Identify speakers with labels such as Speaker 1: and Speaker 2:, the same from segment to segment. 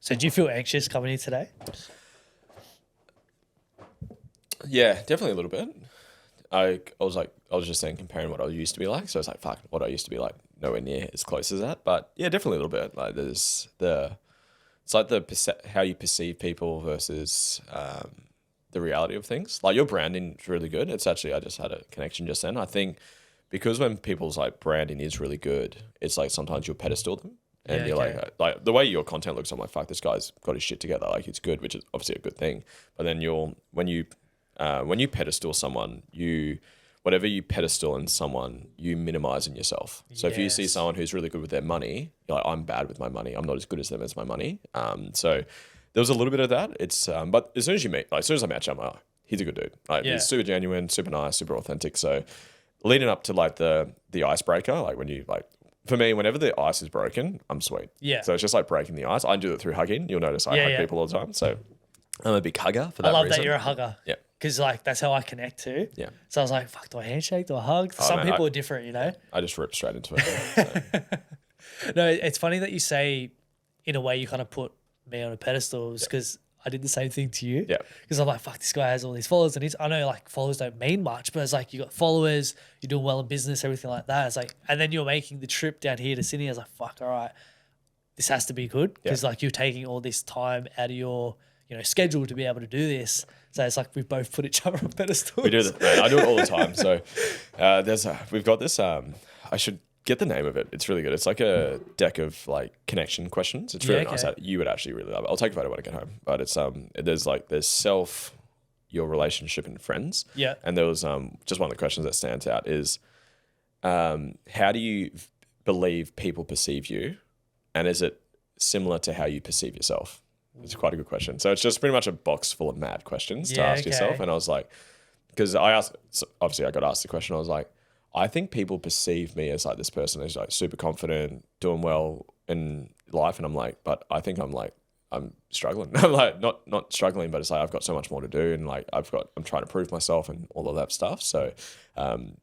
Speaker 1: So do you feel anxious coming here today?
Speaker 2: Yeah, definitely a little bit. I was just saying, comparing what I used to be like. So it's like, fuck, what I used to be like, nowhere near as close as that. But yeah, definitely a little bit. Like it's like how you perceive people versus the reality of things. Like your branding is really good. It's actually, I just had a connection just then. I think because when people's like branding is really good, it's like sometimes you'll pedestal them. And
Speaker 1: Yeah,
Speaker 2: you're
Speaker 1: okay.
Speaker 2: like the way your content looks, I'm like, fuck, this guy's got his shit together. Like it's good, which is obviously a good thing. But then when you pedestal someone, whatever you pedestal in someone, you minimize in yourself. So if you see
Speaker 1: Yes.
Speaker 2: someone who's really good with their money, you're like, I'm bad with my money. I'm not as good as them as my money. So there was a little bit of that. It's but as soon as as soon as I match up, I'm like, oh, he's a good dude. Like
Speaker 1: Yeah.
Speaker 2: he's super genuine, super nice, super authentic. So leading up to like the icebreaker, like when you like. For me, whenever the ice is broken, I'm sweet.
Speaker 1: Yeah.
Speaker 2: So it's just like breaking the ice. I do it through hugging. You'll notice I
Speaker 1: Yeah,
Speaker 2: hug
Speaker 1: yeah.
Speaker 2: people all the time. So I'm a big hugger for
Speaker 1: I
Speaker 2: that
Speaker 1: love
Speaker 2: reason.
Speaker 1: that you're a hugger.
Speaker 2: Yeah.
Speaker 1: Because like that's how I connect too.
Speaker 2: Yeah.
Speaker 1: So I was like, fuck, do I handshake? Do I hug? Some
Speaker 2: man,
Speaker 1: people are different, you know?
Speaker 2: I just rip straight into it. So.
Speaker 1: No, it's funny that you say in a way you kind of put me on a pedestal because I did the same thing to you.
Speaker 2: Yeah.
Speaker 1: Because I'm like, fuck, this guy has all these followers. And I know like followers don't mean much, but it's like you got followers, you're doing well in business, everything like that. It's like, and then you're making the trip down here to Sydney. I was like, fuck, all right, this has to be good. Because like you're taking all this time out of your, schedule to be able to do this. So it's like we've both put each other on pedestals.
Speaker 2: We do that. Man, I do it all the time. So we've got this. I should get the name of it. It's really good. It's like a deck of like connection questions. It's really nice. You would actually really love it. I'll take a photo when I get home. But it's there's self, your relationship, and friends.
Speaker 1: Yeah.
Speaker 2: And there was just one of the questions that stands out is how do you believe people perceive you, and is it similar to how you perceive yourself? It's quite a good question. So it's just pretty much a box full of mad questions to ask yourself. And I was like, because obviously I got asked the question. I was like, I think people perceive me as like this person who's like super confident, doing well in life. And I'm like, but I think I'm struggling. I'm like, not struggling, but it's like, I've got so much more to do. And like, I'm trying to prove myself and all of that stuff. So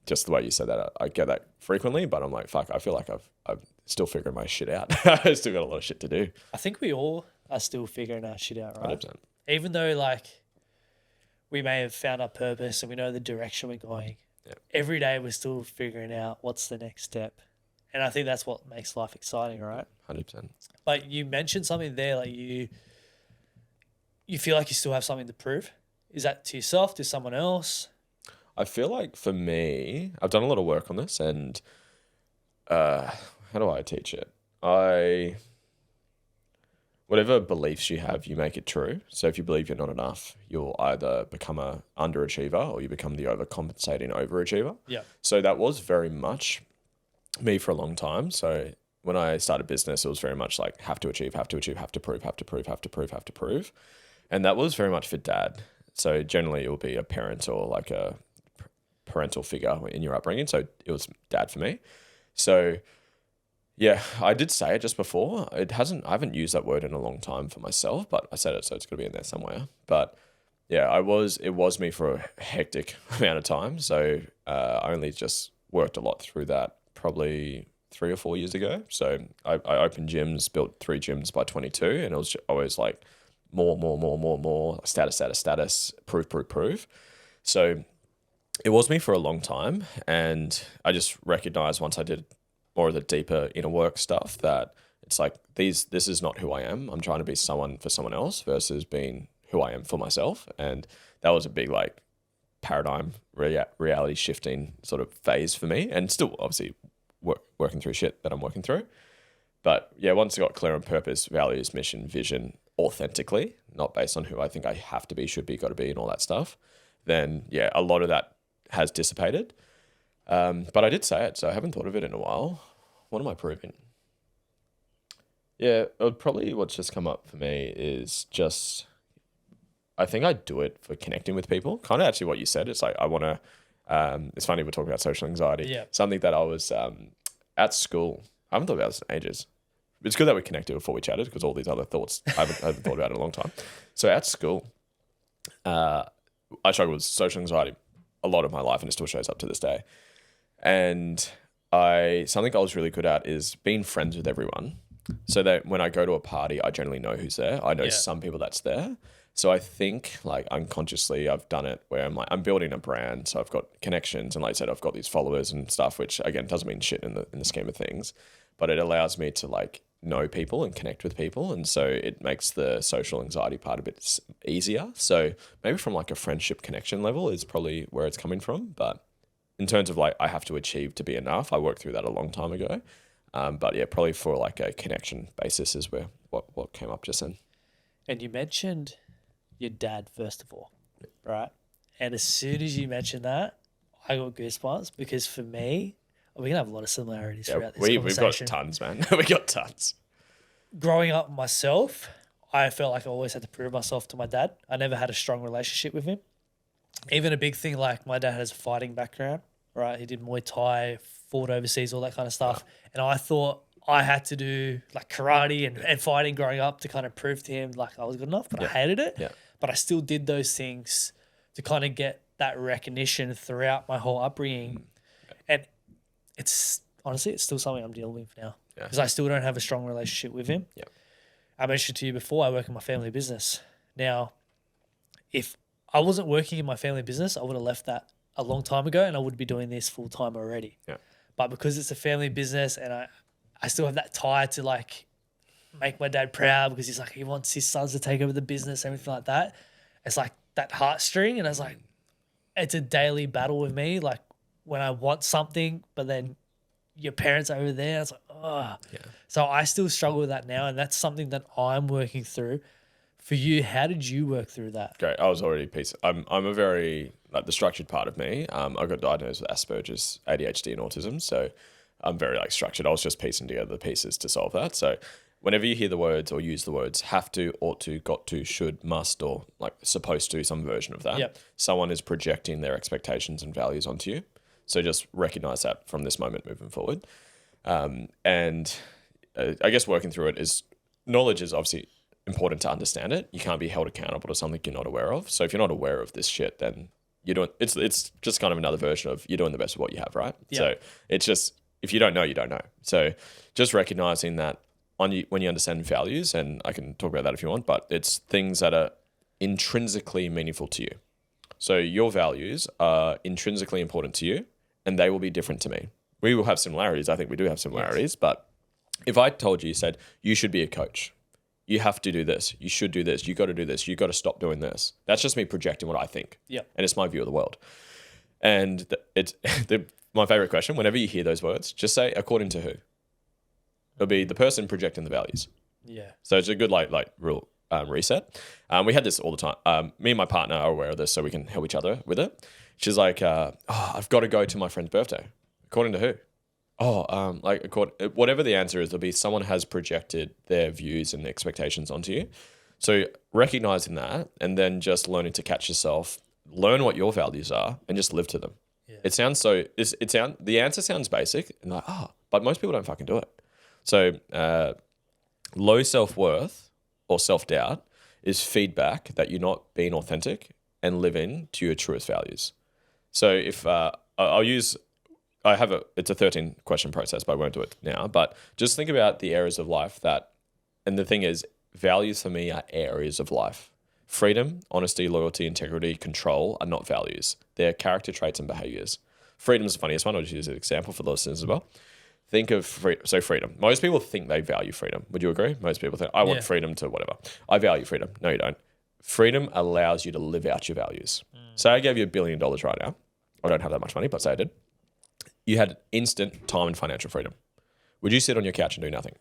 Speaker 2: just the way you said that, I get that frequently, but I'm like, fuck, I feel like I'm still figuring my shit out. I still got a lot of shit to do.
Speaker 1: I think we all are still figuring our shit out, right?
Speaker 2: 100%.
Speaker 1: Even though like we may have found our purpose and we know the direction we're going, every day we're still figuring out what's the next step. And I think that's what makes life exciting, right?
Speaker 2: 100%.
Speaker 1: But you mentioned something there, like you feel like you still have something to prove. Is that to yourself, to someone else?
Speaker 2: I feel like for me, I've done a lot of work on this, and how do I teach it? Whatever beliefs you have, you make it true. So if you believe you're not enough, you'll either become a underachiever or you become the overcompensating overachiever.
Speaker 1: Yeah.
Speaker 2: So that was very much me for a long time. So when I started business, it was very much like have to achieve, have to achieve, have to prove, have to prove, have to prove, have to prove. And that was very much for dad. So generally it will be a parent or like a parental figure in your upbringing. So it was dad for me. So yeah, I did say it just before. I haven't used that word in a long time for myself, but I said it, so it's got to be in there somewhere. But yeah, it was me for a hectic amount of time. So I only just worked a lot through that probably 3 or 4 years ago. So I opened gyms, built 3 gyms by 22, and it was always like more, status, prove. So it was me for a long time, and I just recognized once I did more of the deeper inner work stuff that it's like this is not who I am. I'm trying to be someone for someone else versus being who I am for myself. And that was a big like paradigm reality shifting sort of phase for me, and still obviously working through shit that I'm working through. But yeah, once I got clear on purpose, values, mission, vision, authentically, not based on who I think I have to be, should be, got to be, and all that stuff, then yeah, a lot of that has dissipated. But I did say it, so I haven't thought of it in a while. What am I proving? Yeah, probably what's just come up for me is just, I think I do it for connecting with people. Kind of actually what you said. It's like I want to, it's funny we're talking about social anxiety.
Speaker 1: Yeah.
Speaker 2: Something that I was at school. I haven't thought about this in ages. It's good that we connected before we chatted because all these other thoughts I haven't thought about in a long time. So at school, I struggled with social anxiety a lot of my life, and it still shows up to this day. And something I was really good at is being friends with everyone So that when I go to a party, I generally know who's there. I know
Speaker 1: Yeah.
Speaker 2: some people that's there. So I think like unconsciously I've done it where I'm building a brand. So I've got connections and like I said, I've got these followers and stuff, which again doesn't mean shit in the scheme of things, but it allows me to like know people and connect with people. And so it makes the social anxiety part a bit easier. So maybe from like a friendship connection level is probably where it's coming from. But in terms of like, I have to achieve to be enough, I worked through that a long time ago. But yeah, probably for like a connection basis is where what came up just then.
Speaker 1: And you mentioned your dad first of all, right? And as soon as you mentioned that, I got goosebumps because for me, we're gonna have a lot of similarities throughout this
Speaker 2: We've got
Speaker 1: conversation.
Speaker 2: tons, man. We got tons.
Speaker 1: Growing up myself, I felt like I always had to prove myself to my dad. I never had a strong relationship with him. Even a big thing like my dad has a fighting background, right? He did Muay Thai, fought overseas, all that kind of stuff. And I thought I had to do like karate and fighting growing up to kind of prove to him like I was good enough, but I hated it.
Speaker 2: Yeah.
Speaker 1: But I still did those things to kind of get that recognition throughout my whole upbringing. And it's honestly, it's still something I'm dealing with now because I still don't have a strong relationship with him.
Speaker 2: Yeah.
Speaker 1: I mentioned to you before, I work in my family business. Now, if I wasn't working in my family business, I would have left that a long time ago and I would be doing this full time already.
Speaker 2: Yeah.
Speaker 1: But because it's a family business and I still have that tie to like make my dad proud because he's like, he wants his sons to take over the business, everything like that. It's like that heartstring. And I was like, it's a daily battle with me. Like when I want something, but then your parents are over there, it's like, oh.
Speaker 2: Yeah.
Speaker 1: So I still struggle with that now. And that's something that I'm working through. For you, how did you work through that?
Speaker 2: Great. I was already I'm a very like the structured part of me. I got diagnosed with Asperger's, ADHD, and autism. So I'm very like structured. I was just piecing together the pieces to solve that. So whenever you hear the words or use the words have to, ought to, got to, should, must, or like supposed to, some version of that, someone is projecting their expectations and values onto you. So just recognize that from this moment moving forward. And I guess working through it is knowledge is obviously important to understand it. You can't be held accountable to something you're not aware of. So if you're not aware of this shit, then you're doing it's just kind of another version of you're doing the best of what you have, right?
Speaker 1: Yeah.
Speaker 2: So it's just if you don't know, you don't know. So just recognizing that when you understand values, and I can talk about that if you want, but it's things that are intrinsically meaningful to you. So your values are intrinsically important to you, and they will be different to me. We will have similarities. I think we do have similarities, but if I told you, said, you should be a coach, you have to do this, you should do this, you got to do this, you got to stop doing this. That's just me projecting what I think.
Speaker 1: Yeah.
Speaker 2: And it's my view of the world. And it's my favorite question, whenever you hear those words, just say, according to who? It'll be the person projecting the values.
Speaker 1: Yeah.
Speaker 2: So it's a good like rule reset. We had this all the time. Me and my partner are aware of this, so we can help each other with it. She's like, I've got to go to my friend's birthday. According to who? Whatever the answer is, there'll be someone has projected their views and expectations onto you. So recognizing that, and then just learning to catch yourself, learn what your values are, and just live to them. Yeah. The answer sounds basic and like, but most people don't fucking do it. So low self-worth or self-doubt is feedback that you're not being authentic and living to your truest values. So if it's a 13 question process, but I won't do it now. But just think about the areas of life and the thing is, values for me are areas of life. Freedom, honesty, loyalty, integrity, control are not values. They're character traits and behaviors. Freedom is the funniest one. I'll just use an example for the listeners as well. Think of freedom. Most people think they value freedom. Would you agree? Most people think, I want freedom to whatever. I value freedom. No, you don't. Freedom allows you to live out your values. Say I gave you $1 billion right now. I don't have that much money, but say I did. You had instant time and financial freedom. Would you sit on your couch and do nothing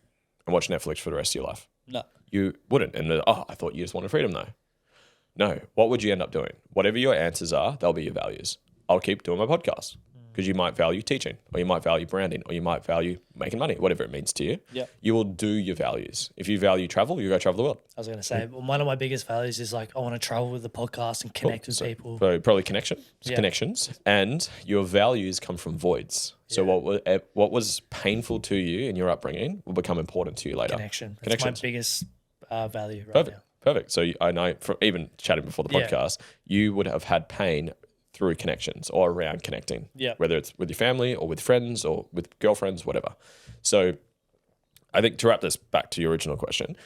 Speaker 2: and watch Netflix for the rest of your life?
Speaker 1: No.
Speaker 2: You wouldn't. And I thought you just wanted freedom though. No. What would you end up doing? Whatever your answers are, they'll be your values. I'll keep doing my podcast because you might value teaching, or you might value branding, or you might value making money, whatever it means to you.
Speaker 1: Yeah.
Speaker 2: You will do your values. If you value travel, you go travel the world.
Speaker 1: I was going to say, one of my biggest values is like, I want to travel with the podcast and connect with people.
Speaker 2: So probably connections, and your values come from voids. So what was painful to you in your upbringing will become important to you later.
Speaker 1: That's my biggest value
Speaker 2: Perfect.
Speaker 1: now.
Speaker 2: Perfect. So I know from even chatting before the podcast, you would have had pain through connections or around connecting, whether it's with your family or with friends or with girlfriends, whatever. So I think to wrap this back to your original question,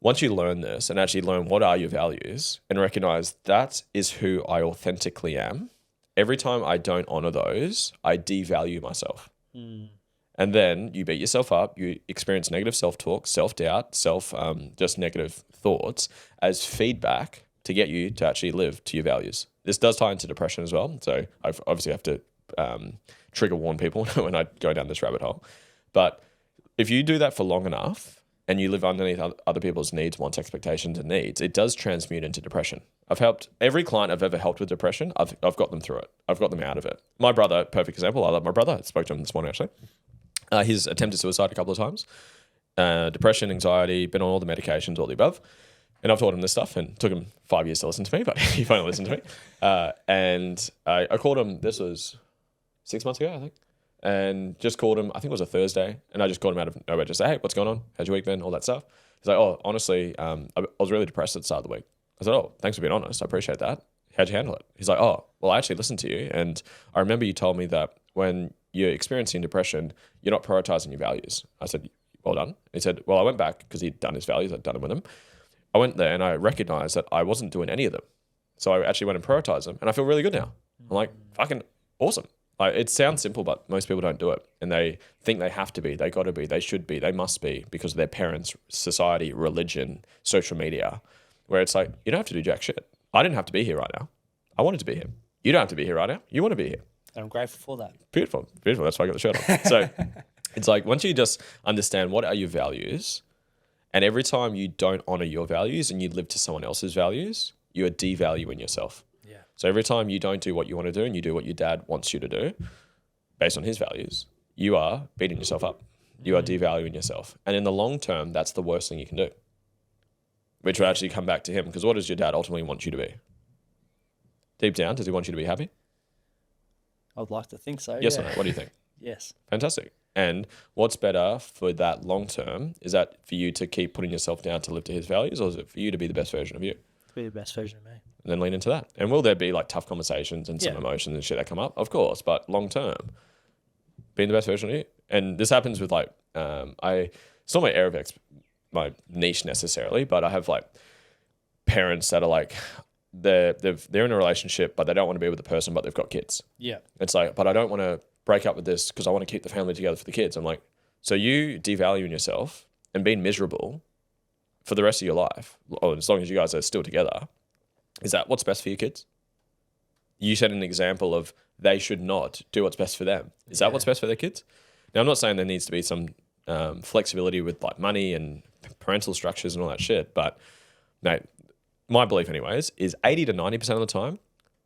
Speaker 2: once you learn this and actually learn what are your values and recognize that is who I authentically am, every time I don't honor those, I devalue myself. And then you beat yourself up, you experience negative self-talk, self-doubt, just negative thoughts as feedback to get you to actually live to your values. This does tie into depression as well. So I obviously have to trigger warn people when I go down this rabbit hole. But if you do that for long enough and you live underneath other people's needs, wants, expectations, and needs, it does transmute into depression. I've helped every client I've ever helped with depression. I've got them through it. I've got them out of it. My brother, perfect example. I love my brother. I spoke to him this morning actually. He's attempted suicide a couple of times. Depression, anxiety, been on all the medications, all the above. And I've taught him this stuff and took him 5 years to listen to me, but he finally listened to me. And I called him, this was 6 months ago, I think. And just called him, I think it was a Thursday. And I just called him out of nowhere, just say, hey, what's going on? How's your week been? All that stuff. He's like, oh, honestly, I was really depressed at the start of the week. I said, oh, thanks for being honest. I appreciate that. How'd you handle it? He's like, oh, well, I actually listened to you. And I remember you told me that when you're experiencing depression, you're not prioritizing your values. I said, well done. He said, well, I went back because he'd done his values. I'd done them with him. I went there and I recognized that I wasn't doing any of them. So I actually went and prioritized them and I feel really good now. I'm like, fucking awesome. Like, it sounds simple, but most people don't do it. And they think they have to be, they got to be, they should be, they must be because of their parents, society, religion, social media, where it's like, you don't have to do jack shit. I didn't have to be here right now. I wanted to be here. You don't have to be here right now. You want to be here.
Speaker 1: And I'm grateful for that.
Speaker 2: Beautiful. Beautiful. That's why I got the shirt on. So it's like, once you just understand what are your values, and every time you don't honor your values and you live to someone else's values, you are devaluing yourself.
Speaker 1: Yeah.
Speaker 2: So every time you don't do what you want to do and you do what your dad wants you to do based on his values, you are beating yourself up. You are devaluing yourself. And in the long term, that's the worst thing you can do, which will actually come back to him. Because what does your dad ultimately want you to be? Deep down, does he want you to be happy?
Speaker 1: I'd like to think so.
Speaker 2: Yes
Speaker 1: yeah.
Speaker 2: or no? What do you think?
Speaker 1: Yes.
Speaker 2: Fantastic. And what's better for that long term? Is that for you to keep putting yourself down to live to his values, or is it for you to be the best version of you?
Speaker 1: To be the best version of me.
Speaker 2: And then lean into that. And will there be like tough conversations and some
Speaker 1: Yeah.
Speaker 2: emotions and shit that come up? Of course, but long term, being the best version of you. And this happens with like, it's not my area of my niche necessarily, but I have like parents that are like, they're in a relationship, but they don't want to be with the person, but they've got kids.
Speaker 1: Yeah.
Speaker 2: It's like, but I don't want to break up with this because I want to keep the family together for the kids. I'm like, so you devaluing yourself and being miserable for the rest of your life, or as long as you guys are still together, is that what's best for your kids? You set an example of they should not do what's best for them. Is that what's best for their kids? Now, I'm not saying there needs to be some flexibility with like money and parental structures and all that shit, but mate, my belief anyways is 80 to 90% of the time,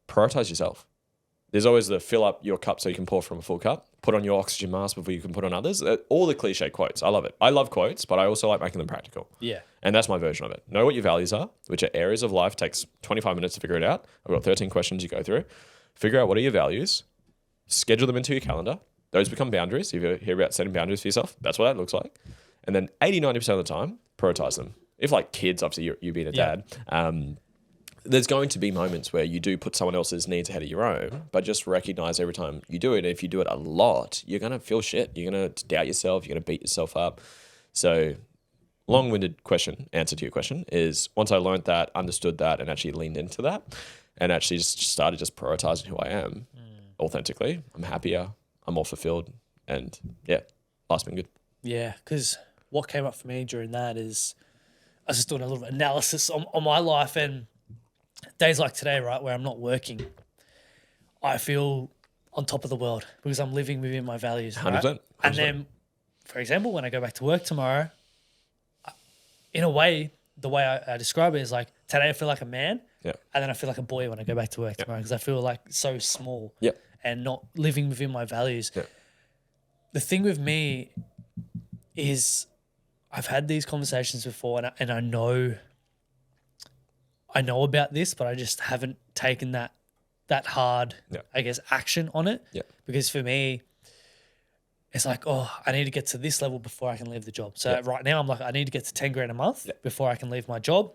Speaker 2: prioritize yourself. There's always the fill up your cup so you can pour from a full cup, put on your oxygen mask before you can put on others. All the cliche quotes. I love it. I love quotes, but I also like making them practical.
Speaker 1: Yeah.
Speaker 2: And that's my version of it. Know what your values are, which are areas of life, takes 25 minutes to figure it out. I've got 13 questions you go through. Figure out what are your values, schedule them into your calendar. Those become boundaries. If you hear about setting boundaries for yourself, that's what that looks like. And then 80, 90% of the time, prioritize them. If like kids, obviously you being a dad, there's going to be moments where you do put someone else's needs ahead of your own, but just recognize every time you do it, if you do it a lot, you're going to feel shit. You're going to doubt yourself. You're going to beat yourself up. So long-winded answer to your question is once I learned that, understood that, and actually leaned into that and actually just started just prioritizing who I am authentically, I'm happier, I'm more fulfilled, and yeah, life's been good.
Speaker 1: Yeah, because what came up for me during that is I was just doing a little analysis on my life, and days like today, right, where I'm not working, I feel on top of the world because I'm living within my values.
Speaker 2: 100%.
Speaker 1: Right? And then, for example, when I go back to work tomorrow, in a way, the way I describe it is like today I feel like a man, and then I feel like a boy when I go back to work tomorrow because I feel like so small and not living within my values. The thing with me is I've had these conversations before, and I know about this, but I just haven't taken that hard, I guess, action on it. Because for me, it's like, oh, I need to get to this level before I can leave the job. So right now I'm like, I need to get to 10 grand a month before I can leave my job,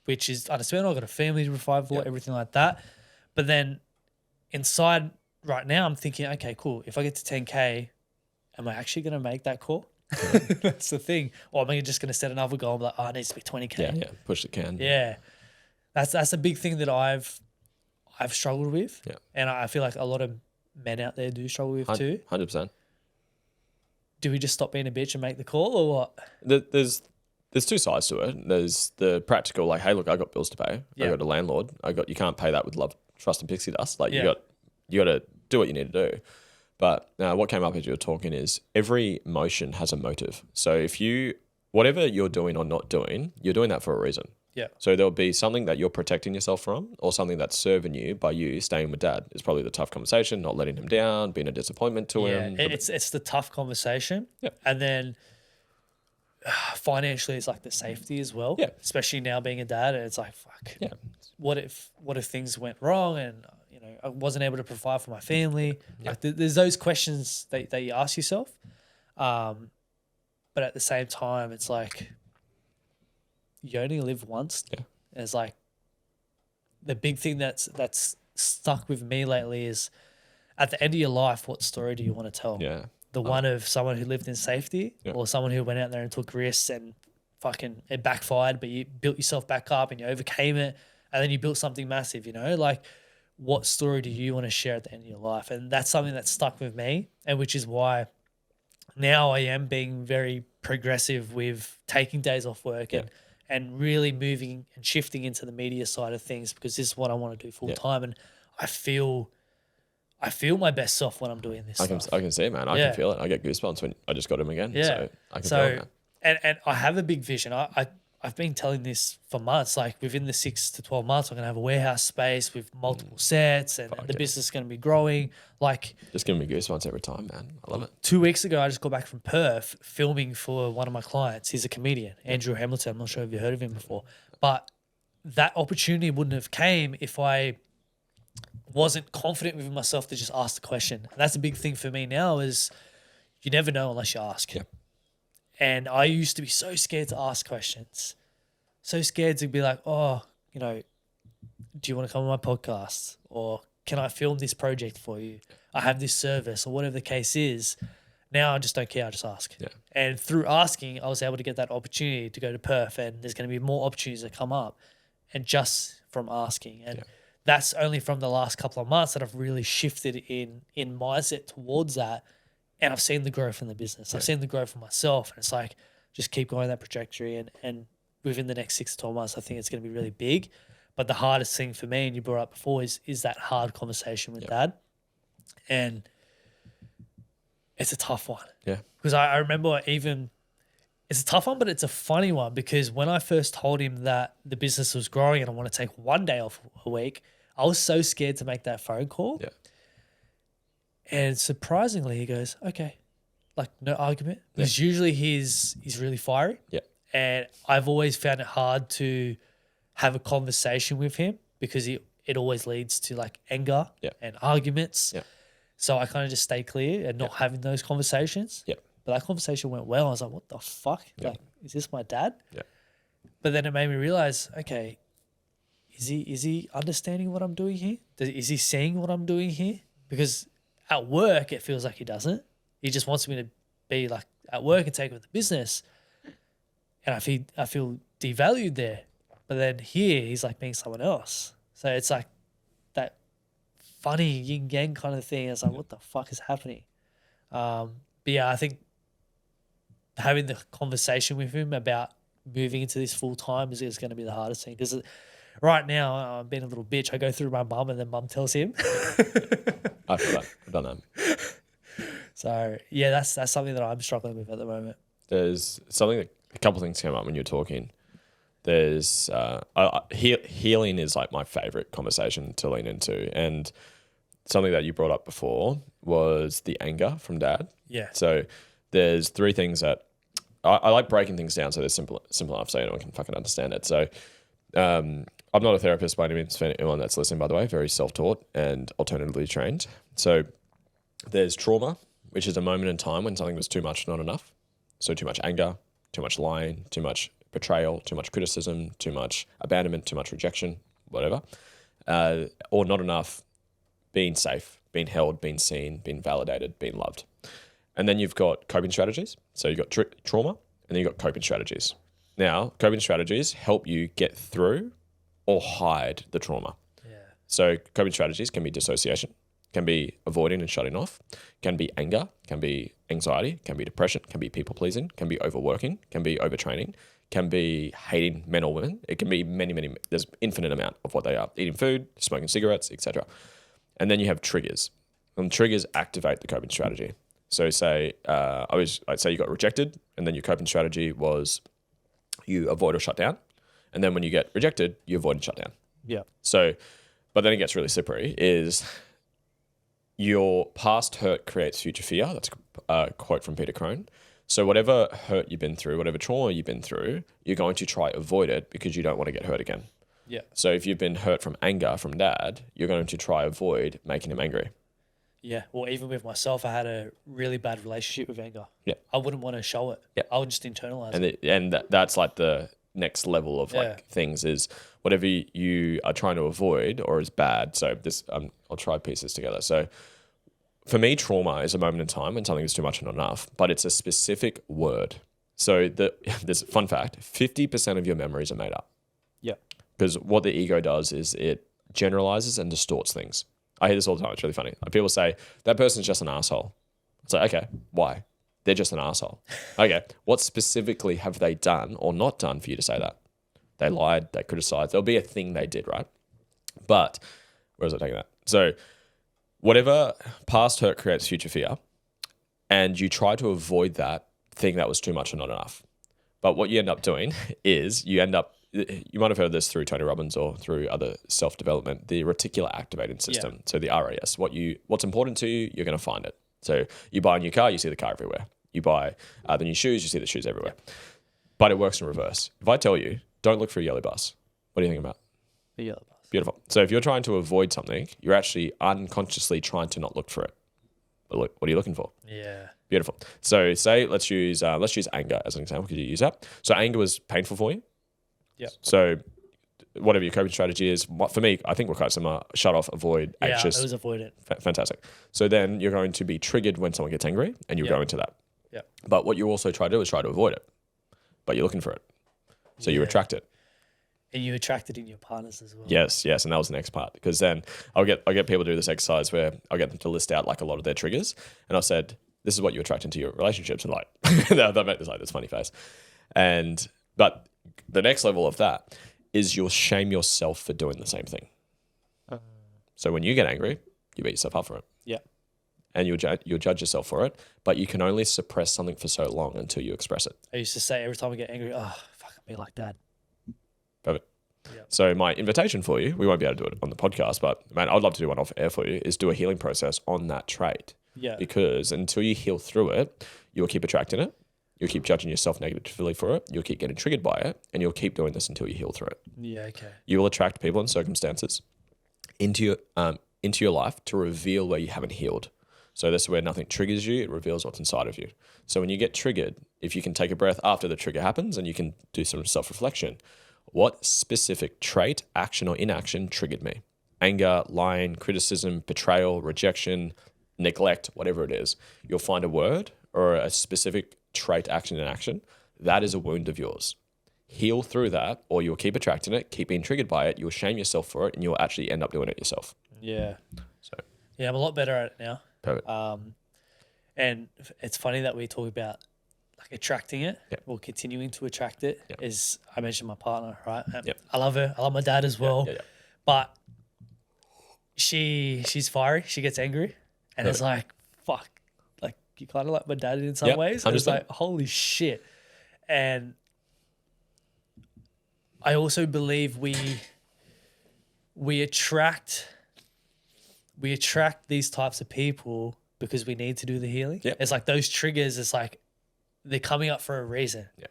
Speaker 1: which is understandable. I've got a family to provide for, everything like that. But then inside right now, I'm thinking, okay, cool. If I get to 10K, am I actually going to make that call? That's the thing. Or am I just going to set another goal? I'm like, oh, it needs to be 20K.
Speaker 2: Yeah. Push the can.
Speaker 1: Yeah. That's a big thing that I've struggled with.
Speaker 2: Yeah.
Speaker 1: And I feel like a lot of men out there do struggle with too.
Speaker 2: 100%.
Speaker 1: Do we just stop being a bitch and make the call or what?
Speaker 2: There's two sides to it. There's the practical, like, hey, look, I got bills to pay.
Speaker 1: Yeah.
Speaker 2: I got a landlord. You can't pay that with love, trust, and pixie dust. Like,
Speaker 1: Yeah.
Speaker 2: you got to do what you need to do. But what came up as you were talking is every motion has a motive. So whatever you're doing or not doing, you're doing that for a reason.
Speaker 1: Yeah.
Speaker 2: So there'll be something that you're protecting yourself from, or something that's serving you by you staying with dad. It's probably the tough conversation, not letting him down, being a disappointment to him.
Speaker 1: It's the tough conversation.
Speaker 2: Yeah.
Speaker 1: And then financially it's like the safety as well.
Speaker 2: Yeah.
Speaker 1: Especially now being a dad, and it's like, fuck.
Speaker 2: Yeah.
Speaker 1: What if things went wrong and I wasn't able to provide for my family? Yeah. Like there's those questions that you ask yourself. But at the same time, it's like you only live once.
Speaker 2: Yeah.
Speaker 1: And it's like the big thing that's stuck with me lately is at the end of your life, what story do you want to tell?
Speaker 2: Yeah.
Speaker 1: The one of someone who lived in safety,
Speaker 2: Yeah.
Speaker 1: or someone who went out there and took risks and fucking it backfired, but you built yourself back up and you overcame it, and then you built something massive, like what story do you want to share at the end of your life? And that's something that's stuck with me, and which is why now I am being very progressive with taking days off work and really moving and shifting into the media side of things, because this is what I want to do full time. And I feel my best self when I'm doing this stuff.
Speaker 2: I can see it, man. I can feel it. I get goosebumps when I just got him again.
Speaker 1: Yeah.
Speaker 2: So I can feel it, man.
Speaker 1: And I have a big vision. I've been telling this for months, like within the 6 to 12 months, I'm going to have a warehouse space with multiple sets, and the business is going to be growing. Like,
Speaker 2: just giving me goosebumps every time, man. I love it.
Speaker 1: 2 weeks ago, I just got back from Perth filming for one of my clients. He's a comedian, Andrew Hamilton. I'm not sure if you've heard of him before, but that opportunity wouldn't have came if I wasn't confident within myself to just ask the question. And that's a big thing for me now is you never know unless you ask.
Speaker 2: Yep.
Speaker 1: And I used to be so scared to ask questions, so scared to be like, oh, do you want to come on my podcast? Or can I film this project for you? I have this service, or whatever the case is. Now I just don't care. I just ask.
Speaker 2: Yeah.
Speaker 1: And through asking, I was able to get that opportunity to go to Perth, and there's going to be more opportunities that come up. And just from asking. And that's only from the last couple of months that I've really shifted in mindset towards that. And I've seen the growth in the business. I've seen the growth in myself. And it's like, just keep going that trajectory. And within the next 6 to 12 months, I think it's going to be really big. But the hardest thing for me, and you brought up before, is that hard conversation with dad. And it's a tough one. Yeah. Because I remember it's a tough one, but it's a funny one, because when I first told him that the business was growing and I want to take one day off a week, I was so scared to make that phone call. Yeah. And surprisingly, he goes, okay, like no argument. Because usually he's really fiery. Yeah. And I've always found it hard to have a conversation with him, because it always leads to like anger and arguments. Yeah. So I kind of just stay clear and not having those conversations. Yeah. But that conversation went well. I was like, what the fuck? Yeah. Like, is this my dad? Yeah. But then it made me realize, okay, is he understanding what I'm doing here? Is he seeing what I'm doing here? Because at work, it feels like he doesn't. He just wants me to be like at work and take with the business. And I feel devalued there. But then here, he's like being someone else. So it's like that funny yin yang kind of thing. It's like, what the fuck is happening? But yeah, I think having the conversation with him about moving into this full time is going to be the hardest thing. Because right now, I'm being a little bitch. I go through my mum, and then mum tells him.
Speaker 2: I feel that. I've done that.
Speaker 1: So yeah, that's something that I'm struggling with at the moment.
Speaker 2: There's a couple of things came up when you're talking. There's healing is like my favorite conversation to lean into, and something that you brought up before was the anger from dad. Yeah. So there's 3 things that I like breaking things down so they're simple enough so anyone can fucking understand it. So I'm not a therapist by any means, for anyone that's listening, by the way, very self-taught and alternatively trained. So there's trauma, which is a moment in time when something was too much, not enough. So too much anger, too much lying, too much betrayal, too much criticism, too much abandonment, too much rejection, whatever. Or not enough being safe, being held, being seen, being validated, being loved. And then you've got coping strategies. So you've got trauma, and then you've got coping strategies. Now, coping strategies help you get through or hide the trauma.
Speaker 1: Yeah.
Speaker 2: So coping strategies can be dissociation, can be avoiding and shutting off, can be anger, can be anxiety, can be depression, can be people pleasing, can be overworking, can be overtraining, can be hating men or women. It can be many, there's infinite amount of what they are. Eating food, smoking cigarettes, etc. And then you have triggers. And triggers activate the coping strategy. So say, I'd say you got rejected, and then your coping strategy was you avoid or shut down. And then when you get rejected, you avoid and shut down.
Speaker 1: Yeah.
Speaker 2: So, but then it gets really slippery is your past hurt creates future fear. That's a quote from Peter Crone. So whatever hurt you've been through, whatever trauma you've been through, you're going to try avoid it because you don't want to get hurt again.
Speaker 1: Yeah.
Speaker 2: So if you've been hurt from anger from dad, you're going to try avoid making him angry.
Speaker 1: Yeah. Well, even with myself, I had a really bad relationship with anger.
Speaker 2: Yeah.
Speaker 1: I wouldn't want to show it.
Speaker 2: Yeah.
Speaker 1: I would just internalize it.
Speaker 2: And that's like the next level of like things is whatever you are trying to avoid or is bad. So this, I'll try pieces together. So for me, trauma is a moment in time when something is too much and not enough, but it's a specific word. So there's a fun fact, 50% of your memories are made up.
Speaker 1: Yeah.
Speaker 2: Because what the ego does is it generalizes and distorts things. I hear this all the time. It's really funny. People say, that person's just an asshole. It's like, okay, why? They're just an asshole. Okay, what specifically have they done or not done for you to say that? They lied, they criticized. There'll be a thing they did, right? But where was I taking that? So whatever past hurt creates future fear, and you try to avoid that thing that was too much or not enough. But what you end up doing is you might have heard this through Tony Robbins or through other self-development, the reticular activating system. Yeah. So the RAS, what's important to you, you're going to find it. So you buy a new car, you see the car everywhere. You buy the new shoes, you see the shoes everywhere. But it works in reverse. If I tell you, don't look for a yellow bus, what do you think about?
Speaker 1: The yellow bus.
Speaker 2: Beautiful. So if you're trying to avoid something, you're actually unconsciously trying to not look for it. But look, what are you looking for?
Speaker 1: Yeah.
Speaker 2: Beautiful. So say let's use anger as an example. Could you use that? So anger was painful for you.
Speaker 1: Yeah.
Speaker 2: So whatever your coping strategy is, for me, I think we're quite similar. Shut off, avoid, anxious.
Speaker 1: Yeah, it was avoid it.
Speaker 2: Fantastic. So then you're going to be triggered when someone gets angry, and you'll go into that.
Speaker 1: Yeah.
Speaker 2: But what you also try to do is try to avoid it, but you're looking for it. So you attract it.
Speaker 1: And you attract it in your partners as well.
Speaker 2: Yes, and that was the next part, because then I'll get people to do this exercise where I'll get them to list out like a lot of their triggers, and I said, "This is what you attract into your relationships," and like they'll make this funny face, but the next level of that is you'll shame yourself for doing the same thing. So when you get angry, you beat yourself up for it.
Speaker 1: Yeah.
Speaker 2: And you'll judge yourself for it, but you can only suppress something for so long until you express it.
Speaker 1: I used to say every time I get angry, oh, fuck, I'm being like dad.
Speaker 2: Perfect.
Speaker 1: Yep.
Speaker 2: So my invitation for you, we won't be able to do it on the podcast, but man, I'd love to do one off air for you, is do a healing process on that trait.
Speaker 1: Yeah.
Speaker 2: Because until you heal through it, you'll keep attracting it. You'll keep judging yourself negatively for it. You'll keep getting triggered by it, and you'll keep doing this until you heal through it.
Speaker 1: Yeah, okay.
Speaker 2: You will attract people and circumstances into your life to reveal where you haven't healed. So this is where nothing triggers you, it reveals what's inside of you. So when you get triggered, if you can take a breath after the trigger happens and you can do some self-reflection, what specific trait, action or inaction triggered me? Anger, lying, criticism, betrayal, rejection, neglect, whatever it is. You'll find a word or a specific trait, action, and action. That is a wound of yours. Heal through that, or you'll keep attracting it, keep being triggered by it, you'll shame yourself for it, and you'll actually end up doing it yourself.
Speaker 1: Yeah.
Speaker 2: So
Speaker 1: yeah, I'm a lot better at it now.
Speaker 2: Perfect.
Speaker 1: And it's funny that we talk about like attracting it or continuing to attract it. Is I mentioned my partner, right? I love her. I love my dad as well. But she's fiery. She gets angry, and it's like, fuck. Like you kind of like my dad in some ways. And it's like, holy shit. And I also believe we attract these types of people because we need to do the healing.
Speaker 2: Yep.
Speaker 1: It's like those triggers, it's like they're coming up for a reason.
Speaker 2: Yeah.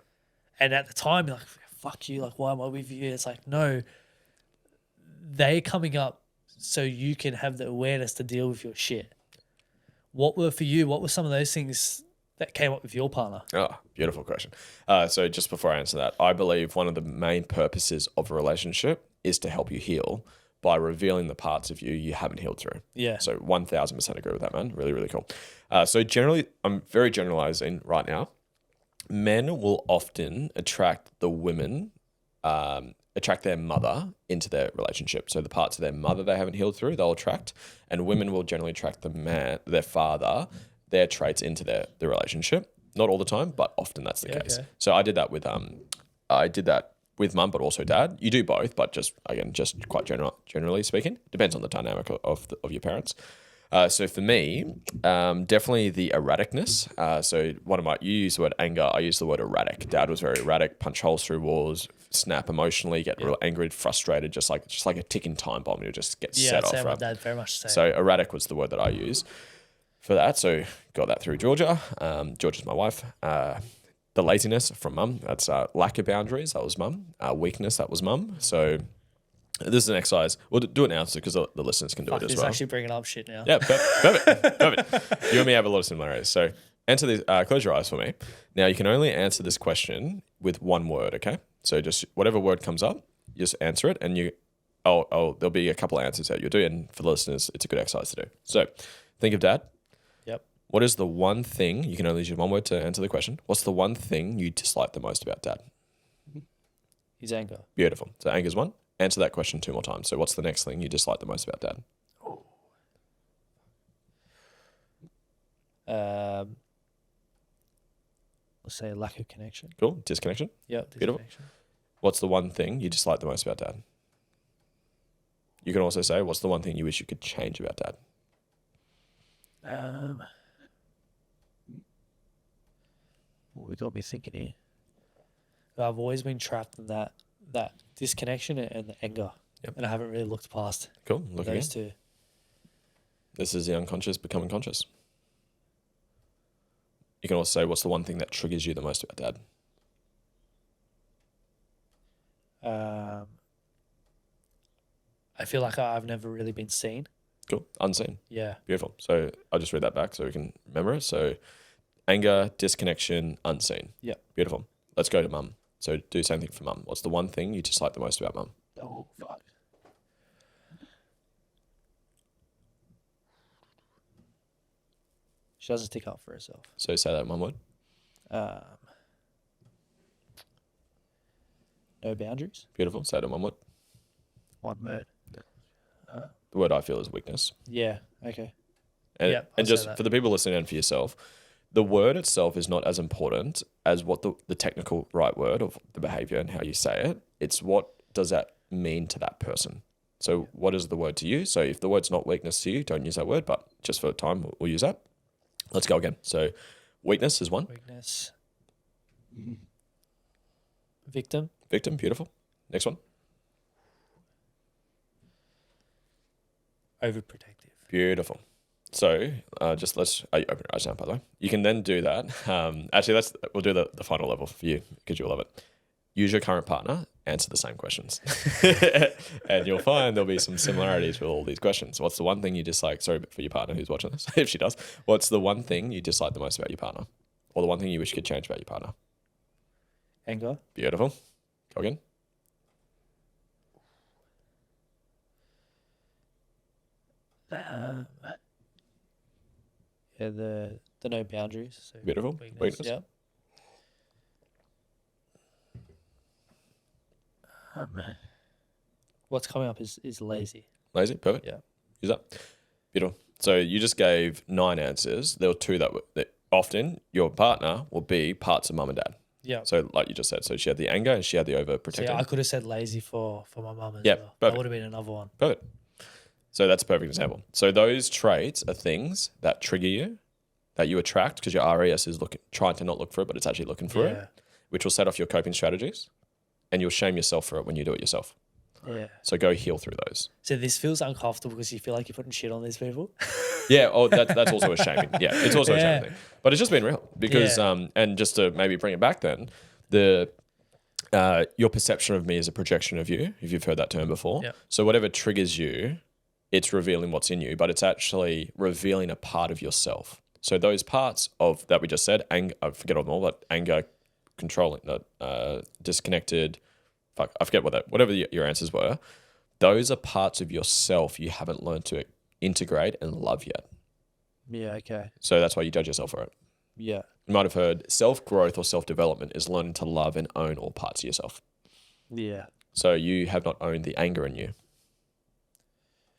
Speaker 1: And at the time, you're like, fuck you, like, why am I with you? It's like, no, they're coming up so you can have the awareness to deal with your shit. What were some of those things that came up with your partner?
Speaker 2: Oh, beautiful question. So just before I answer that, I believe one of the main purposes of a relationship is to help you heal. by revealing the parts of you haven't healed through.
Speaker 1: Yeah.
Speaker 2: So 1000% agree with that, man. Really, really cool. So generally, I'm very generalizing right now. Men will often attract the women, attract their mother into their relationship. So the parts of their mother they haven't healed through, they'll attract, and women will generally attract their father, their traits into the relationship. Not all the time, but often that's the case.
Speaker 1: Okay.
Speaker 2: So I did that with mum, but also dad. You do both, but just quite generally speaking, depends on the dynamic of your parents. So for me, definitely the erraticness. So you use the word anger, I use the word erratic. Dad was very erratic, punch holes through walls, snap emotionally, get real angry, frustrated, just like a ticking time bomb. You'll just get set off.
Speaker 1: Same
Speaker 2: Right?
Speaker 1: with Dad, very much the same.
Speaker 2: So erratic was the word that I use for that. So got that through Georgia. Georgia's my wife. The laziness from mum, that's lack of boundaries, that was mum. Weakness, that was mum. So this is an exercise. We'll do it now because the listeners can do it as well.
Speaker 1: Actually bringing up shit now.
Speaker 2: Yeah, perfect. You and me have a lot of similarities. So answer this. Close your eyes for me. Now you can only answer this question with one word. Okay. So just whatever word comes up, just answer it, and there'll be a couple of answers that you'll do, and for the listeners, it's a good exercise to do. So think of dad.
Speaker 1: Yep.
Speaker 2: What is the one thing, you can only use one word to answer the question. What's the one thing you dislike the most about dad?
Speaker 1: His anger.
Speaker 2: Beautiful. So anger's one. Answer that question 2 more times. So what's the next thing you dislike the most about dad?
Speaker 1: Let's say lack of connection.
Speaker 2: Cool. Disconnection.
Speaker 1: Yep.
Speaker 2: Beautiful. What's the one thing you dislike the most about dad? You can also say, what's the one thing you wish you could change about dad?
Speaker 1: We got me thinking here. I've always been trapped in that disconnection and the anger.
Speaker 2: Yep.
Speaker 1: And I haven't really looked past
Speaker 2: Cool. Look again.
Speaker 1: those two.
Speaker 2: This is the unconscious becoming conscious. You can also say, what's the one thing that triggers you the most about dad?
Speaker 1: I feel like I've never really been seen.
Speaker 2: Cool. Unseen.
Speaker 1: Yeah.
Speaker 2: Beautiful. So I'll just read that back so we can remember it. So anger, disconnection, unseen.
Speaker 1: Yep.
Speaker 2: Beautiful. Let's go to mum. So do the same thing for mum. What's the one thing you dislike the most about mum?
Speaker 1: Oh, fuck. She doesn't stick up for herself.
Speaker 2: So say that in one word.
Speaker 1: No boundaries.
Speaker 2: Beautiful. Say it in one word.
Speaker 1: One word.
Speaker 2: The word I feel is weakness.
Speaker 1: Yeah. Okay.
Speaker 2: And,
Speaker 1: Yep, I'll
Speaker 2: and
Speaker 1: say
Speaker 2: just
Speaker 1: that.
Speaker 2: for the people listening and for yourself, the word itself is not as important as what the technical right word of the behavior and how you say it. It's what does that mean to that person. So what is the word to you? So if the word's not weakness to you, don't use that word, but just for time, we'll use that. Let's go again. So weakness is one.
Speaker 1: Weakness. Victim.
Speaker 2: Victim, beautiful. Next one.
Speaker 1: Overprotective.
Speaker 2: Beautiful. So just open your eyes now, by the way. You can then do that. Actually, we'll do the final level for you because you'll love it. Use your current partner, answer the same questions. And you'll find there'll be some similarities with all these questions. What's the one thing you dislike? Sorry for your partner who's watching this, if she does. What's the one thing you dislike the most about your partner? Or the one thing you wish you could change about your partner?
Speaker 1: Anger.
Speaker 2: Beautiful. Go again.
Speaker 1: Yeah, the no boundaries. So
Speaker 2: Beautiful. Weakness.
Speaker 1: Yep. What's coming up is lazy.
Speaker 2: Lazy. Perfect.
Speaker 1: Yeah.
Speaker 2: Use that. Beautiful. So you just gave 9 answers. There were 2 that often your partner will be parts of mum and dad.
Speaker 1: Yeah.
Speaker 2: So like you just said, so she had the anger and she had the
Speaker 1: So
Speaker 2: overprotective.
Speaker 1: yeah, I could have said lazy for my mum as
Speaker 2: Yeah,
Speaker 1: well. That
Speaker 2: perfect.
Speaker 1: would have been another one.
Speaker 2: Perfect. So that's a perfect example. So those traits are things that trigger you, that you attract because your RES is trying to not look for it, but it's actually looking for it, which will set off your coping strategies, and you'll shame yourself for it when you do it yourself.
Speaker 1: Yeah.
Speaker 2: So go heal through those.
Speaker 1: So this feels uncomfortable because you feel like you're putting shit on these people.
Speaker 2: Yeah. Oh, that's also a shaming. Yeah, it's also a
Speaker 1: Yeah.
Speaker 2: shaming thing. But it's just been real because, and just to maybe bring it back then, your perception of me is a projection of you, if you've heard that term before.
Speaker 1: Yeah.
Speaker 2: So whatever triggers you, it's revealing what's in you, but it's actually revealing a part of yourself. So those parts of that we just said, anger, I forget all them all, but anger, controlling, disconnected, I forget whatever your answers were. those are parts of yourself you haven't learned to integrate and love yet.
Speaker 1: Yeah. Okay.
Speaker 2: So that's why you judge yourself for it.
Speaker 1: Yeah.
Speaker 2: You might have heard self-growth or self-development is learning to love and own all parts of yourself.
Speaker 1: Yeah.
Speaker 2: So you have not owned the anger in you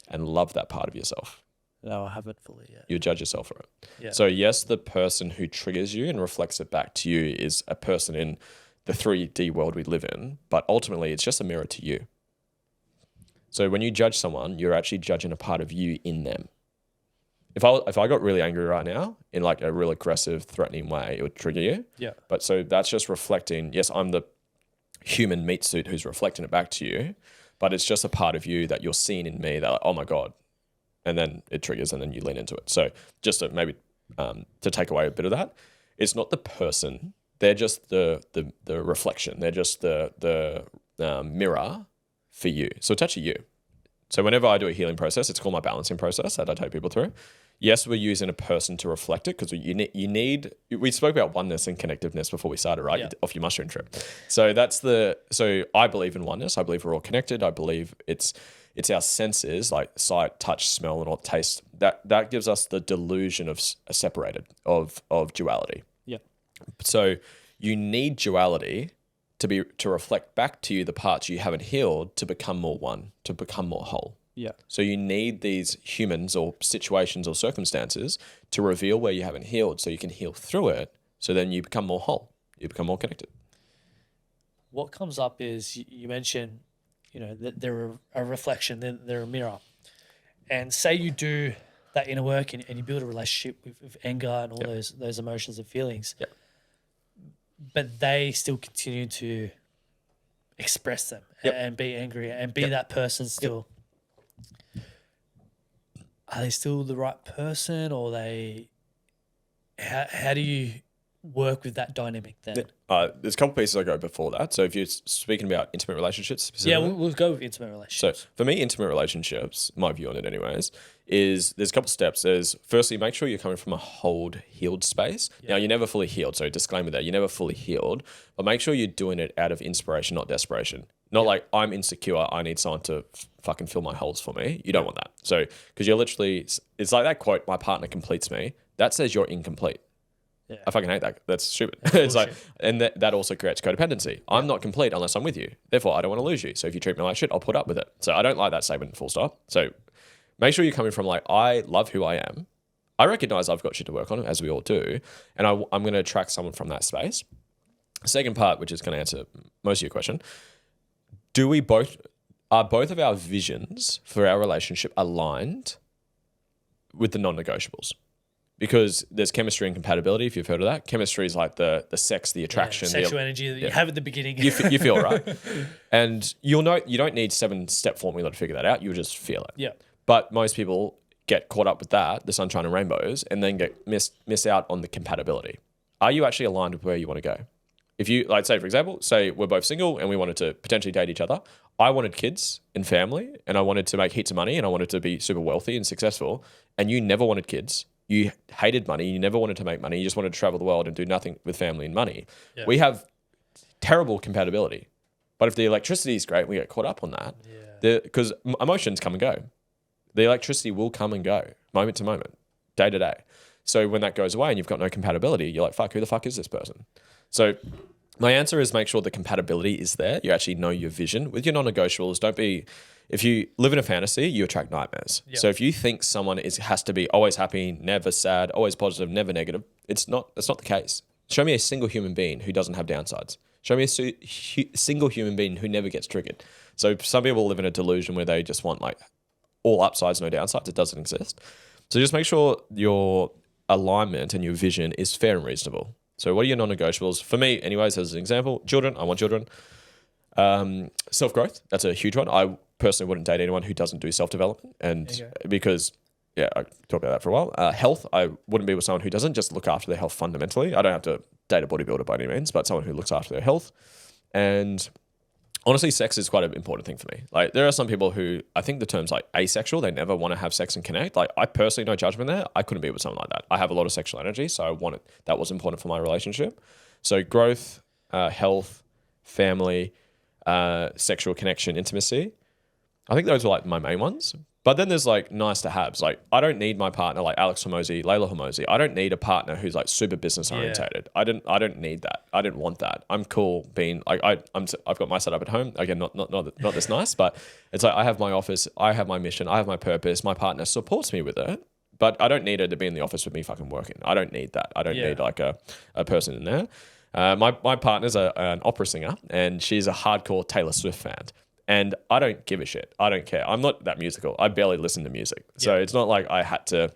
Speaker 2: and love that part of yourself.
Speaker 1: No, I haven't fully yet.
Speaker 2: You judge yourself for it.
Speaker 1: Yeah.
Speaker 2: So yes, the person who triggers you and reflects it back to you is a person in the 3D world we live in, but ultimately it's just a mirror to you. So when you judge someone, you're actually judging a part of you in them. If I got really angry right now in like a real aggressive, threatening way, it would trigger you.
Speaker 1: Yeah.
Speaker 2: But so that's just reflecting, yes, I'm the human meat suit who's reflecting it back to you, but it's just a part of you that you're seeing in me that, like, oh my God. And then it triggers and then you lean into it. So just to maybe to take away a bit of that, it's not the person. They're just the reflection. They're just the mirror for you. So it's actually you. So whenever I do a healing process, it's called my balancing process that I take people through. Yes, we're using a person to reflect it because you need. We spoke about oneness and connectiveness before we started, right?
Speaker 1: Yeah.
Speaker 2: Off your mushroom trip. So so I believe in oneness. I believe we're all connected. I believe it's our senses like sight, touch, smell, and all taste. That gives us the delusion of separated, of duality.
Speaker 1: Yeah.
Speaker 2: So you need duality to reflect back to you the parts you haven't healed to become more one, to become more whole.
Speaker 1: Yeah.
Speaker 2: So you need these humans or situations or circumstances to reveal where you haven't healed so you can heal through it. So then you become more whole. You become more connected.
Speaker 1: What comes up is you mentioned, that they're a reflection, they're a mirror. And say you do that inner work and you build a relationship with anger and all those emotions and feelings.
Speaker 2: Yep.
Speaker 1: But they still continue to express them and be angry and be that person still. Are they still the right person, or how do you work with that dynamic then?
Speaker 2: There's a couple pieces I go before that. So if you're speaking about intimate relationships specifically.
Speaker 1: Yeah, we'll go with intimate relationships.
Speaker 2: So for me, intimate relationships, my view on it anyways, is there's a couple steps. There's firstly, make sure you're coming from a healed space. Yeah. Now, you're never fully healed. So disclaimer there, you're never fully healed, but make sure you're doing it out of inspiration, not desperation. Not like I'm insecure, I need someone to fucking fill my holes for me. You don't want that. So, because you're literally, it's like that quote, my partner completes me. That says you're incomplete. Yeah. I fucking hate that. That's stupid. It's like, and that also creates codependency. I'm not complete unless I'm with you. Therefore, I don't want to lose you. So if you treat me like shit, I'll put up with it. So I don't like that statement, full stop. So make sure you're coming from like, I love who I am. I recognize I've got shit to work on, as we all do. And I'm going to attract someone from that space. Second part, which is going to answer most of your question. Are both of our visions for our relationship aligned with the non-negotiables? Because there's chemistry and compatibility, if you've heard of that. Chemistry is like the sex, the attraction.
Speaker 1: Sexual energy that you have at the beginning.
Speaker 2: You feel, right? And you'll know you don't need 7-step formula to figure that out. You'll just feel it.
Speaker 1: Yeah.
Speaker 2: But most people get caught up with that, the sunshine and rainbows, and then get miss out on the compatibility. Are you actually aligned with where you want to go? If you, like, say, for example, say we're both single and we wanted to potentially date each other. I wanted kids and family, and I wanted to make heaps of money, and I wanted to be super wealthy and successful, and you never wanted kids. You hated money. You never wanted to make money. You just wanted to travel the world and do nothing with family and money. Yeah. We have terrible compatibility. But if the electricity is great, we get caught up on that. Because emotions come and go. The electricity will come and go, moment to moment, day to day. So when that goes away and you've got no compatibility, you're like, fuck, who the fuck is this person? So my answer is make sure the compatibility is there. You actually know your vision. With your non-negotiables, if you live in a fantasy, you attract nightmares. Yep. So if you think someone has to be always happy, never sad, always positive, never negative, that's not the case. Show me a single human being who doesn't have downsides. Show me a single human being who never gets triggered. So some people live in a delusion where they just want like all upsides, no downsides. It doesn't exist. So just make sure your alignment and your vision is fair and reasonable. So what are your non-negotiables? For me, anyways, as an example, children, I want children. Self-growth, that's a huge one. I personally wouldn't date anyone who doesn't do self-development. And because, I talked about that for a while. Health, I wouldn't be with someone who doesn't just look after their health fundamentally. I don't have to date a bodybuilder by any means, but someone who looks after their health. And honestly, sex is quite an important thing for me. Like, there are some people who, I think the term's like asexual. They never want to have sex and connect. Like, I personally, no judgment there. I couldn't be with someone like that. I have a lot of sexual energy, so that was important for my relationship. So growth, health, family, sexual connection, intimacy. I think those are like my main ones. But then there's like nice to haves. Like I don't need my partner like Alex Hormozy, Layla Hormozy. I don't need a partner who's like super business orientated. I don't need that. I didn't want that. I'm cool being like I've got my setup at home. Again, not this nice, but it's like I have my office, I have my mission, I have my purpose. My partner supports me with it. But I don't need her to be in the office with me fucking working. I don't need that. I don't need like a person in there. My partner's an opera singer and she's a hardcore Taylor Swift fan. And I don't give a shit. I don't care. I'm not that musical. I barely listen to music. So it's not like I had to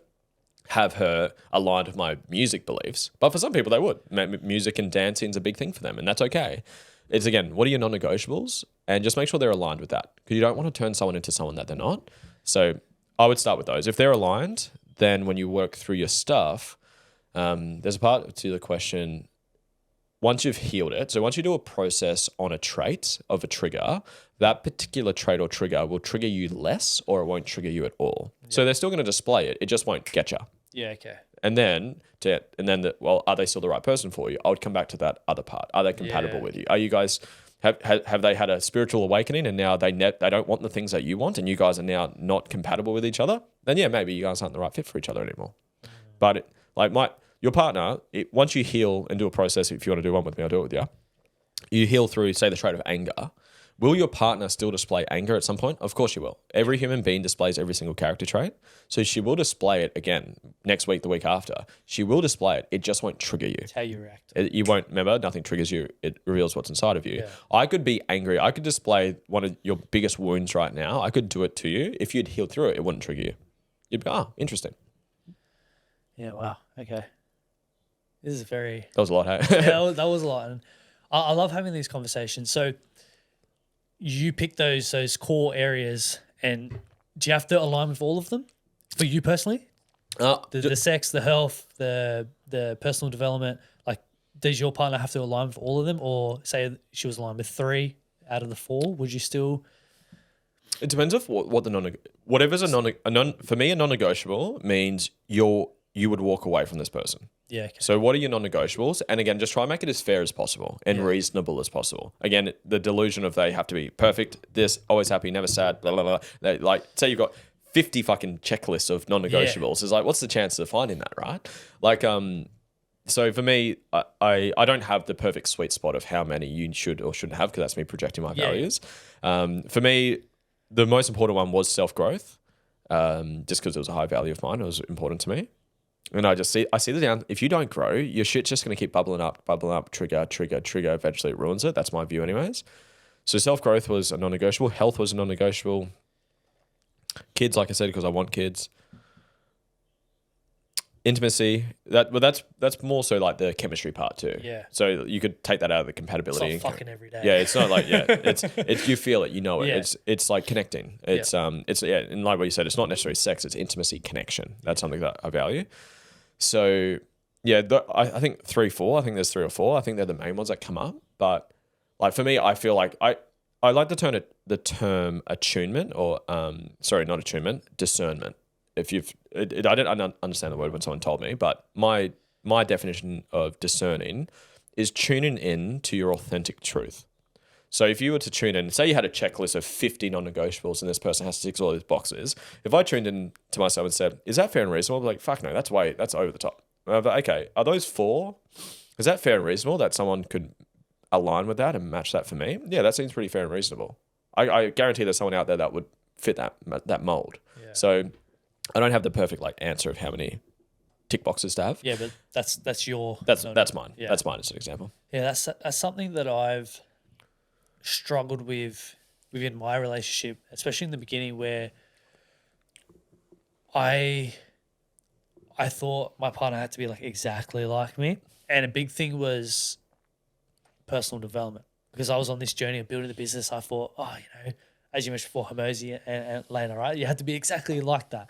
Speaker 2: have her aligned with my music beliefs. But for some people, they would. Music and dancing is a big thing for them, and that's okay. It's, again, what are your non-negotiables? And just make sure they're aligned with that. Because you don't want to turn someone into someone that they're not. So I would start with those. If they're aligned, then when you work through your stuff, there's a part to the question, once you've healed it, so once you do a process on a trait of a trigger, that particular trait or trigger will trigger you less or it won't trigger you at all. Yeah. So they're still going to display it. It just won't get you.
Speaker 1: Yeah, okay.
Speaker 2: And then, are they still the right person for you? I would come back to that other part. Are they compatible with you? Are you guys, have they had a spiritual awakening and now they don't want the things that you want and you guys are now not compatible with each other? Then yeah, maybe you guys aren't the right fit for each other anymore. But your partner, once you heal and do a process, if you want to do one with me, I'll do it with you. You heal through, say, the trait of anger. Will your partner still display anger at some point? Of course you will. Every human being displays every single character trait. So she will display it again next week, the week after. She will display it. It just won't trigger you.
Speaker 1: It's how you react.
Speaker 2: You won't, remember, nothing triggers you. It reveals what's inside of you. Yeah. I could be angry. I could display one of your biggest wounds right now. I could do it to you. If you'd healed through it, it wouldn't trigger you. You'd be, interesting.
Speaker 1: Yeah, wow. Okay. This is very...
Speaker 2: That was a lot, hey?
Speaker 1: Yeah, that was a lot. And I love having these conversations. So you pick those core areas and do you have to align with all of them for you personally? The sex, the health, the personal development, like does your partner have to align with all of them, or say she was aligned with 3 out of the 4, would you still...
Speaker 2: It depends on what the whatever's for me, a non-negotiable means you would walk away from this person.
Speaker 1: Yeah. Okay.
Speaker 2: So what are your non-negotiables? And again, just try and make it as fair as possible and reasonable as possible. Again, the delusion of they have to be perfect, this, always happy, never sad, blah, blah, blah. Like, say you've got 50 fucking checklists of non-negotiables. It's like, what's the chance of finding that, right? Like, so for me, I don't have the perfect sweet spot of how many you should or shouldn't have because that's me projecting my values. For me, the most important one was self-growth, just because it was a high value of mine. It was important to me. And I see the down. If you don't grow, your shit's just going to keep bubbling up, trigger. Eventually it ruins it. That's my view anyways. So self-growth was a non-negotiable. Health was a non-negotiable. Kids, like I said, because I want kids. Intimacy, that's more so like the chemistry part too.
Speaker 1: Yeah.
Speaker 2: So you could take that out of the compatibility.
Speaker 1: It's not fucking every day.
Speaker 2: Yeah, it's not like it's you feel it, you know it. Yeah. It's like connecting. It's and like what you said, it's not necessarily sex, it's intimacy, connection. That's something that I value. So yeah, I think 3, 4. I think there's 3 or 4. I think they're the main ones that come up. But like for me, I feel like I like the term attunement or not attunement, discernment. If I didn't understand the word when someone told me, but my definition of discerning is tuning in to your authentic truth. So if you were to tune in, say you had a checklist of 50 non-negotiables and this person has to tick all these boxes. If I tuned in to myself and said, is that fair and reasonable? I'd be like, fuck no, that's over the top. But okay, are those 4? Is that fair and reasonable that someone could align with that and match that for me? Yeah, that seems pretty fair and reasonable. I guarantee there's someone out there that would fit that mold. Yeah. So I don't have the perfect answer of how many tick boxes to have.
Speaker 1: Yeah, but that's your...
Speaker 2: That's mine. Yeah. That's mine as an example.
Speaker 1: Yeah, that's something that I've struggled with within my relationship, especially in the beginning, where I thought my partner had to be exactly like me, and a big thing was personal development because I was on this journey of building the business. I thought, as you mentioned before, Hormozy and Lena, right? You had to be exactly like that.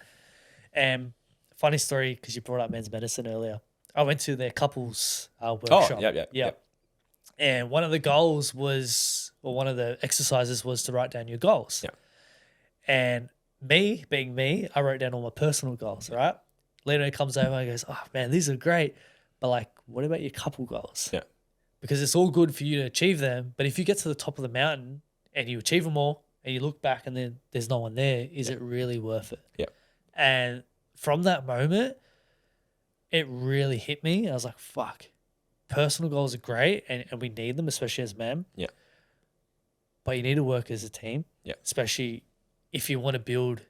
Speaker 1: And funny story, because you brought up men's medicine earlier. I went to their couples workshop.
Speaker 2: Oh, yeah.
Speaker 1: And one of the goals one of the exercises was to write down your goals.
Speaker 2: Yeah.
Speaker 1: And me, being me, I wrote down all my personal goals, right? Lena comes over and goes, oh, man, these are great. But what about your couple goals?
Speaker 2: Yeah.
Speaker 1: Because it's all good for you to achieve them. But if you get to the top of the mountain and you achieve them all, and you look back and then there's no one there, is it really worth it?
Speaker 2: Yeah.
Speaker 1: And from that moment, it really hit me. I was like, fuck, personal goals are great and we need them, especially as men.
Speaker 2: Yeah.
Speaker 1: But you need to work as a team.
Speaker 2: Yeah.
Speaker 1: Especially if you want to build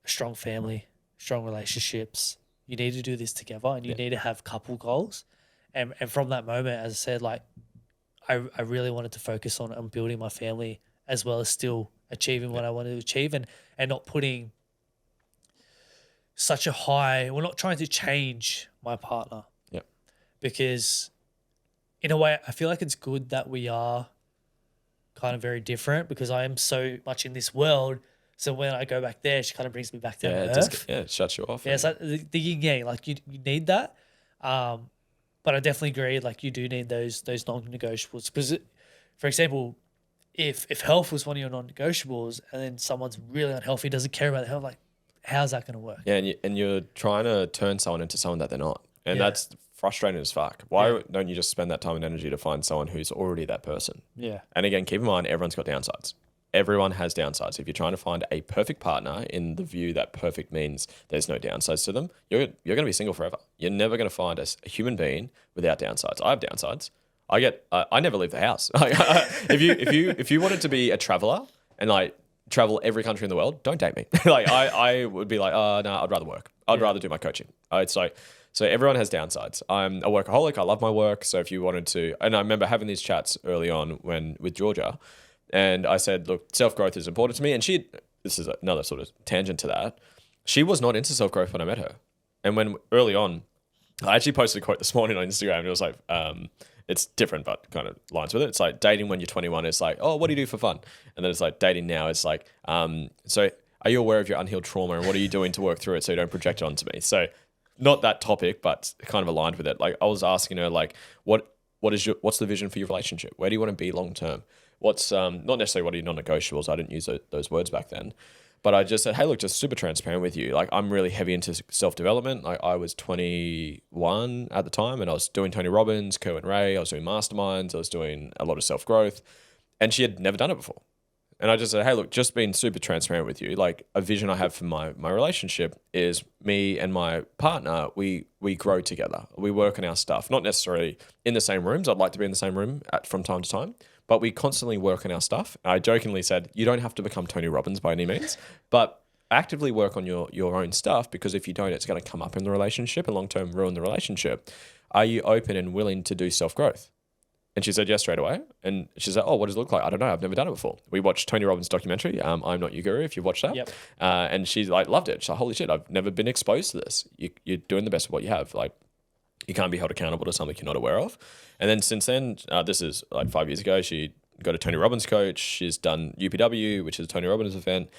Speaker 1: a strong family, strong relationships. You need to do this together and you need to have couple goals. And from that moment, as I said, like I really wanted to focus on building my family as well as still achieving what I wanted to achieve and not putting such a high, we're not trying to change my partner.
Speaker 2: Yeah.
Speaker 1: Because in a way, I feel like it's good that we are kind of very different because I am so much in this world. So when I go back there, she kind of brings me back down to earth.
Speaker 2: It shuts you off.
Speaker 1: Yeah, it's like the yin yang, like you need that. But I definitely agree, like you do need those non-negotiables. Because, for example, if health was one of your non-negotiables and then someone's really unhealthy, doesn't care about their health, like how's that going to work?
Speaker 2: Yeah, and you're trying to turn someone into someone that they're not. And that's frustrating as fuck. Why don't you just spend that time and energy to find someone who's already that person?
Speaker 1: Yeah.
Speaker 2: And again, keep in mind, everyone's got downsides. Everyone has downsides. If you're trying to find a perfect partner in the view that perfect means there's no downsides to them, you're going to be single forever. You're never going to find a human being without downsides. I have downsides. I never leave the house. If you wanted to be a traveler and like travel every country in the world, don't date me. Like I would be like, no, I'd rather work. I'd rather do my coaching. It's like, so everyone has downsides. I'm a workaholic. I love my work. So if you wanted to, and I remember having these chats early on with Georgia, and I said, look, self-growth is important to me. And this is another sort of tangent to that. She was not into self-growth when I met her. And when early on, I actually posted a quote this morning on Instagram. And it was like, it's different, but kind of lines with it. It's like dating when you're 21 is like, oh, what do you do for fun? And then it's like dating now is like, so are you aware of your unhealed trauma and what are you doing to work through it so you don't project it onto me? So not that topic, but kind of aligned with it. Like I was asking her, like, what's the vision for your relationship? Where do you want to be long term? What's not necessarily what are your non-negotiables? I didn't use those words back then. But I just said, hey, look, just super transparent with you. Like, I'm really heavy into self-development. Like, I was 21 at the time, and I was doing Tony Robbins, Kerwin Ray. I was doing masterminds. I was doing a lot of self-growth. And she had never done it before. And I just said, hey, look, just being super transparent with you. Like, a vision I have for my relationship is me and my partner, we grow together. We work on our stuff. Not necessarily in the same rooms. I'd like to be in the same room from time to time. But we constantly work on our stuff. I jokingly said, you don't have to become Tony Robbins by any means, but actively work on your own stuff because if you don't, it's going to come up in the relationship and long-term ruin the relationship. Are you open and willing to do self-growth? And she said yes straight away. And she said, oh, what does it look like? I don't know. I've never done it before. We watched Tony Robbins' documentary, I'm Not Your Guru, if you've watched that.
Speaker 1: Yep.
Speaker 2: And she like loved it. She's like, holy shit, I've never been exposed to this. You're doing the best of what you have. Like, you can't be held accountable to something you're not aware of. And then since then, this is like 5 years ago, she got a Tony Robbins coach. She's done UPW, which is a Tony Robbins event.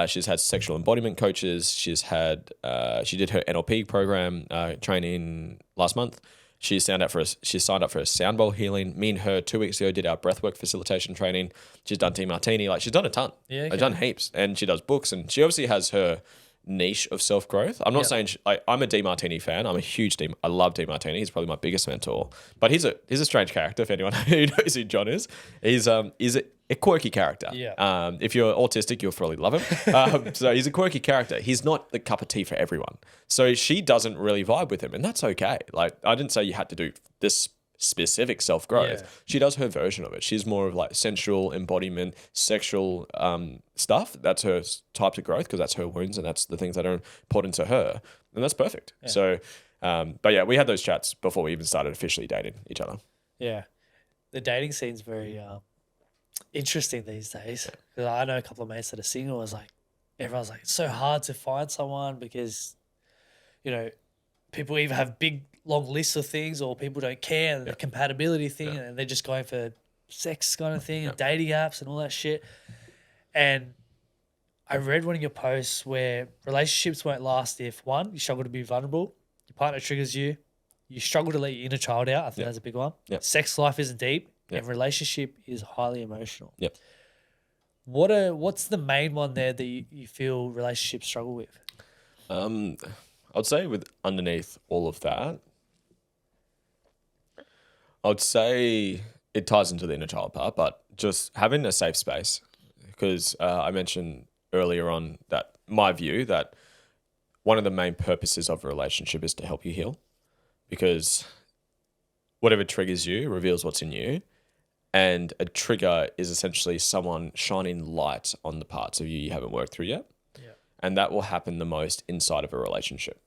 Speaker 2: She's had sexual embodiment coaches. She did her NLP program training last month. She signed up for a sound bowl healing. Me and her 2 weeks ago did our breathwork facilitation training. She's done Martini. Like, she's done a ton.
Speaker 1: Yeah, okay.
Speaker 2: She's done heaps. And she does books. And she obviously has her niche of self-growth. I'm not saying I'm a Martini fan. I'm a huge I love Martini. He's probably my biggest mentor. But he's a strange character. If anyone who knows who John is, he's a quirky character.
Speaker 1: Yeah.
Speaker 2: If you're autistic, you'll probably love him. So he's a quirky character. He's not the cup of tea for everyone. So she doesn't really vibe with him, and that's okay. Like, I didn't say you had to do this specific self-growth.
Speaker 1: Yeah.
Speaker 2: She does her version of it. She's more of like sensual embodiment, sexual stuff. That's her type of growth because that's her wounds and that's the things that are important to her. And that's perfect. Yeah. So, but yeah, we had those chats before we even started officially dating each other.
Speaker 1: Yeah. The dating scene's very interesting these days. Because I know a couple of mates that are single. It's like, everyone's like, it's so hard to find someone because, you know, people either have big long lists of things or people don't care and the compatibility thing and they're just going for sex kind of thing and dating apps and all that shit. And I read one of your posts where relationships won't last if, one, you struggle to be vulnerable, your partner triggers you, you struggle to let your inner child out. I think that's a big one. Sex life isn't deep and relationship is highly emotional. What's the main one there that you feel relationships struggle with?
Speaker 2: I'd say with underneath all of that, I'd say it ties into the inner child part, but just having a safe space, because I mentioned earlier on that my view that one of the main purposes of a relationship is to help you heal, because whatever triggers you reveals what's in you. And a trigger is essentially someone shining light on the parts of you haven't worked through yet.
Speaker 1: Yeah.
Speaker 2: And that will happen the most inside of a relationship.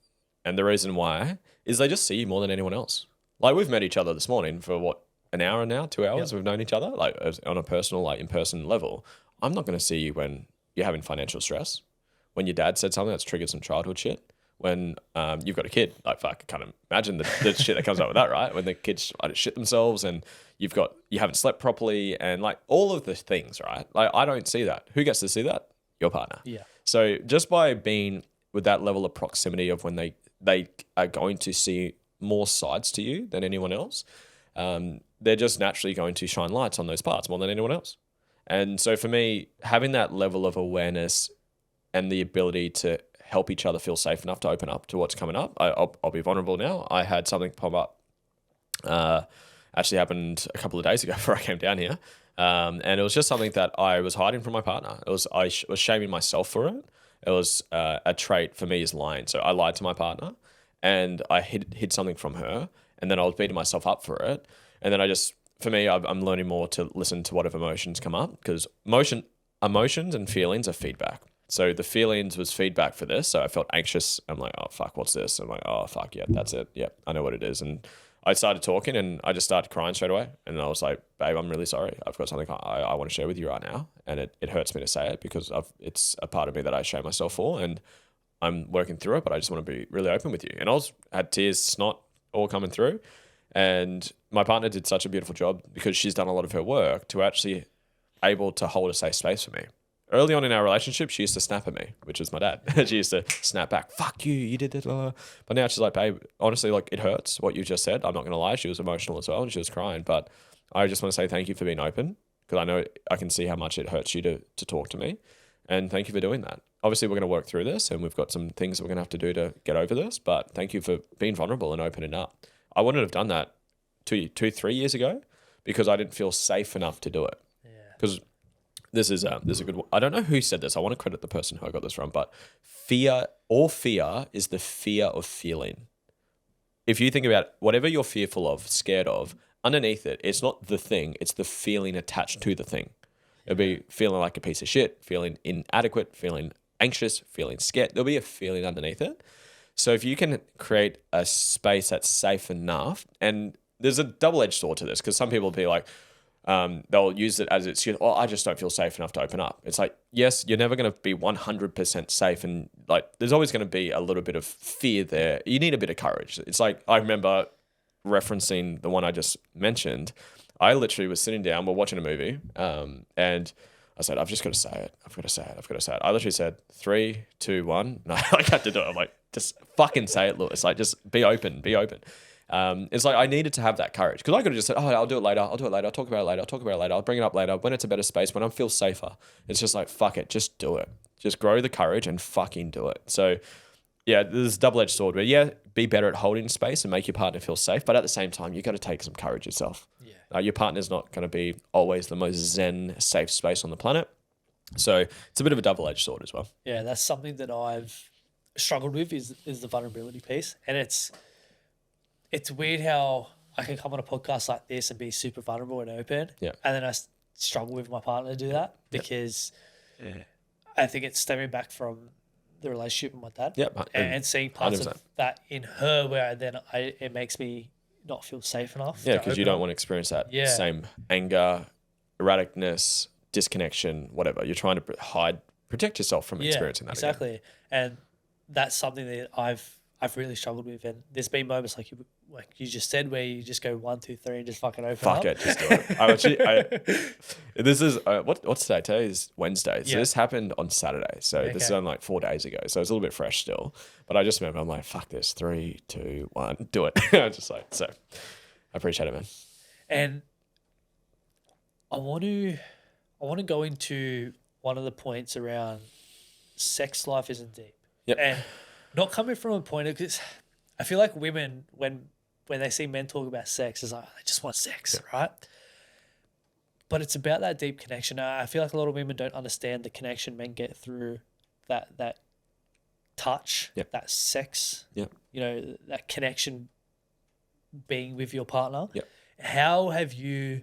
Speaker 2: And the reason why is they just see you more than anyone else. Like, we've met each other this morning for what, an hour now, 2 hours?
Speaker 1: Yep.
Speaker 2: We've known each other like on a personal, like in-person level. I'm not going to see you when you're having financial stress, when your dad said something that's triggered some childhood shit, when you've got a kid. Like, fuck, I can't imagine the shit that comes up with that, right? When the kids shit themselves and you haven't slept properly and like all of the things, right? Like, I don't see that. Who gets to see that? Your partner.
Speaker 1: Yeah.
Speaker 2: So just by being with that level of proximity of when they are going to see more sides to you than anyone else, they're just naturally going to shine lights on those parts more than anyone else. And so for me, having that level of awareness and the ability to help each other feel safe enough to open up to what's coming up. I'll be vulnerable now. I had something pop up. Actually happened a couple of days ago before I came down here. And it was just something that I was hiding from my partner. I was shaming myself for it. It was a trait for me is lying. So I lied to my partner and I hid something from her, and then I was beating myself up for it. And then for me, I'm learning more to listen to whatever emotions come up, because emotions and feelings are feedback. So the feelings was feedback for this. So I felt anxious. I'm like, oh, fuck, what's this? I'm like, oh, fuck, yeah, that's it. Yeah, I know what it is. And I started talking and I just started crying straight away. And I was like, babe, I'm really sorry. I've got something I want to share with you right now. And it hurts me to say it because it's a part of me that I shame myself for. And I'm working through it, but I just want to be really open with you. And had tears, snot all coming through. And my partner did such a beautiful job because she's done a lot of her work to actually able to hold a safe space for me. Early on in our relationship, she used to snap at me, which is my dad. She used to snap back, fuck you, you did this. But now she's like, babe, honestly, like, it hurts what you just said. I'm not going to lie. She was emotional as well and she was crying. But I just want to say thank you for being open, because I know I can see how much it hurts you to talk to me. And thank you for doing that. Obviously, we're going to work through this and we've got some things that we're going to have to do to get over this. But thank you for being vulnerable and opening up. I wouldn't have done that 3 years ago because I didn't feel safe enough to do it.
Speaker 1: Yeah.
Speaker 2: Because this is a good one. I don't know who said this. I want to credit the person who I got this from, but fear is the fear of feeling. If you think about whatever you're fearful of, scared of, underneath it, it's not the thing, it's the feeling attached to the thing. It'll be feeling like a piece of shit, feeling inadequate, feeling anxious, feeling scared. There'll be a feeling underneath it. So if you can create a space that's safe enough, and there's a double-edged sword to this, because some people will be like, they'll use it as excuse. Oh, I just don't feel safe enough to open up. It's like, yes, you're never going to be 100% safe, and like, there's always going to be a little bit of fear there. You need a bit of courage. It's like, I remember referencing the one I just mentioned. I literally was sitting down, we're watching a movie, and I said, I've just got to say it. I've got to say it. I literally said 3, 2, 1. No, I had to do it. I'm like, just fucking say it, Lewis. Like, just be open. It's like I needed to have that courage, because I could have just said, oh, I'll do it later. I'll talk about it later. I'll bring it up later when it's a better space, when I feel safer. It's just like, fuck it, just do it. Just grow the courage and fucking do it. So yeah, there's a double-edged sword where, yeah, be better at holding space and make your partner feel safe. But at the same time, you got to take some courage yourself.
Speaker 1: Yeah.
Speaker 2: Your partner's not going to be always the most zen, safe space on the planet. So it's a bit of a double-edged sword as well.
Speaker 1: Yeah, that's something that I've struggled with is the vulnerability piece. And it's weird how I can come on a podcast like this and be super vulnerable and open.
Speaker 2: Yeah.
Speaker 1: And then I struggle with my partner to do that because I think it's stemming back from the relationship with my dad.
Speaker 2: Yep.
Speaker 1: And seeing parts
Speaker 2: 100%.
Speaker 1: of that in her where then it makes me not feel safe enough.
Speaker 2: Yeah, because you don't want to experience that same anger, erraticness, disconnection, whatever. You're trying to protect yourself from experiencing that.
Speaker 1: Exactly.
Speaker 2: Again.
Speaker 1: And that's something that I've really struggled with. And there's been moments like you just said where you just go 1, 2, 3 and just fucking open up.
Speaker 2: Fuck it, just do it. This is what's today? Today is Wednesday. So this happened on Saturday. So this is only like 4 days ago. So it's a little bit fresh still. But I just remember I'm like, fuck this. 3, 2, 1, do it. I'm just like, so I appreciate it, man.
Speaker 1: And I want to go into one of the points around sex life isn't deep.
Speaker 2: Yep.
Speaker 1: And not coming from a point of, because I feel like women, when they see men talk about sex, it's like, they just want sex, right? but it's about that deep connection. I feel like a lot of women don't understand the connection men get through that touch,
Speaker 2: Yep.
Speaker 1: that sex,
Speaker 2: Yep.
Speaker 1: you know, that connection being with your partner.
Speaker 2: Yep.
Speaker 1: How have you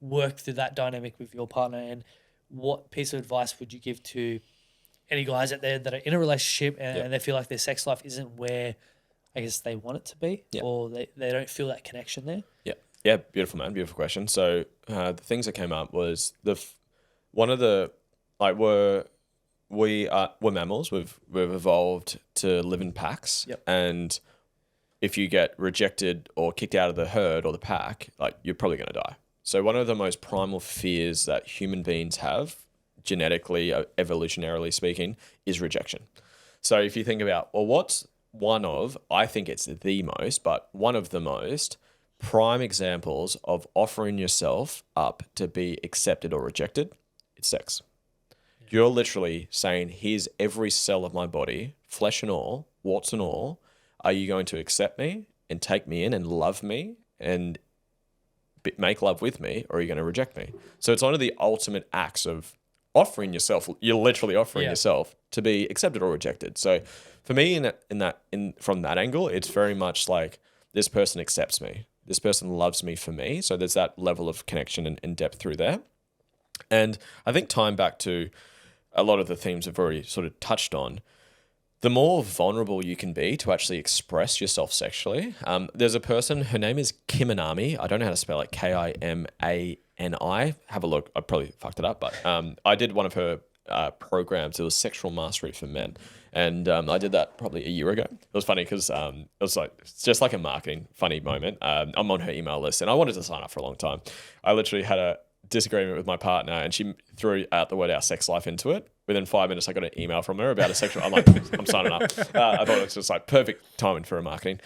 Speaker 1: worked through that dynamic with your partner, and what piece of advice would you give to any guys out there that are in a relationship and,
Speaker 2: Yep.
Speaker 1: and they feel like their sex life isn't where I guess they want it to be,
Speaker 2: Yep.
Speaker 1: or they don't feel that connection there?
Speaker 2: Yeah. Yeah. Beautiful, man. Beautiful question. So the things that came up was one of the, like, we're mammals. We've evolved to live in packs.
Speaker 1: Yep.
Speaker 2: And if you get rejected or kicked out of the herd or the pack, like, you're probably going to die. So one of the most primal fears that human beings have, genetically, evolutionarily speaking, is rejection. So if you think about, well, what's I think it's the most, but one of the most prime examples of offering yourself up to be accepted or rejected, it's sex. You're literally saying, here's every cell of my body, flesh and all, warts and all. Are you going to accept me and take me in and love me and make love with me, or are you going to reject me? So it's one of the ultimate acts of offering yourself. You're literally offering yourself to be accepted or rejected. So for me, from that angle, it's very much like, this person accepts me. This person loves me for me. So there's that level of connection and depth through there. And I think tying back to a lot of the themes I've already sort of touched on, the more vulnerable you can be to actually express yourself sexually. There's a person, her name is Kiminami. I don't know how to spell it, Kimani. Have a look. I probably fucked it up, but I did one of her programs. It was Sexual Mastery for Men. And I did that probably a year ago. It was funny because it was like, it's just like a marketing funny moment. I'm on her email list and I wanted to sign up for a long time. I literally had a disagreement with my partner and she threw out the word "our sex life" into it. Within 5 minutes, I got an email from her about a sexual. I'm like, I'm signing up. I thought it was just like perfect timing for a marketing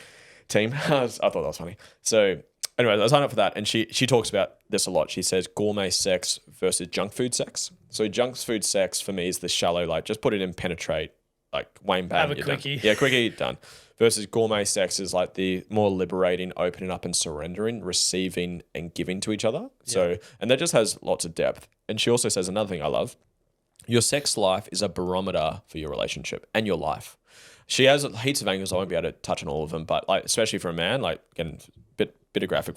Speaker 2: team. I thought that was funny. So anyway, I signed up for that, and she talks about this a lot. She says gourmet sex versus junk food sex. So junk food sex for me is the shallow, like, just put it in, penetrate, like Wayne Bang.
Speaker 1: Have a quickie.
Speaker 2: Done. Yeah, quickie, done. Versus gourmet sex is like the more liberating, opening up and surrendering, receiving and giving to each other. So, and that just has lots of depth. And she also says another thing I love. Your sex life is a barometer for your relationship and your life. She has heaps of angles. I won't be able to touch on all of them, but like, especially for a man, like, again, bit graphic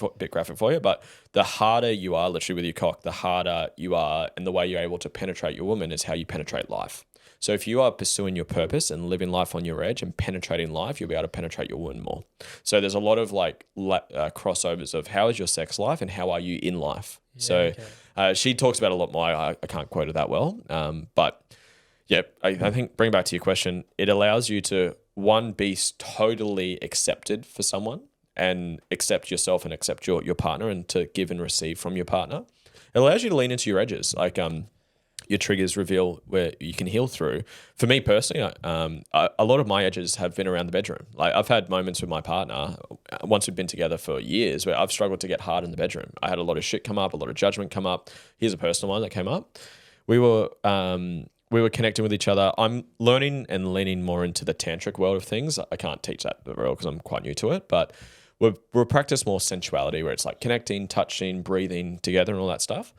Speaker 2: for you, but the harder you are literally with your cock, the harder you are, and the way you're able to penetrate your woman is how you penetrate life. So if you are pursuing your purpose and living life on your edge and penetrating life, you'll be able to penetrate your woman more. So there's a lot of like crossovers of how is your sex life and how are you in life. She talks about it a lot more. I can't quote it that well, but yeah, I think bring back to your question, it allows you to, one, be totally accepted for someone and accept yourself and accept your partner, and to give and receive from your partner. It allows you to lean into your edges. Like, your triggers reveal where you can heal through. For me personally, a lot of my edges have been around the bedroom. Like, I've had moments with my partner, once we've been together for years, where I've struggled to get hard in the bedroom. I had a lot of shit come up, a lot of judgment come up. Here's a personal one that came up. We were connecting with each other. I'm learning and leaning more into the tantric world of things. I can't teach that very well because I'm quite new to it, but we'll practice more sensuality, where it's like connecting, touching, breathing together and all that stuff.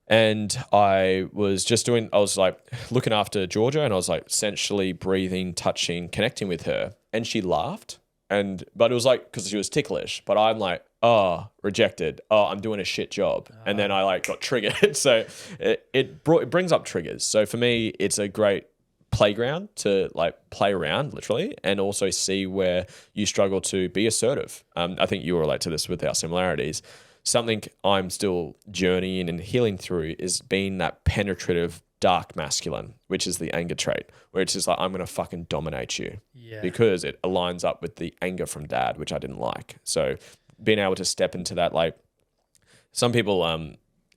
Speaker 2: And I was like looking after Georgia, and I was like sensually breathing, touching, connecting with her. And she laughed. But it was like, because she was ticklish, but I'm like, oh, rejected. Oh, I'm doing a shit job. And then I like got triggered. So it brings up triggers. So for me, it's a great playground to like play around literally, and also see where you struggle to be assertive. I think you relate to this with our similarities. Something I'm still journeying and healing through is being that penetrative dark masculine, which is the anger trait, where it's just like, I'm going to fucking dominate you because it aligns up with the anger from dad, which I didn't like. So being able to step into that, like some people,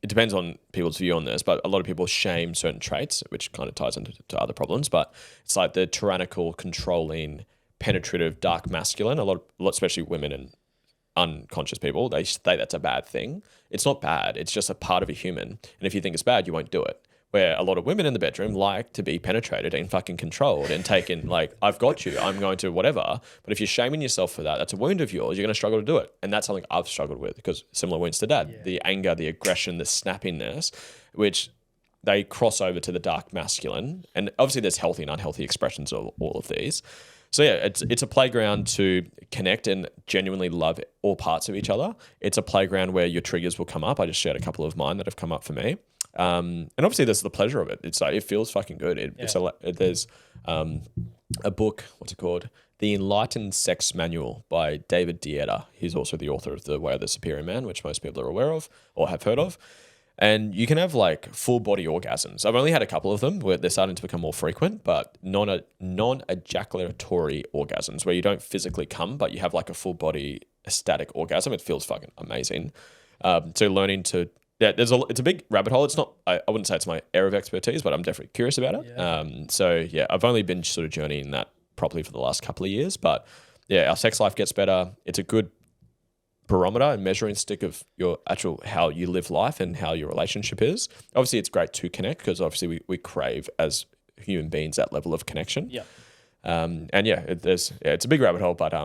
Speaker 2: it depends on people's view on this, but a lot of people shame certain traits, which kind of ties into other problems, but it's like the tyrannical, controlling, penetrative, dark masculine, a lot, especially women and unconscious people, they say that's a bad thing. It's not bad. It's just a part of a human. And if you think it's bad, you won't do it. Where a lot of women in the bedroom like to be penetrated and fucking controlled and taken, like, I've got you, I'm going to whatever. But if you're shaming yourself for that, that's a wound of yours, you're going to struggle to do it. And that's something I've struggled with, because similar wounds to dad, the anger, the aggression, the snappiness, which they cross over to the dark masculine. And obviously there's healthy and unhealthy expressions of all of these. So yeah, it's a playground to connect and genuinely love all parts of each other. It's a playground where your triggers will come up. I just shared a couple of mine that have come up for me. And obviously there's the pleasure of it. It's like, it feels fucking good. There's a book, what's it called? The Enlightened Sex Manual by David Dieta. He's also the author of The Way of the Superior Man, which most people are aware of or have heard of. And you can have like full body orgasms. I've only had a couple of them where they're starting to become more frequent, but non-ejaculatory orgasms where you don't physically come, but you have like a full body ecstatic orgasm. It feels fucking amazing. So learning to, it's a big rabbit hole. It's not, I wouldn't say it's my area of expertise, but I'm definitely curious about it. Yeah. I've only been sort of journeying that properly for the last couple of years, but yeah, our sex life gets better. It's a good barometer and measuring stick of your actual, how you live life and how your relationship is. Obviously it's great to connect, because obviously we crave as human beings that level of connection. And it's a big rabbit hole, but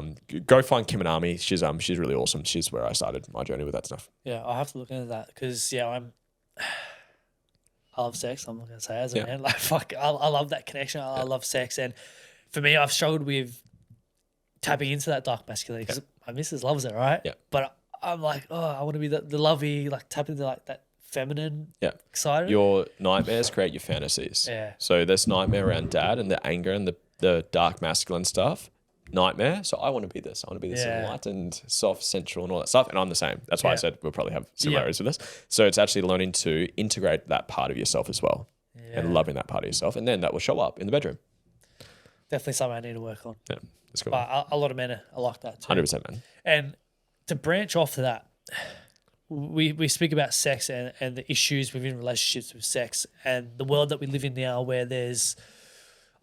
Speaker 2: go find Kim and Army. She's really awesome. She's where I started my journey with that stuff.
Speaker 1: Yeah, I'll have to look into that, because I love sex. I'm not gonna say as a man, like fuck, I love that connection. I love sex, and for me, I've struggled with tapping into that dark masculinity, because my missus loves it, right?
Speaker 2: Yeah.
Speaker 1: But I'm like, oh, I want to be the lovey, like tap into like that feminine side.
Speaker 2: Your nightmares create your fantasies.
Speaker 1: Yeah.
Speaker 2: So there's nightmare around dad and the anger and the dark masculine stuff. Nightmare. So I want to be this. I want to be this enlightened, soft, sensual, and all that stuff. And I'm the same. That's why I said we'll probably have similarities with this. So it's actually learning to integrate that part of yourself as well, and loving that part of yourself, and then that will show up in the bedroom.
Speaker 1: Definitely something I need to work on.
Speaker 2: Yeah, that's cool.
Speaker 1: But a lot of men are like that too.
Speaker 2: 100%, man.
Speaker 1: And to branch off to that, we speak about sex and the issues within relationships with sex, and the world that we live in now, where there's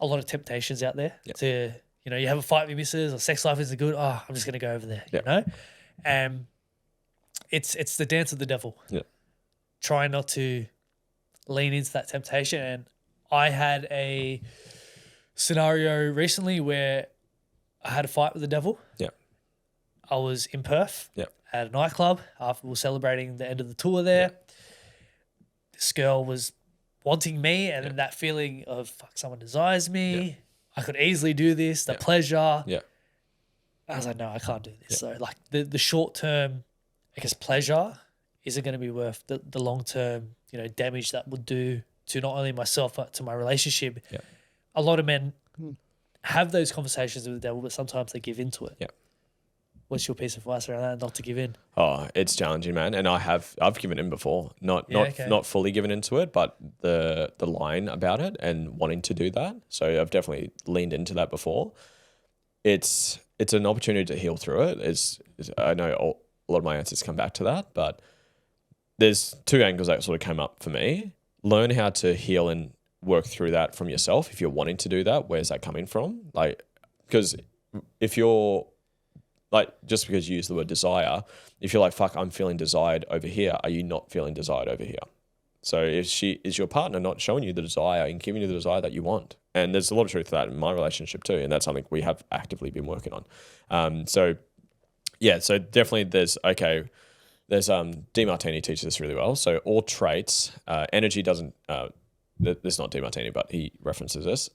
Speaker 1: a lot of temptations out there to, you have a fight with your missus, or sex life isn't good. Oh, I'm just going to go over there, you know? It's the dance of the devil.
Speaker 2: Yeah.
Speaker 1: Trying not to lean into that temptation. And I had a scenario recently where I had a fight with the devil.
Speaker 2: Yeah.
Speaker 1: I was in Perth
Speaker 2: Yeah.
Speaker 1: at a nightclub after we were celebrating the end of the tour there. This girl was wanting me, and then that feeling of, fuck, someone desires me.
Speaker 2: Yeah.
Speaker 1: I could easily do this, the pleasure.
Speaker 2: Yeah.
Speaker 1: I was like, no, I can't do this. So like the short term, I guess, pleasure isn't going to be worth the long term, damage that would do to not only myself, but to my relationship.
Speaker 2: Yeah.
Speaker 1: A lot of men have those conversations with the devil, but sometimes they give into it.
Speaker 2: Yeah.
Speaker 1: What's your piece of advice around that? Not to give in.
Speaker 2: Oh, it's challenging, man. And I've given in before. Not fully given into it, but the line about it and wanting to do that. So I've definitely leaned into that before. It's an opportunity to heal through it. I know a lot of my answers come back to that, but there's two angles that sort of came up for me. Learn how to heal and work through that from yourself. If you're wanting to do that, where's that coming from? Like, because if you're like, just because you use the word desire, if you're like, fuck, I'm feeling desired over here, are you not feeling desired over here? So is your partner not showing you the desire and giving you the desire that you want? And there's a lot of truth to that in my relationship too. And that's something we have actively been working on. So definitely there's DeMartini teaches this really well. So all traits, energy doesn't, this is not DeMartini, but he references this.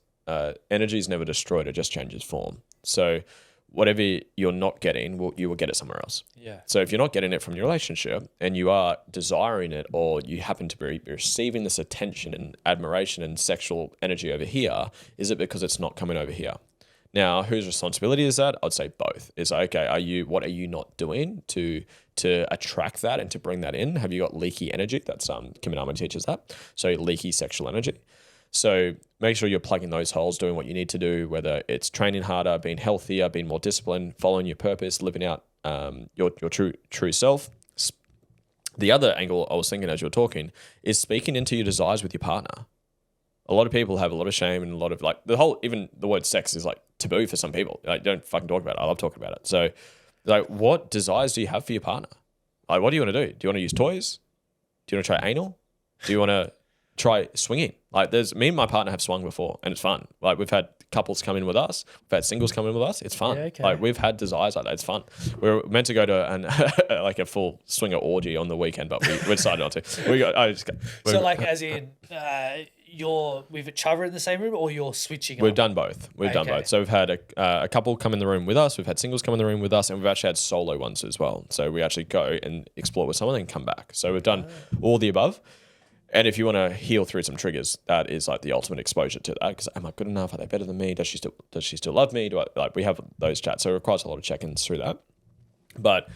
Speaker 2: Energy is never destroyed, it just changes form. So whatever you're not getting, you will get it somewhere else.
Speaker 1: Yeah.
Speaker 2: So if you're not getting it from your relationship and you are desiring it, or you happen to be receiving this attention and admiration and sexual energy over here, is it because it's not coming over here? Now, whose responsibility is that? I'd say both. It's like, okay, what are you not doing to attract that and to bring that in? Have you got leaky energy? That's Kim and Armin teaches that. So leaky sexual energy. So make sure you're plugging those holes, doing what you need to do, whether it's training harder, being healthier, being more disciplined, following your purpose, living out your true self. The other angle I was thinking as you were talking is speaking into your desires with your partner. A lot of people have a lot of shame and a lot of even the word sex is like taboo for some people. Like, don't fucking talk about it. I love talking about it. So like, what desires do you have for your partner? Like, what do you want to do? Do you want to use toys? Do you want to try anal? Do you want to try swinging. Like me and my partner have swung before and it's fun. Like we've had couples come in with us, we've had singles come in with us. It's fun.
Speaker 1: Yeah, okay.
Speaker 2: Like we've had desires like that. It's fun. We were meant to go to an like a full swinger orgy on the weekend, but we decided not to.
Speaker 1: So like as in you're with each other in the same room or you're switching
Speaker 2: We've
Speaker 1: up?
Speaker 2: done both. We've done
Speaker 1: Okay.
Speaker 2: both. So we've had a couple come in the room with us. We've had singles come in the room with us, and we've actually had solo ones as well. So we actually go and explore with someone and come back. So we've done all the above. And if you want to heal through some triggers, that is like the ultimate exposure to that. Because am I good enough? Are they better than me? Does she still love me? We have those chats? So it requires a lot of check-ins through that. But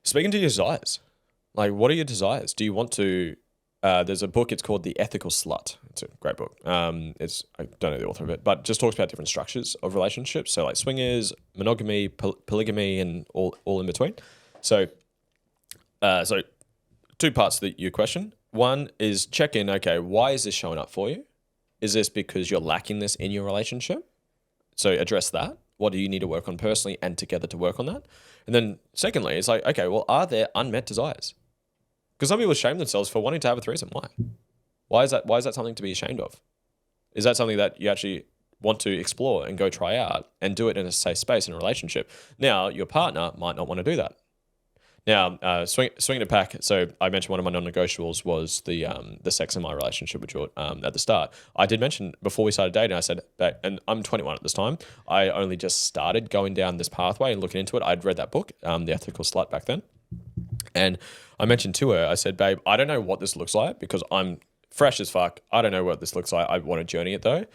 Speaker 2: speaking to your desires, like what are your desires? Do you want to? There's a book. It's called The Ethical Slut. It's a great book. I don't know the author of it, but just talks about different structures of relationships. So like swingers, monogamy, polygamy, and all in between. So two parts to your question. One is check in. Okay, why is this showing up for you? Is this because you're lacking this in your relationship? So address that. What do you need to work on personally and together to work on that? And then secondly, it's like, okay, well, are there unmet desires? Because some people shame themselves for wanting to have a threesome. Why? Why is that something to be ashamed of? Is that something that you actually want to explore and go try out and do it in a safe space in a relationship? Now, your partner might not want to do that. Now, swinging it back. So I mentioned one of my non-negotiables was the sex in my relationship with George at the start. I did mention before we started dating, I said that, and I'm 21 at this time. I only just started going down this pathway and looking into it. I'd read that book, The Ethical Slut, back then. And I mentioned to her, I said, babe, I don't know what this looks like because I'm fresh as fuck. I don't know what this looks like. I want to journey it though.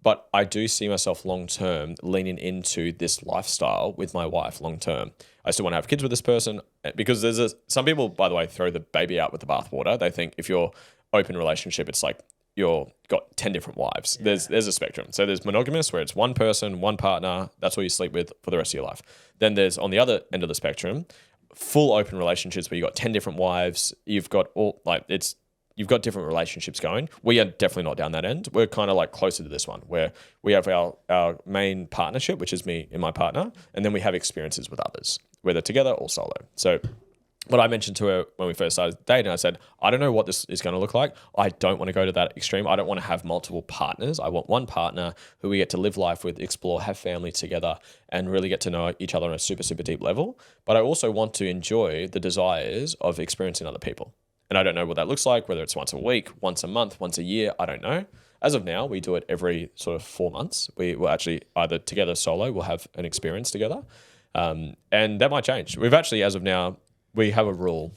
Speaker 2: But I do see myself long-term leaning into this lifestyle with my wife long-term. I still want to have kids with this person because some people, by the way, throw the baby out with the bathwater. They think if you're open relationship, it's like you're got 10 different wives. Yeah. There's a spectrum. So there's monogamous where it's one person, one partner. That's what you sleep with for the rest of your life. Then there's on the other end of the spectrum, full open relationships where you've got 10 different wives. You've got you've got different relationships going. We are definitely not down that end. We're kind of like closer to this one where we have our main partnership, which is me and my partner. And then we have experiences with others, whether together or solo. So what I mentioned to her when we first started dating, I said, I don't know what this is going to look like. I don't want to go to that extreme. I don't want to have multiple partners. I want one partner who we get to live life with, explore, have family together, and really get to know each other on a super, super deep level. But I also want to enjoy the desires of experiencing other people. And I don't know what that looks like, whether it's once a week, once a month, once a year, I don't know. As of now, we do it every sort of 4 months. We will actually either together solo, we'll have an experience together. And that might change. We've actually, as of now, we have a rule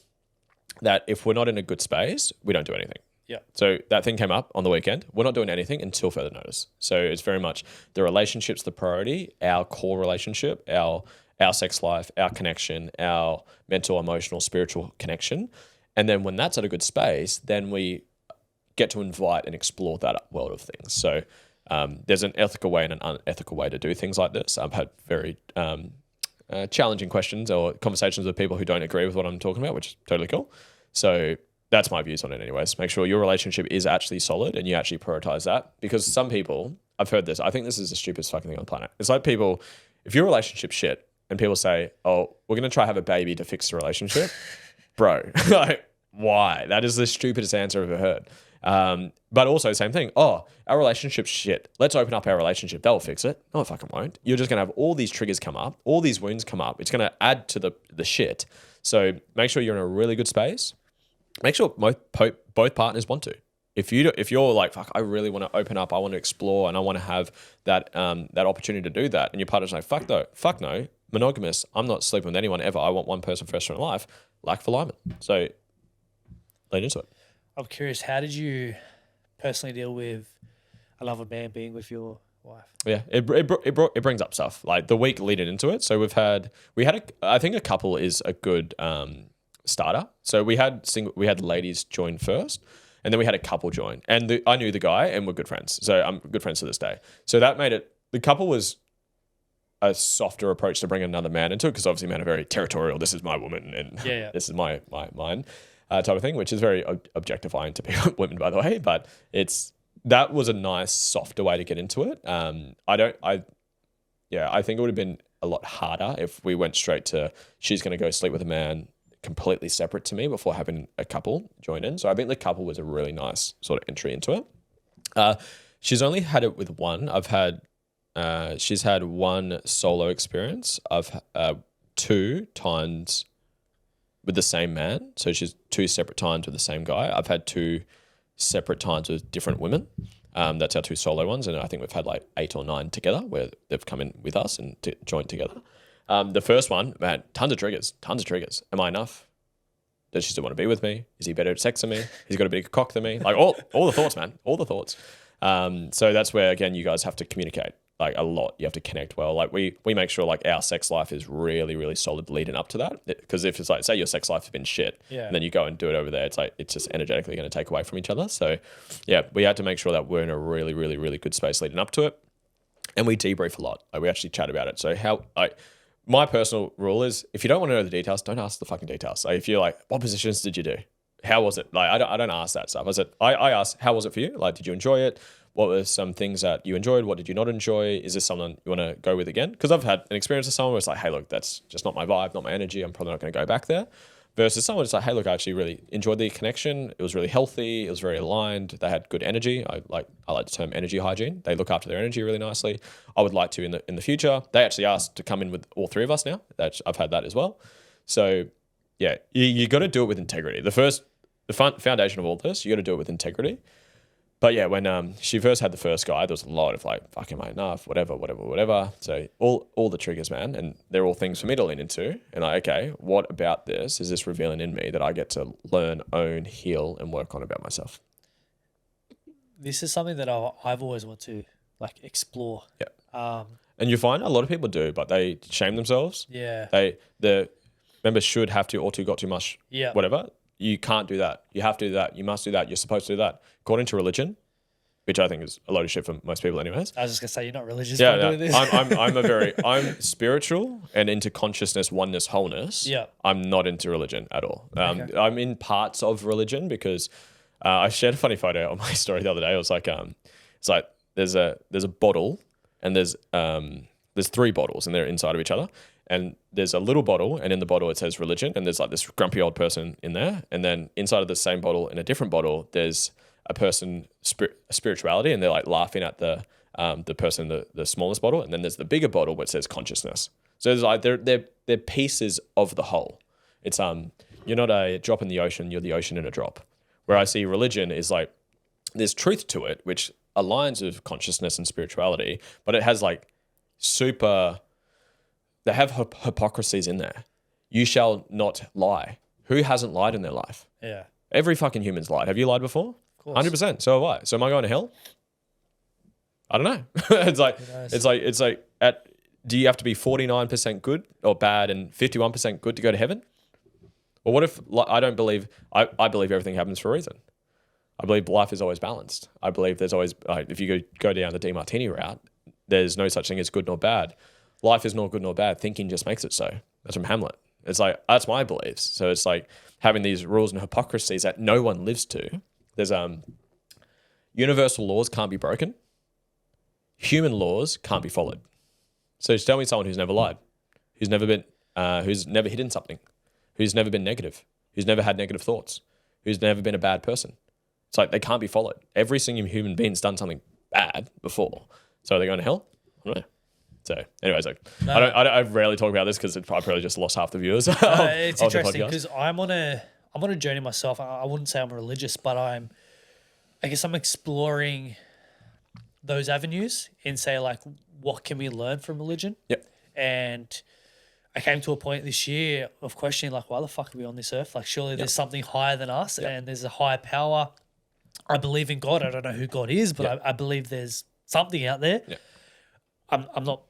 Speaker 2: that if we're not in a good space, we don't do anything.
Speaker 1: Yeah.
Speaker 2: So that thing came up on the weekend. We're not doing anything until further notice. So it's very much the relationship's the priority, our core relationship, our sex life, our connection, our mental, emotional, spiritual connection. And then when that's at a good space, then we get to invite and explore that world of things. So there's an ethical way and an unethical way to do things like this. I've had very challenging questions or conversations with people who don't agree with what I'm talking about, which is totally cool. So that's my views on it anyways. Make sure your relationship is actually solid and you actually prioritize that. Because some people, I've heard this, I think this is the stupidest fucking thing on the planet. It's like people, if your relationship's shit and people say, oh, we're going to try have a baby to fix the relationship. Bro, like, why? That is the stupidest answer I've ever heard. But also same thing. Oh, our relationship's shit. Let's open up our relationship. That will fix it. No, it fucking won't. You're just going to have all these triggers come up, all these wounds come up. It's going to add to the shit. So make sure you're in a really good space. Make sure both partners want to. If you're like, fuck, I really want to open up, I want to explore, and I want to have that opportunity to do that, and your partner's like, fuck no, monogamous. I'm not sleeping with anyone ever. I want one person for the rest of my life. Like for Lyman. So lean into it.
Speaker 1: I'm curious, how did you personally deal with another man being with your wife?
Speaker 2: Yeah, it brings up stuff like the week leading into it. So I think a couple is a good starter. So we had ladies join first, and then we had a couple join, and I knew the guy, and we're good friends. So I'm good friends to this day. So that made it. The couple was a softer approach to bring another man into it because obviously men are very territorial. This is my woman, and this is my mine. Type of thing, which is very objectifying to women, by the way. But that was a nice, softer way to get into it. I think it would have been a lot harder if we went straight to she's going to go sleep with a man, completely separate to me before having a couple join in. So I think the couple was a really nice sort of entry into it. She's only had it with one. She's had one solo experience. I've 2 times with the same man. So she's 2 separate times with the same guy. I've had 2 separate times with different women. That's our 2 solo ones. And I think we've had like 8 or 9 together where they've come in with us and joined together. The first one, man, tons of triggers. Am I enough? Does she still want to be with me? Is he better at sex than me? He's got a bigger cock than me. Like all the thoughts, man. All the thoughts. So that's where, again, you guys have to communicate like a lot. You have to connect well. Like we make sure like our sex life is really, really solid leading up to that. Because if it's like, say your sex life has been shit, and then you go and do it over there, it's like, it's just energetically going to take away from each other. So yeah, we had to make sure that we're in a really, really, really good space leading up to it. And we debrief a lot. Like we actually chat about it. So my personal rule is if you don't want to know the details, don't ask the fucking details. Like if you're like, what positions did you do? How was it? Like I don't ask that stuff. I ask, how was it for you? Like, did you enjoy it? What were some things that you enjoyed? What did you not enjoy? Is this someone you want to go with again? Because I've had an experience with someone where it's like, hey, look, that's just not my vibe, not my energy. I'm probably not going to go back there. Versus someone that's like, hey, look, I actually really enjoyed the connection. It was really healthy. It was very aligned. They had good energy. I like the term energy hygiene. They look after their energy really nicely. I would like to in the future. They actually asked to come in with all 3 of us now. I've had that as well. So yeah, you got to do it with integrity. The foundation of all this, you got to do it with integrity. But yeah, when she first had the first guy, there was a lot of like, fuck, am I enough? Whatever. So all the triggers, man, and they're all things for me to lean into. And okay, what about this is this revealing in me that I get to learn, own, heal, and work on about myself?
Speaker 1: This is something that I've always wanted to like explore.
Speaker 2: Yeah. And you find a lot of people do, but they shame themselves.
Speaker 1: Yeah.
Speaker 2: The members should, have to, ought to, got to, must, whatever. You can't do that. You have to do that. You must do that. You're supposed to do that. According to religion, which I think is a load of shit for most people anyways.
Speaker 1: I was just going to say, you're not religious by doing this.
Speaker 2: I'm spiritual and into consciousness, oneness, wholeness.
Speaker 1: Yeah.
Speaker 2: I'm not into religion at all.
Speaker 1: Okay.
Speaker 2: I'm in parts of religion because I shared a funny photo on my story the other day. It was like, it's like there's a bottle and there's 3 bottles and they're inside of each other. And there's a little bottle, and in the bottle it says religion, and there's like this grumpy old person in there. And then inside of the same bottle, in a different bottle, there's a person spirituality, and they're like laughing at the person, the smallest bottle. And then there's the bigger bottle which says consciousness. So there's like they're pieces of the whole. It's you're not a drop in the ocean, you're the ocean in a drop. Where I see religion is like there's truth to it, which aligns with consciousness and spirituality, but it has like they have hypocrisies in there. You shall not lie. Who hasn't lied in their life?
Speaker 1: Yeah.
Speaker 2: Every fucking human's lied. Have you lied before?
Speaker 1: Of course.
Speaker 2: 100%. So have I. So am I going to hell? I don't know. it's like do you have to be 49% good or bad and 51% good to go to heaven? Well, what if I don't believe, I believe everything happens for a reason. I believe life is always balanced. I believe there's always, if you go down the DeMartini route, there's no such thing as good nor bad. Life is nor good nor bad. Thinking just makes it so. That's from Hamlet. It's like, that's my beliefs. So it's like having these rules and hypocrisies that no one lives to. There's universal laws can't be broken. Human laws can't be followed. So just tell me someone who's never lied, who's never hidden something, who's never been negative, who's never had negative thoughts, who's never been a bad person. It's like they can't be followed. Every single human being's done something bad before. So are they going to hell? I don't know. So, anyways, I rarely talk about this because I probably just lost half the viewers.
Speaker 1: It's interesting because I'm on a journey myself. I wouldn't say I'm religious, but I guess I'm exploring those avenues and say like, what can we learn from religion?
Speaker 2: Yep.
Speaker 1: And I came to a point this year of questioning like, why the fuck are we on this earth? Like, surely there's something higher than us, and there's a higher power. I believe in God. I don't know who God is, but I believe there's something out there.
Speaker 2: Yeah.
Speaker 1: I'm not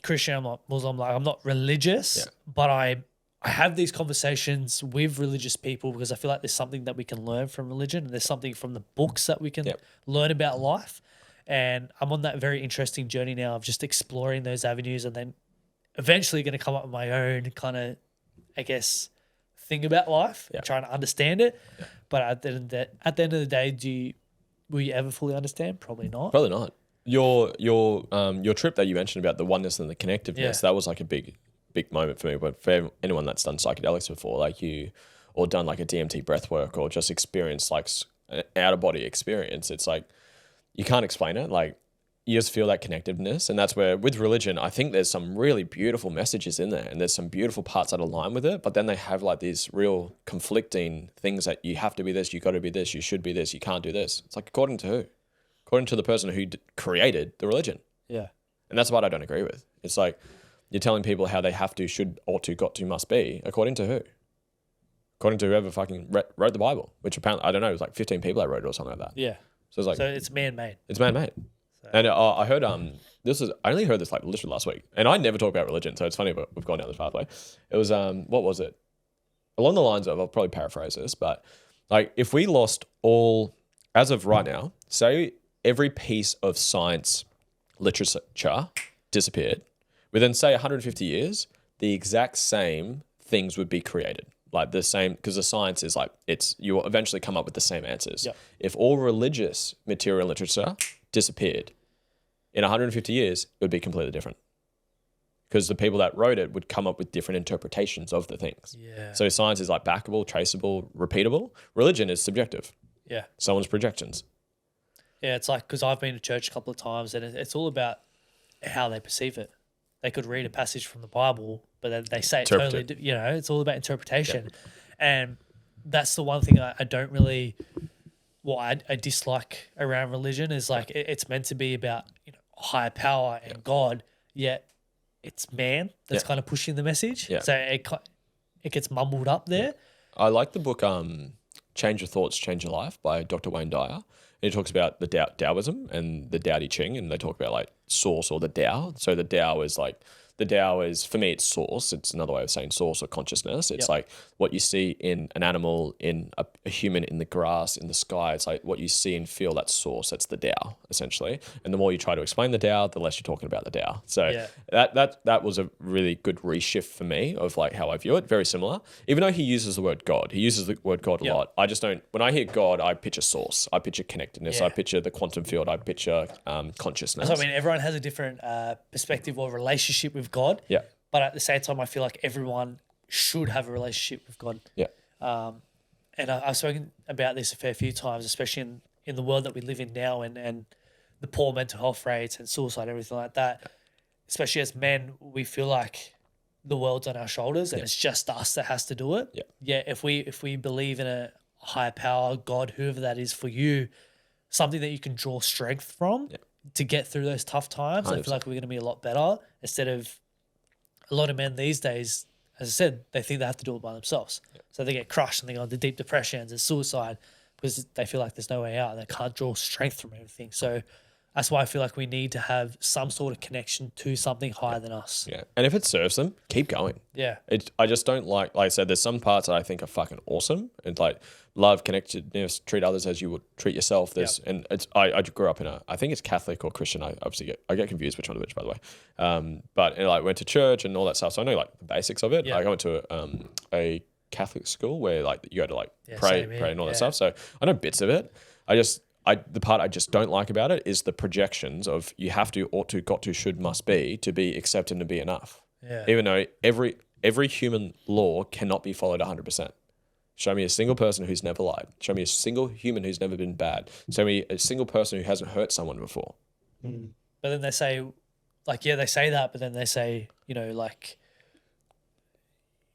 Speaker 1: Christian, I'm not Muslim, like I'm not religious, but I have these conversations with religious people because I feel like there's something that we can learn from religion, and there's something from the books that we can learn about life. And I'm on that very interesting journey now of just exploring those avenues, and then eventually going to come up with my own kind of, I guess, thing about life, trying to understand it. Yeah. But at the end of the day, will you ever fully understand? Probably not.
Speaker 2: Probably not. Your trip that you mentioned about the oneness and the connectiveness, that was like a big big moment for me. But for anyone that's done psychedelics before, like or done like a DMT breath work or just experienced like an out of body experience, it's like you can't explain it. Like you just feel that connectiveness. And that's where with religion, I think there's some really beautiful messages in there and there's some beautiful parts that align with it. But then they have like these real conflicting things that you have to be this, you got to be this, you should be this, you can't do this. It's like, according to who? According to the person who created the religion.
Speaker 1: Yeah.
Speaker 2: And that's what I don't agree with. It's like you're telling people how they have to, should, ought to, got to, must be. According to who? According to whoever fucking wrote the Bible, which apparently, I don't know, it was like 15 people that wrote it or something like that.
Speaker 1: Yeah.
Speaker 2: So it's like,
Speaker 1: so it's man-made.
Speaker 2: It's man-made. So. And I heard I only heard this like literally last week, and I never talk about religion, so it's funny, but we've gone down this pathway. It was what was it? Along the lines of, I'll probably paraphrase this, but like if we lost all, as of right now, say every piece of science literature disappeared, within say 150 years, the exact same things would be created. Like the same, because the science is like, you will eventually come up with the same answers.
Speaker 1: Yep.
Speaker 2: If all religious material and literature disappeared, in 150 years, it would be completely different. Because the people that wrote it would come up with different interpretations of the things.
Speaker 1: Yeah.
Speaker 2: So science is like backable, traceable, repeatable. Religion is subjective.
Speaker 1: Yeah.
Speaker 2: Someone's projections.
Speaker 1: Yeah, it's like, because I've been to church a couple of times and it's all about how they perceive it. They could read a passage from the Bible, but then they say it totally, it's all about interpretation. Yeah. And that's the one thing I don't really, I dislike around religion is like, it's meant to be about, higher power and God, yet it's man that's kind of pushing the message.
Speaker 2: Yeah.
Speaker 1: So it gets mumbled up there.
Speaker 2: I like the book Change Your Thoughts, Change Your Life by Dr. Wayne Dyer. And he talks about the Taoism and the Tao Te Ching, and they talk about like source or the Tao. So the Tao is, for me, it's source. It's another way of saying source or consciousness. It's like what you see in an animal, in a human, in the grass, in the sky. It's like what you see and feel, that's source. That's the Tao, essentially. And the more you try to explain the Tao, the less you're talking about the Tao. So that was a really good reshift for me of like how I view it. Very similar. Even though he uses the word God. He uses the word God a lot. I just don't, when I hear God, I picture source. I picture connectedness. I picture the quantum field. I picture consciousness.
Speaker 1: So, I mean, everyone has a different perspective or relationship with God.
Speaker 2: Yeah.
Speaker 1: But at the same time, I feel like everyone should have a relationship with God.
Speaker 2: Yeah.
Speaker 1: And I've spoken about this a fair few times, especially in the world that we live in now and the poor mental health rates and suicide and everything like that. Yeah. Especially as men, we feel like the world's on our shoulders and it's just us that has to do it.
Speaker 2: Yeah.
Speaker 1: Yeah. If we believe in a higher power, God, whoever that is for you, something that you can draw strength from to get through those tough times, 100%. I feel like we're going to be a lot better instead of a lot of men these days, as I said, they think they have to do it by themselves. Yeah. So they get crushed and they go into deep depressions and suicide because they feel like there's no way out and they can't draw strength from everything. So that's why I feel like we need to have some sort of connection to something higher than us.
Speaker 2: Yeah. And if it serves them, keep going.
Speaker 1: Yeah.
Speaker 2: I just don't like I said, there's some parts that I think are fucking awesome. And like love, connectedness, treat others as you would treat yourself. And I grew up in I think it's Catholic or Christian. I obviously get confused which one is which, by the way. But I went to church and all that stuff. So I know like the basics of it. Yeah. Like I went to a Catholic school where like you had to like pray and all that stuff. So I know bits of it. The part I just don't like about it is the projections of you have to, ought to, got to, should, must be to be accepted and be enough.
Speaker 1: Yeah.
Speaker 2: Even though every human law cannot be followed 100%. Show me a single person who's never lied. Show me a single human who's never been bad. Show me a single person who hasn't hurt someone before.
Speaker 1: Mm. But then they say, they say that, but then they say, like,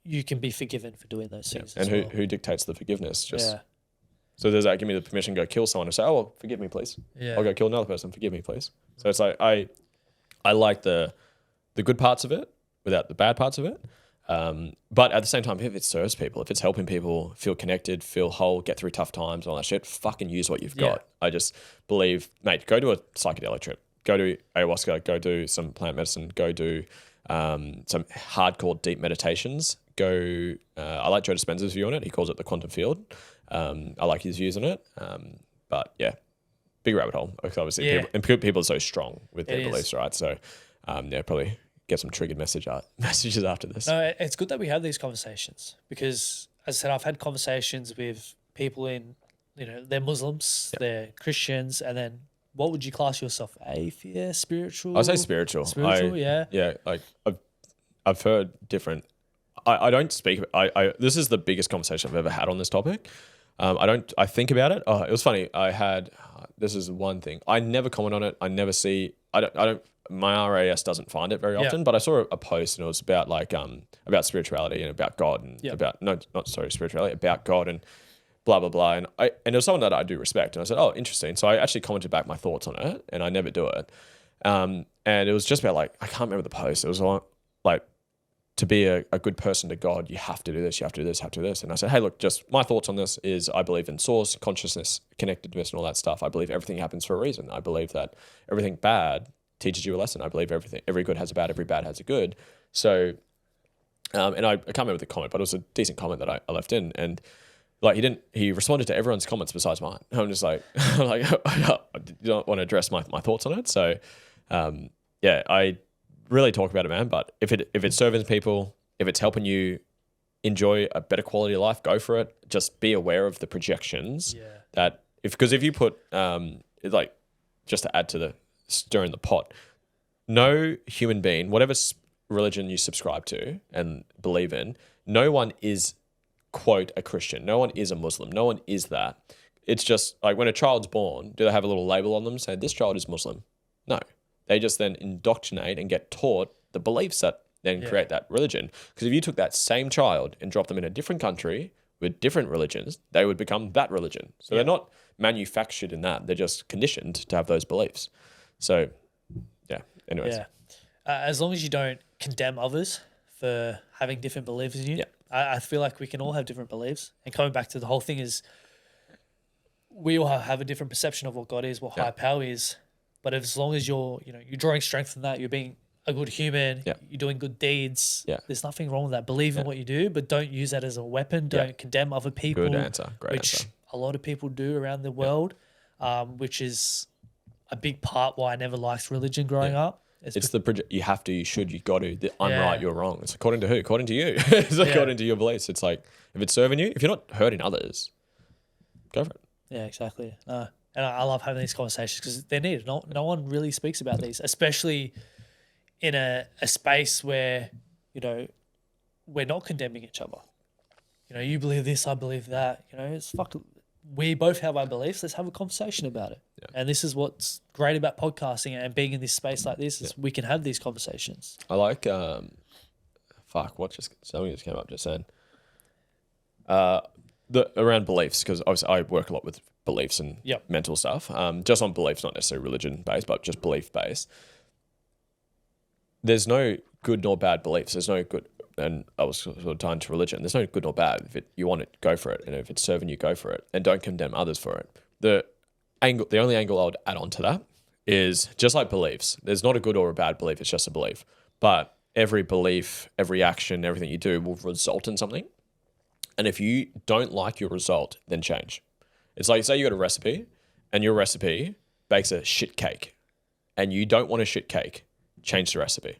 Speaker 1: you can be forgiven for doing those things.
Speaker 2: And who dictates the forgiveness? So does that give me the permission to go kill someone and say, oh, well, forgive me, please. Yeah. I'll go kill another person. Forgive me, please. So it's like, I like the good parts of it without the bad parts of it. But at the same time, if it serves people, if it's helping people feel connected, feel whole, get through tough times, all that shit, fucking use what you've got. I just believe, mate, go to a psychedelic trip. Go to ayahuasca. Go do some plant medicine. Go do some hardcore deep meditations. I like Joe Dispenza's view on it. He calls it the quantum field. I like his views on it. But yeah, big rabbit hole. Because obviously people are so strong with their beliefs, right? So probably get some triggered messages after this.
Speaker 1: No, it's good that we have these conversations because, as I said, I've had conversations with people in, they're Muslims, they're Christians, and then what would you class yourself? Atheist, spiritual?
Speaker 2: I'd say spiritual.
Speaker 1: Spiritual, yeah.
Speaker 2: Yeah, like I've heard different. I don't speak. This is the biggest conversation I've ever had on this topic. I think about it. Oh, it was funny. This is one thing. I never comment on it. I never see. I don't. My RAS doesn't find it very often, but I saw a post and it was about about spirituality and about God and spirituality, about God and blah blah blah. And it was someone that I do respect. And I said, oh, interesting. So I actually commented back my thoughts on it, and I never do it. And it was just about I can't remember the post. It was like, to be a good person to God, you have to do this, you have to do this, have to do this. And I said, hey, look, just my thoughts on this is I believe in source, consciousness, connectedness, and all that stuff. I believe everything happens for a reason. I believe that everything bad teaches you a lesson. I believe every good has a bad, every bad has a good. So, and I can't remember the comment, but it was a decent comment that I left in. And he responded to everyone's comments besides mine. I'm just like, I don't want to address my thoughts on it. So, I really talk about it, man. But if it's serving people, if it's helping you enjoy a better quality of life, go for it. Just be aware of the projections because if you put just to add to the stirring the pot, no human being, whatever religion you subscribe to and believe in, no one is quote a Christian. No one is a Muslim. No one is that. It's just like when a child's born, do they have a little label on them saying this child is Muslim? No. They just then indoctrinate and get taught the beliefs that then create that religion. Because if you took that same child and dropped them in a different country with different religions, they would become that religion. So they're not manufactured in that. They're just conditioned to have those beliefs. So, anyways.
Speaker 1: Yeah. As long as you don't condemn others for having different beliefs in you, I feel like we can all have different beliefs. And coming back to the whole thing is we all have a different perception of what God is, what high power is. But as long as you're drawing strength from that, you're being a good human, you're doing good deeds, there's nothing wrong with that. Believe in what you do, but don't use that as a weapon. Don't condemn other people.
Speaker 2: Good answer. Great
Speaker 1: which
Speaker 2: answer.
Speaker 1: a lot of people do around the world, which is a big part why I never liked religion growing up.
Speaker 2: It's you have to, you should, you got to. I'm right, you're wrong. It's according to who? According to you. It's according to your beliefs. It's like, if it's serving you, if you're not hurting others, go for it.
Speaker 1: Yeah, exactly. And I love having these conversations because they're needed. No one really speaks about these, especially in a space where, we're not condemning each other. You believe this, I believe that. It's we both have our beliefs. Let's have a conversation about it. Yeah. And this is what's great about podcasting and being in this space like this is we can have these conversations.
Speaker 2: I like, something just came up just then. Around beliefs, because obviously I work a lot with beliefs and mental stuff. Just on beliefs, not necessarily religion based, but just belief based. There's no good nor bad beliefs. There's no good, and I was sort of tying to religion. There's no good nor bad. If you want it, go for it, and if it's serving you, go for it, and don't condemn others for it. The only angle I would add on to that is just like beliefs. There's not a good or a bad belief. It's just a belief. But every belief, every action, everything you do will result in something. And if you don't like your result, then change. It's like, say you got a recipe and your recipe bakes a shit cake and you don't want a shit cake, change the recipe.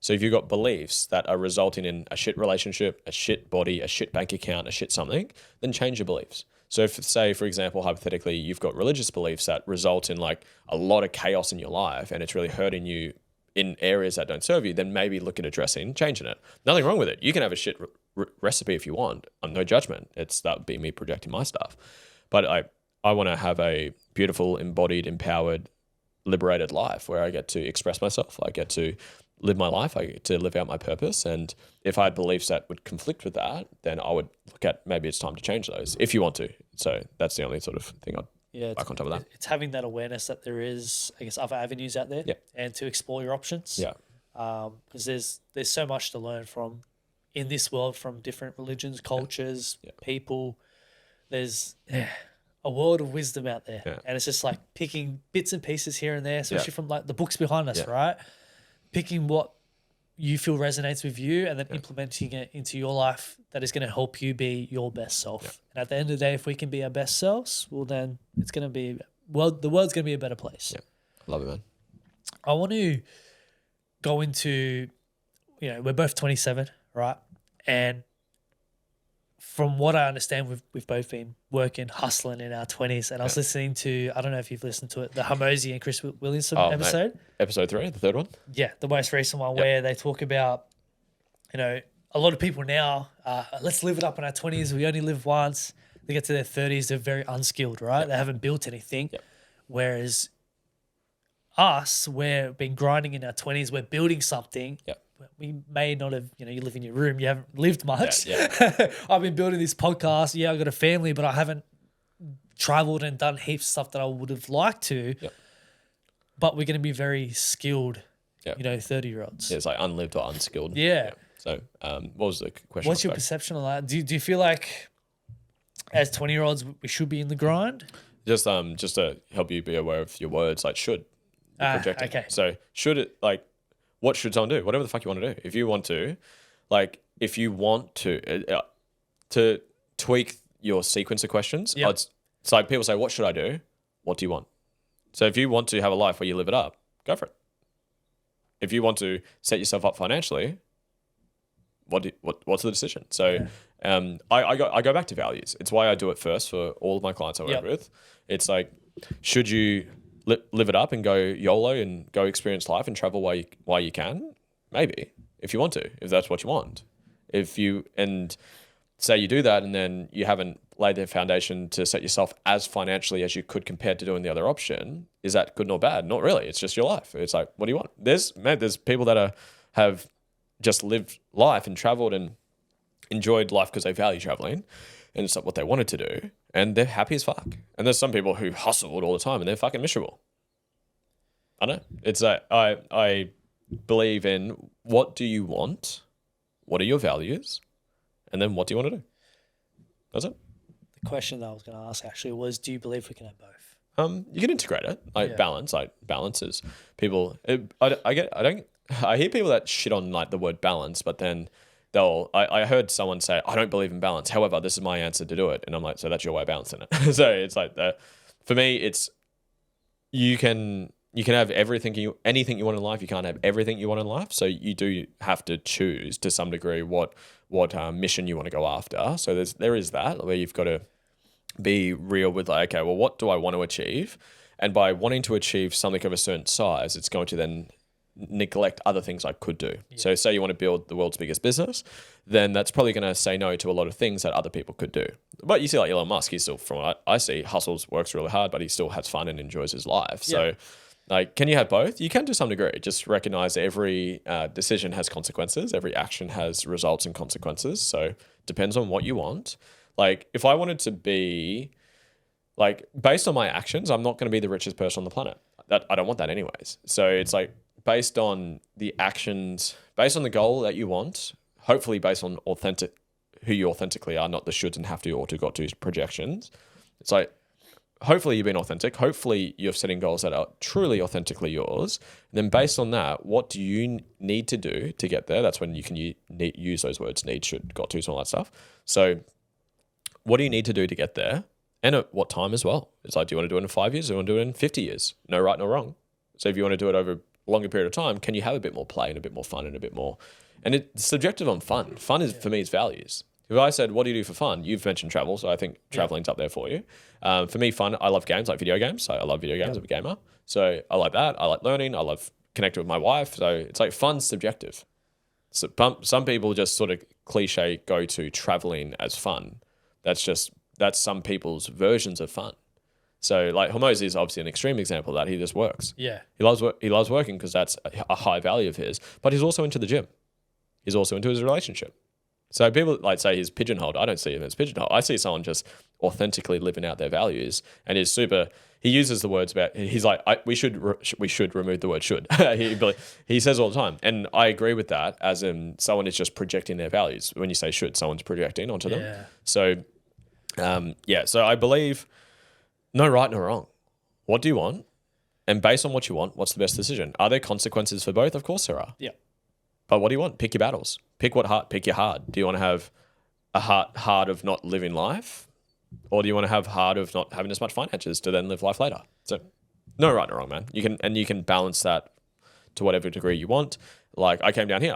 Speaker 2: So if you've got beliefs that are resulting in a shit relationship, a shit body, a shit bank account, a shit something, then change your beliefs. So if, say, for example, hypothetically, you've got religious beliefs that result in like a lot of chaos in your life and it's really hurting you in areas that don't serve you, then maybe look at addressing, changing it. Nothing wrong with it. You can have a shit recipe if you want. No judgment. That would be me projecting my stuff. But I want to have a beautiful, embodied, empowered, liberated life where I get to express myself. I get to live my life. I get to live out my purpose. And if I had beliefs that would conflict with that, then I would look at maybe it's time to change those if you want to. So that's the only sort of thing I'd back on top of that.
Speaker 1: It's having that awareness that there is, I guess, other avenues out there and to explore your options.
Speaker 2: Yeah.
Speaker 1: Because there's so much to learn from in this world from different religions, cultures, people. There's a world of wisdom out there. Yeah. And it's just like picking bits and pieces here and there, especially from like the books behind us, right? Picking what you feel resonates with you and then implementing it into your life that is going to help you be your best self. Yeah. And at the end of the day, if we can be our best selves, well, then it's going to be, the world's going to be a better place.
Speaker 2: Yeah. Love it, man.
Speaker 1: I want to go into, we're both 27, right? And from what I understand, we've both been working, hustling in our 20s. And I was listening to, I don't know if you've listened to it, the Hormozy and Chris Williamson episode.
Speaker 2: Mate. Episode 3, the third one?
Speaker 1: Yeah, the most recent one where they talk about you know, a lot of people now, let's live it up in our 20s. We only live once. They get to their 30s, they're very unskilled, right? They haven't built anything. Whereas us, we've been grinding in our 20s, we're building something. We may not have, you know, you live in your room, you haven't lived much. I've been building this podcast. Yeah, I've got a family, but I haven't traveled and done heaps of stuff that I would have liked to. But we're going to be very skilled, you know, 30-year-olds.
Speaker 2: Yeah, it's like unlived or unskilled.
Speaker 1: Yeah.
Speaker 2: So what was the question?
Speaker 1: What's your perception of that? Do you feel like as 20-year-olds we should be in the grind?
Speaker 2: Just to help you be aware of your words, like should. Projecting.
Speaker 1: Okay.
Speaker 2: So should it, like, what should someone do? Whatever the fuck you want to do. If you want to, if you want to tweak your sequence of questions, it's like people say, what should I do? What do you want? So if you want to have a life where you live it up, go for it. If you want to set yourself up financially, what's the decision? So I go back to values. It's why I do it first for all of my clients I work with. It's like, should you live it up and go YOLO and go experience life and travel while you can? Maybe, if you want to, if that's what you want. And say you do that and then you haven't laid the foundation to set yourself as financially as you could compared to doing the other option, is that good or bad? Not really. It's just your life. It's like, what do you want? There's people that have just lived life and traveled and enjoyed life because they value traveling and it's not what they wanted to do, and they're happy as fuck. And there's some people who hustled all the time and they're fucking miserable. I know. It's like, I believe in, what do you want? What are your values? And then what do you want to do? That's it.
Speaker 1: The question that I was going to ask actually was, do you believe we can have both?
Speaker 2: You can integrate it, balance. Like balances. People, I hear people that shit on like the word balance, but then I heard someone say, I don't believe in balance. However, this is my answer to do it. And I'm like, so that's your way of balancing it. So it's like, for me, it's, you can have anything you want in life. You can't have everything you want in life. So you do have to choose to some degree what mission you want to go after. So there is that where you've got to be real with like, okay, well, what do I want to achieve? And by wanting to achieve something of a certain size, it's going to then neglect other things I could do. So say you want to build the world's biggest business, then that's probably going to say no to a lot of things that other people could do. But you see like Elon Musk, he's still, from what I see, hustles, works really hard, but he still has fun and enjoys his life. So like, can you have both? You can to some degree. Just recognize every decision has consequences. Every action has results and consequences. So depends on what you want. Like if I wanted to be like, based on my actions, I'm not going to be the richest person on the planet. I don't want that anyways. So it's like, based on the actions, based on the goal that you want, hopefully based on who you authentically are, not the shoulds and have to or to got to projections. It's like, hopefully you've been authentic. Hopefully you're setting goals that are truly authentically yours. And then based on that, what do you need to do to get there? That's when you can use those words, need, should, got to, and all that stuff. So what do you need to do to get there? And at what time as well? It's like, do you want to do it in 5 years or do you want to do it in 50 years? No right, no wrong. So if you want to do it over longer period of time, can you have a bit more play and a bit more fun and a bit more, and it's subjective on fun. Fun is, for me, is values. If I said, what do you do for fun? You've mentioned travel, so I think traveling's up there for you. For me, fun, I love games, like video games. So I love video games. I'm a gamer. So I like that. I like learning. I love connecting with my wife. So it's like fun's subjective. So some people just sort of cliche go to traveling as fun. That's some people's versions of fun. So like Hormozy is obviously an extreme example of that. He just works.
Speaker 1: Yeah.
Speaker 2: He loves working because that's a high value of his, but he's also into the gym. He's also into his relationship. So people like say he's pigeonholed. I don't see him as pigeonholed. I see someone just authentically living out their values and is super. He uses the words about. He's like, we should remove the word should. He says all the time, and I agree with that. As in, someone is just projecting their values. When you say should, someone's projecting onto them. So, So I believe no right, no wrong. What do you want? And based on what you want, what's the best decision? Are there consequences for both? Of course there are.
Speaker 1: Yeah.
Speaker 2: But what do you want? Pick your battles. Pick your hard. Do you want to have a hard of not living life? Or do you want to have hard of not having as much finances to then live life later? So no right, no wrong, man. You can balance that to whatever degree you want. Like I came down here,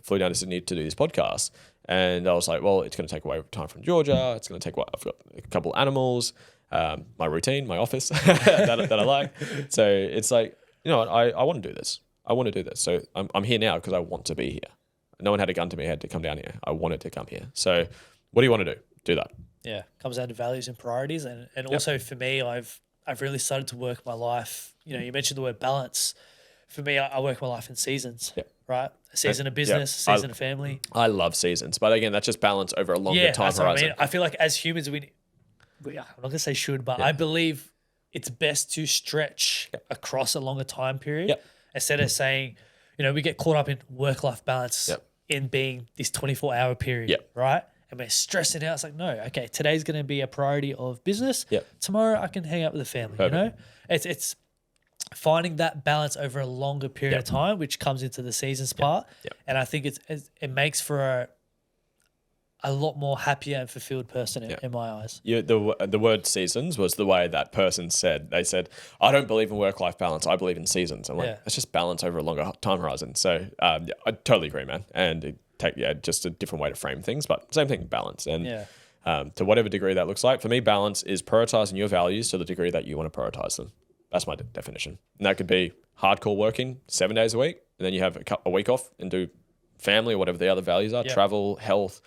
Speaker 2: flew down to Sydney to do this podcast. And I was like, well, it's going to take away time from Georgia. It's going to take I've got a couple animals, my routine, my office that I like. So it's like, you know what, I want to do this. I want to do this. So I'm here now because I want to be here. No one had a gun to me. I had to come down here. I wanted to come here. So what do you want to do? Do that.
Speaker 1: Yeah, comes down to values and priorities, and also for me, I've really started to work my life. You know, you mentioned the word balance. For me, I work my life in seasons.
Speaker 2: Yep.
Speaker 1: Right, a season of business, a season of family.
Speaker 2: I love seasons, but again, that's just balance over a longer time
Speaker 1: that's what
Speaker 2: horizon.
Speaker 1: I mean. I feel like as humans, I'm not gonna say should, but I believe it's best to stretch across a longer time period instead of saying, you know, we get caught up in work-life balance in being this 24-hour period, right? And we're stressing out. It's like, no, okay, today's going to be a priority of business. Tomorrow I can hang out with the family. Perfect. You know, it's finding that balance over a longer period of time, which comes into the seasons part. And I think it makes for a lot more happier and fulfilled person in my eyes.
Speaker 2: The word seasons was the way that person said. They said, I don't believe in work-life balance. I believe in seasons. I'm like, it's just balance over a longer time horizon. So I totally agree, man. And just a different way to frame things, but same thing, balance. And to whatever degree that looks like, for me, balance is prioritizing your values to the degree that you want to prioritize them. That's my definition. And that could be hardcore working 7 days a week, and then you have a week off and do family or whatever the other values are, travel, health,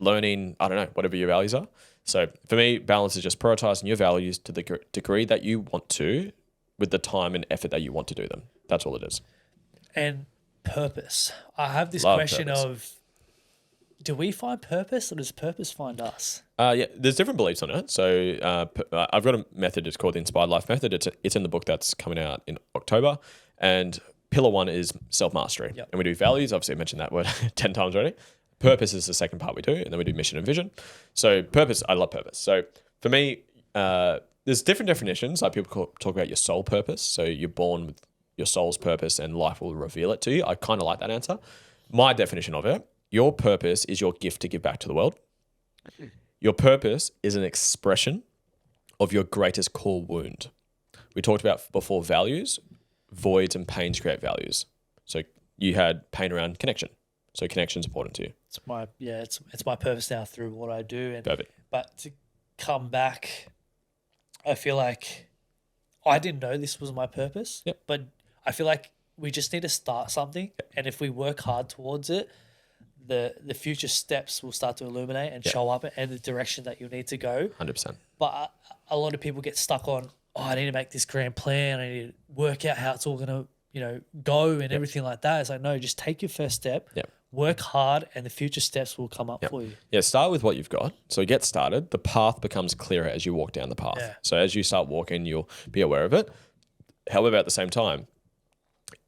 Speaker 2: learning, I don't know, whatever your values are. So for me, balance is just prioritizing your values to the degree that you want to with the time and effort that you want to do them. That's all it is.
Speaker 1: And purpose. I have this question of, do we find purpose or does purpose find us?
Speaker 2: There's different beliefs on it. So I've got a method. It's called the Inspired Life Method. It's in the book that's coming out in October. And pillar 1 is self-mastery. And we do values. Obviously, I mentioned that word 10 times already. Purpose is the second part we do. And then we do mission and vision. So purpose, I love purpose. So for me, there's different definitions. Like people talk about your soul purpose. So you're born with your soul's purpose and life will reveal it to you. I kind of like that answer. My definition of it, your purpose is your gift to give back to the world. Your purpose is an expression of your greatest core wound. We talked about before values, voids and pains create values. So you had pain around connection. So connection is important to you.
Speaker 1: It's my purpose now through what I do. And
Speaker 2: perfect.
Speaker 1: But to come back, I feel like I didn't know this was my purpose. But I feel like we just need to start something, and if we work hard towards it, the future steps will start to illuminate and show up and the direction that you need to go.
Speaker 2: 100%.
Speaker 1: But a lot of people get stuck on, I need to make this grand plan. I need to work out how it's all going to, go and everything like that. It's like, no, just take your first step, work hard, and the future steps will come up for you.
Speaker 2: Yeah, start with what you've got. So get started. The path becomes clearer as you walk down the path. So as you start walking, you'll be aware of it. However, at the same time,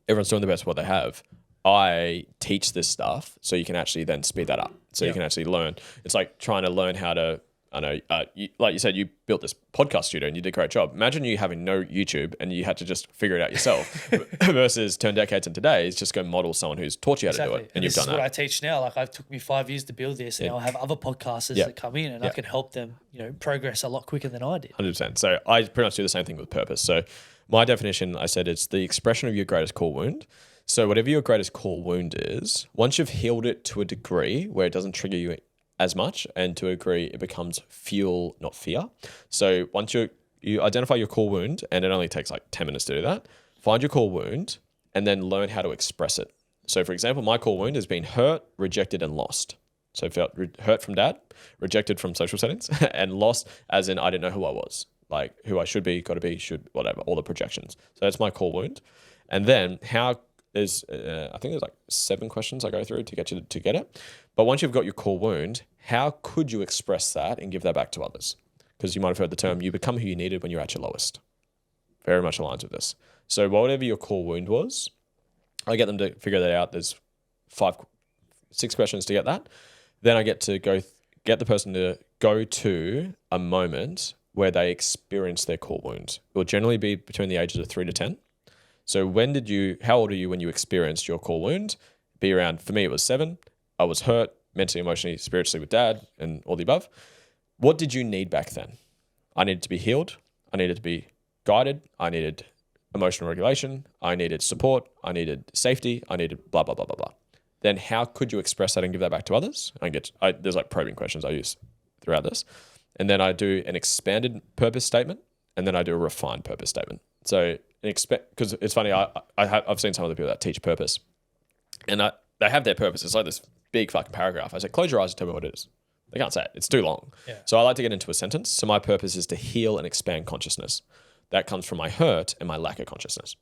Speaker 2: everyone's doing the best of what they have. I teach this stuff so you can actually then speed that up. So you can actually learn. It's like trying to learn how to, like you said, you built this podcast studio and you did a great job. Imagine you having no YouTube and you had to just figure it out yourself versus turn decades into days, just go model someone who's taught you how to do it. And you've done that.
Speaker 1: This is what I teach now. Like it took me 5 years to build this and I'll have other podcasters that come in and I can help them, progress a lot quicker than I did.
Speaker 2: 100%. So I pretty much do the same thing with purpose. So my definition, I said, it's the expression of your greatest core wound. So whatever your greatest core wound is, once you've healed it to a degree where it doesn't trigger you as much, and to a degree it becomes fuel, not fear. So once you identify your core wound, and it only takes like 10 minutes to do that, find your core wound and then learn how to express it. So for example, my core wound has been hurt, rejected, and lost. So I felt hurt from dad, rejected from social settings, and lost as in I didn't know who I was, like who I should be, got to be, should, whatever, all the projections. So that's my core wound. And then I think there's like 7 questions I go through to get you to get it. But once you've got your core wound, how could you express that and give that back to others? Because you might have heard the term, you become who you needed when you're at your lowest. Very much aligns with this. So whatever your core wound was, I get them to figure that out. There's 6 questions to get that. Then I get to get the person to go to a moment where they experience their core wound. It will generally be between the ages of 3 to 10. So how old are you when you experienced your core wound? Be around, for me, it was 7. I was hurt mentally, emotionally, spiritually with dad and all the above. What did you need back then? I needed to be healed. I needed to be guided. I needed emotional regulation. I needed support. I needed safety. I needed blah, blah, blah, blah, blah. Then how could you express that and give that back to others? There's like probing questions I use throughout this. And then I do an expanded purpose statement, and then I do a refined purpose statement. So because it's funny, I've seen some of the people that teach purpose, and they have their purpose. It's like this big fucking paragraph. I said, close your eyes and tell me what it is. They can't say it. It's too long.
Speaker 1: Yeah.
Speaker 2: So I like to get into a sentence. So my purpose is to heal and expand consciousness. That comes from my hurt and my lack of consciousness.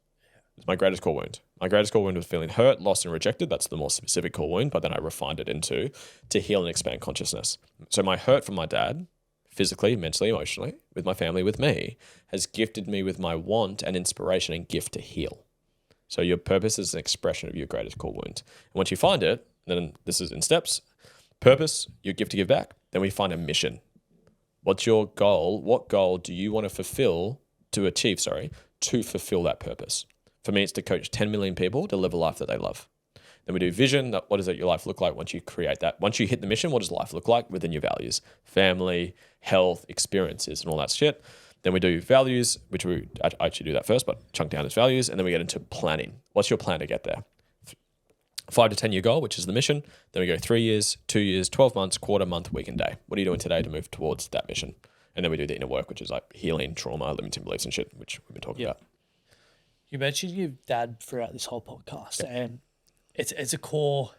Speaker 2: It's my greatest core wound. My greatest core wound was feeling hurt, lost, and rejected. That's the more specific core wound, but then I refined it into to heal and expand consciousness. So my hurt from my dad, physically, mentally, emotionally, with my family, with me, has gifted me with my want and inspiration and gift to heal. So your purpose is an expression of your greatest core wound. And once you find it, then this is in steps. Purpose, your gift to give back. Then we find a mission. What's your goal? What goal do you want to fulfill that purpose? For me, it's to coach 10 million people to live a life that they love. Then we do vision. What does your life look like once you create that? Once you hit the mission, what does life look like within your values? Family, health, experiences, and all that shit. Then we do values, which I actually do that first, but chunk down as values. And then we get into planning. What's your plan to get there? 5 to 10 year goal, which is the mission. Then we go 3 years, 2 years, 12 months, quarter, month, week, and day. What are you doing today to move towards that mission? And then we do the inner work, which is like healing, trauma, limiting beliefs and shit, which we've been talking about.
Speaker 1: You mentioned your dad throughout this whole podcast, and it's a core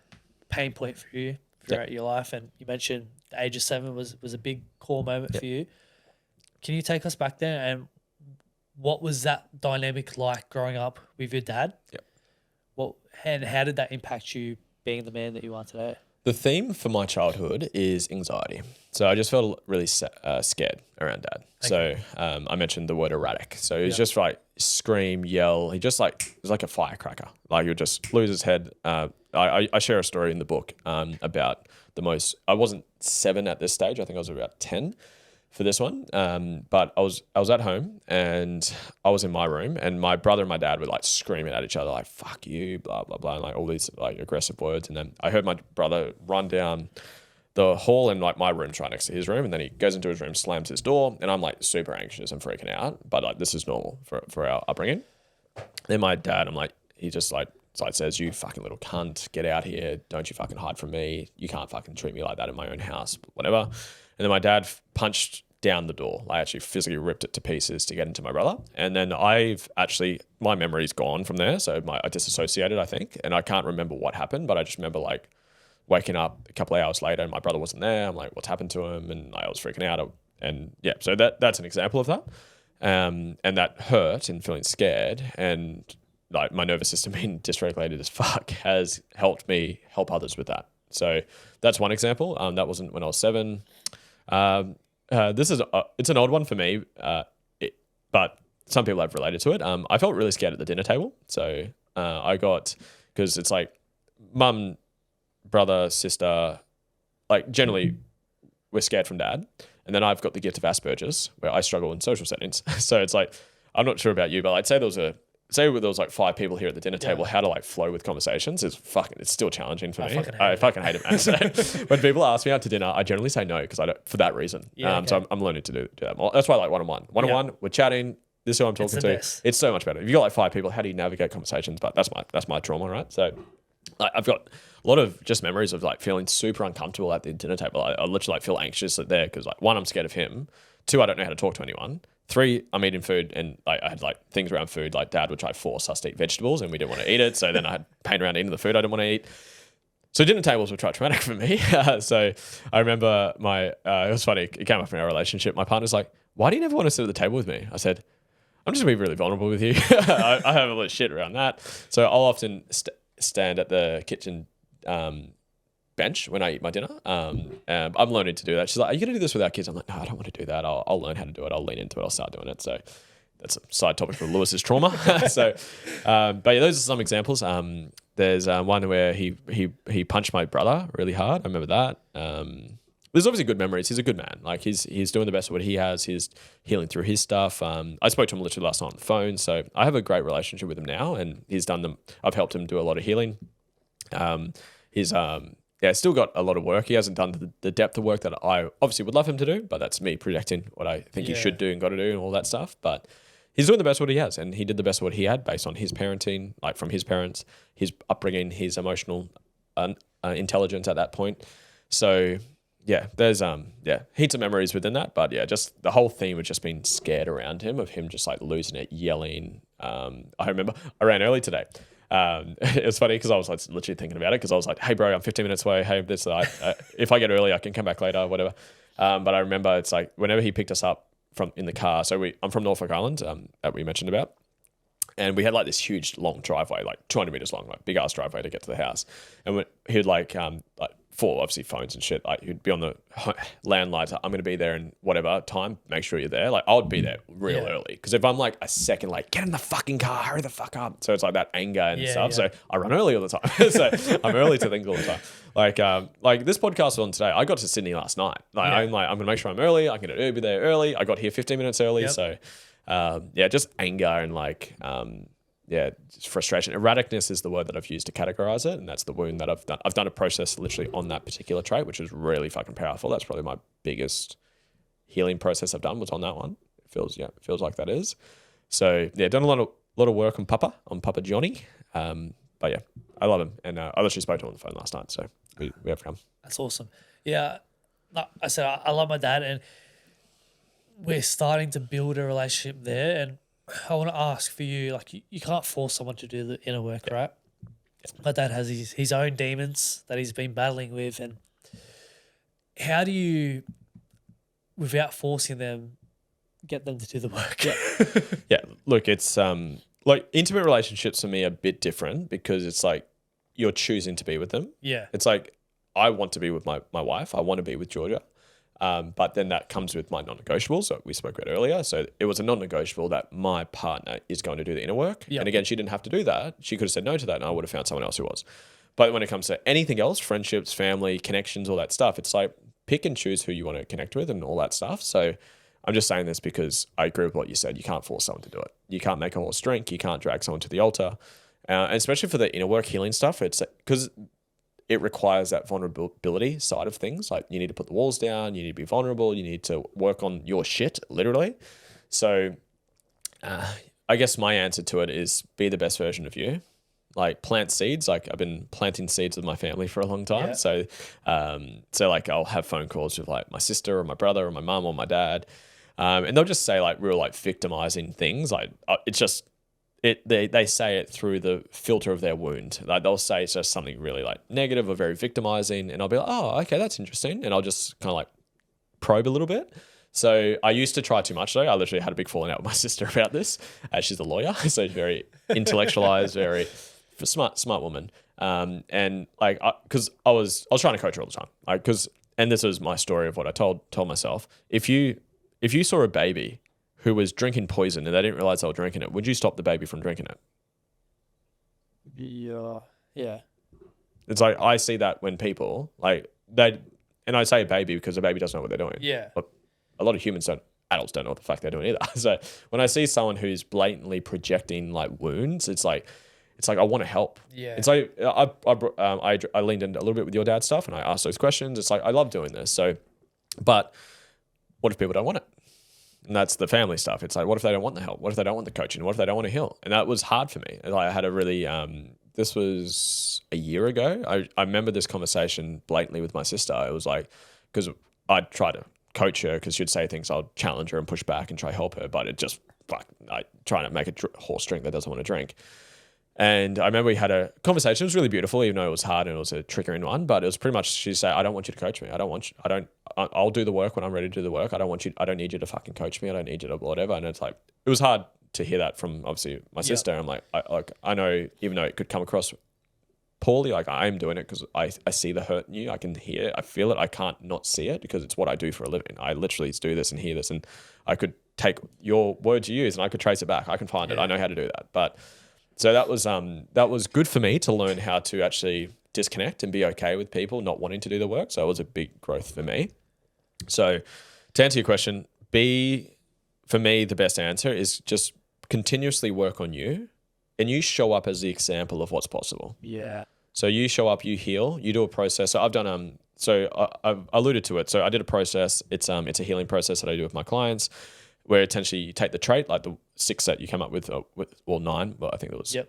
Speaker 1: pain point for you throughout your life. And you mentioned the age of 7 was a big core moment for you. Can you take us back there, and what was that dynamic like growing up with your dad? And how did that impact you being the man that you are today?
Speaker 2: The theme for my childhood is anxiety. So I just felt really scared around dad. Okay. So I mentioned the word erratic. So he was just like scream, yell. He just like, it was like a firecracker. Like he would just lose his head. I share a story in the book about I wasn't 7 at this stage. I think I was about 10 for this one. But I was at home and I was in my room and my brother and my dad were like screaming at each other, like, fuck you, blah, blah, blah. And like all these like aggressive words. And then I heard my brother run down the hall and like my room's right next to his room. And then he goes into his room, slams his door. And I'm like super anxious and freaking out. But like, this is normal for our upbringing. Then my dad, he just says, you fucking little cunt, get out here. Don't you fucking hide from me. You can't fucking treat me like that in my own house, whatever. And then my dad punched down the door. I actually physically ripped it to pieces to get into my brother. And then my memory's gone from there. So I disassociated, I think. And I can't remember what happened, but I just remember like waking up a couple of hours later and my brother wasn't there. I'm like, what's happened to him? And I was freaking out. And yeah, so that's an example of that. And that hurt and feeling scared and like my nervous system being dysregulated as fuck has helped me help others with that. So that's one example. That wasn't when I was 7. It's an old one for me, but some people have related to it. I felt really scared at the dinner table. So because it's like mum, brother, sister, like generally we're scared from dad. And then I've got the gift of Asperger's where I struggle in social settings. So it's like, I'm not sure about you, but like say there was like 5 people here at the dinner table, how to like flow with conversations it's still challenging for me. I fucking hate it, man. So when people ask me out to dinner, I generally say no because I don't, for that reason. So I'm learning to do that more. That's why I like one-on-one, we're chatting. This is who I'm talking to. Best. It's so much better. If you got like 5 people, how do you navigate conversations? But that's my trauma, right? So I've got a lot of just memories of like feeling super uncomfortable at the dinner table. I literally like feel anxious there because like 1, I'm scared of him. 2, I don't know how to talk to anyone. 3, I'm eating food and like I had like things around food. Like dad would try to force us to eat vegetables and we didn't want to eat it. So then I had pain around eating the food I didn't want to eat. So dinner tables were quite traumatic for me. So I remember it was funny. It came up in our relationship. My partner's like, why do you never want to sit at the table with me? I said, I'm just gonna be really vulnerable with you. I have a lot of shit around that. So I'll often stand at the kitchen bench when I eat my dinner. And I'm learning to do that. She's like, are you going to do this with our kids? I'm like, no, I don't want to do that. I'll learn how to do it. I'll lean into it. I'll start doing it. So that's a side topic for Lewis's trauma. But yeah, those are some examples. There's one where he punched my brother really hard. I remember that. There's obviously good memories. He's a good man. Like he's doing the best of what he has. He's healing through his stuff. I spoke to him literally last night on the phone. So I have a great relationship with him now and I've helped him do a lot of healing. He's still got a lot of work. He hasn't done the depth of work that I obviously would love him to do, but that's me projecting what I think he should do and got to do and all that stuff. But he's doing the best of what he has, and he did the best of what he had based on his parenting, like from his parents, his upbringing, his emotional intelligence at that point. So yeah, there's heaps of memories within that, but yeah, just the whole theme of just being scared around him, of him just like losing it, yelling. I remember I ran early today. It was funny because I was like literally thinking about it because I was like, hey, bro, I'm 15 minutes away. Hey, this, if I get early, I can come back later, whatever. But I remember it's like whenever he picked us up in the car. So I'm from Norfolk Island, that we mentioned about. And we had like this huge long driveway, like 200 meters long, like big ass driveway to get to the house. And he would like for obviously phones and shit, like he'd be on the landlines. Like, I'm going to be there in whatever time. Make sure you're there. Like I would be there real early because if I'm like a second, like get in the fucking car, hurry the fuck up. So it's like that anger and stuff. Yeah. So I run early all the time. So I'm early to things all the time. Like this podcast on today, I got to Sydney last night. Like I'm going to make sure I'm early. I'm going to be there early. I got here 15 minutes early. Yep. So. Just anger and just frustration. Erraticness is the word that I've used to categorize it, and that's the wound that I've done. I've done a process literally on that particular trait, which is really fucking powerful. That's probably my biggest healing process I've done was on that one. It feels like that is. So done a lot of work on Papa Johnny. But yeah, I love him, and I literally spoke to him on the phone last night. So we have come.
Speaker 1: That's awesome. Yeah, I said I love my dad, and we're starting to build a relationship there. And I want to ask for you, like you can't force someone to do the inner work, right? My dad has his own demons that he's been battling with. And how do you, without forcing them, get them to do the work?
Speaker 2: Yeah. Look, it's like intimate relationships for me are a bit different because it's like you're choosing to be with them.
Speaker 1: Yeah.
Speaker 2: It's like I want to be with my wife. I want to be with Georgia. But then that comes with my non-negotiables that we spoke about earlier. So it was a non-negotiable that my partner is going to do the inner work. Yep. And again, she didn't have to do that. She could have said no to that and I would have found someone else who was. But when it comes to anything else, friendships, family, connections, all that stuff, it's like pick and choose who you want to connect with and all that stuff. So I'm just saying this because I agree with what you said. You can't force someone to do it. You can't make a horse drink. You can't drag someone to the altar. And especially for the inner work healing stuff, it's because it requires that vulnerability side of things. Like you need to put the walls down, you need to be vulnerable, you need to work on your shit, literally. So I guess my answer to it is be the best version of you. Like plant seeds. Like I've been planting seeds with my family for a long time. Yeah. So like I'll have phone calls with like my sister or my brother or my mum or my dad. And they'll just say like real like victimizing things. Like it's just, they say it through the filter of their wound. Like they'll say it's just something really like negative or very victimizing, and I'll be like, oh, okay, that's interesting, and I'll just kind of like probe a little bit. So I used to try too much though. I literally had a big falling out with my sister about this. She's a lawyer, so very intellectualized, very smart woman. And like because I was trying to coach her all the time, like and this was my story of what I told myself. If you saw a baby who was drinking poison and they didn't realize they were drinking it, would you stop the baby from drinking it?
Speaker 1: Yeah.
Speaker 2: It's like I see that when people like and I say a baby because a baby doesn't know what they're doing.
Speaker 1: Yeah.
Speaker 2: But a lot of adults don't know what the fuck they're doing either. So when I see someone who's blatantly projecting like wounds, it's like I want to help.
Speaker 1: Yeah.
Speaker 2: It's like I leaned in a little bit with your dad's stuff and I asked those questions. It's like I love doing this. So, but what if people don't want it? And that's the family stuff. It's like, what if they don't want the help? What if they don't want the coaching? What if they don't want to heal? And that was hard for me. I had a really, this was a year ago. I remember this conversation blatantly with my sister. It was like, because I'd try to coach her because she'd say things, I'll challenge her and push back and try to help her. But it just, I try to make a horse drink that doesn't want to drink. And I remember we had a conversation. It was really beautiful, even though it was hard and it was a triggering one. But it was pretty much she'd say, "I don't want you to coach me. I'll do the work when I'm ready to do the work. I don't need you to fucking coach me. I don't need you to whatever." And it's like it was hard to hear that from obviously my sister. I'm like, I know, even though it could come across poorly, like I am doing it because I see the hurt in you. I can hear it. I feel it. I can't not see it because it's what I do for a living. I literally do this and hear this, and I could take your words you use and I could trace it back. I can find it. I know how to do that, but. So that was good for me to learn how to actually disconnect and be okay with people not wanting to do the work. So it was a big growth for me. So to answer your question, for me, the best answer is just continuously work on you and you show up as the example of what's possible.
Speaker 1: Yeah.
Speaker 2: So you show up, you heal, you do a process. So I've done, I've alluded to it. So I did a process. It's a healing process that I do with my clients, where essentially you take the trait, like the 6 that you came up with 9, but I think there was a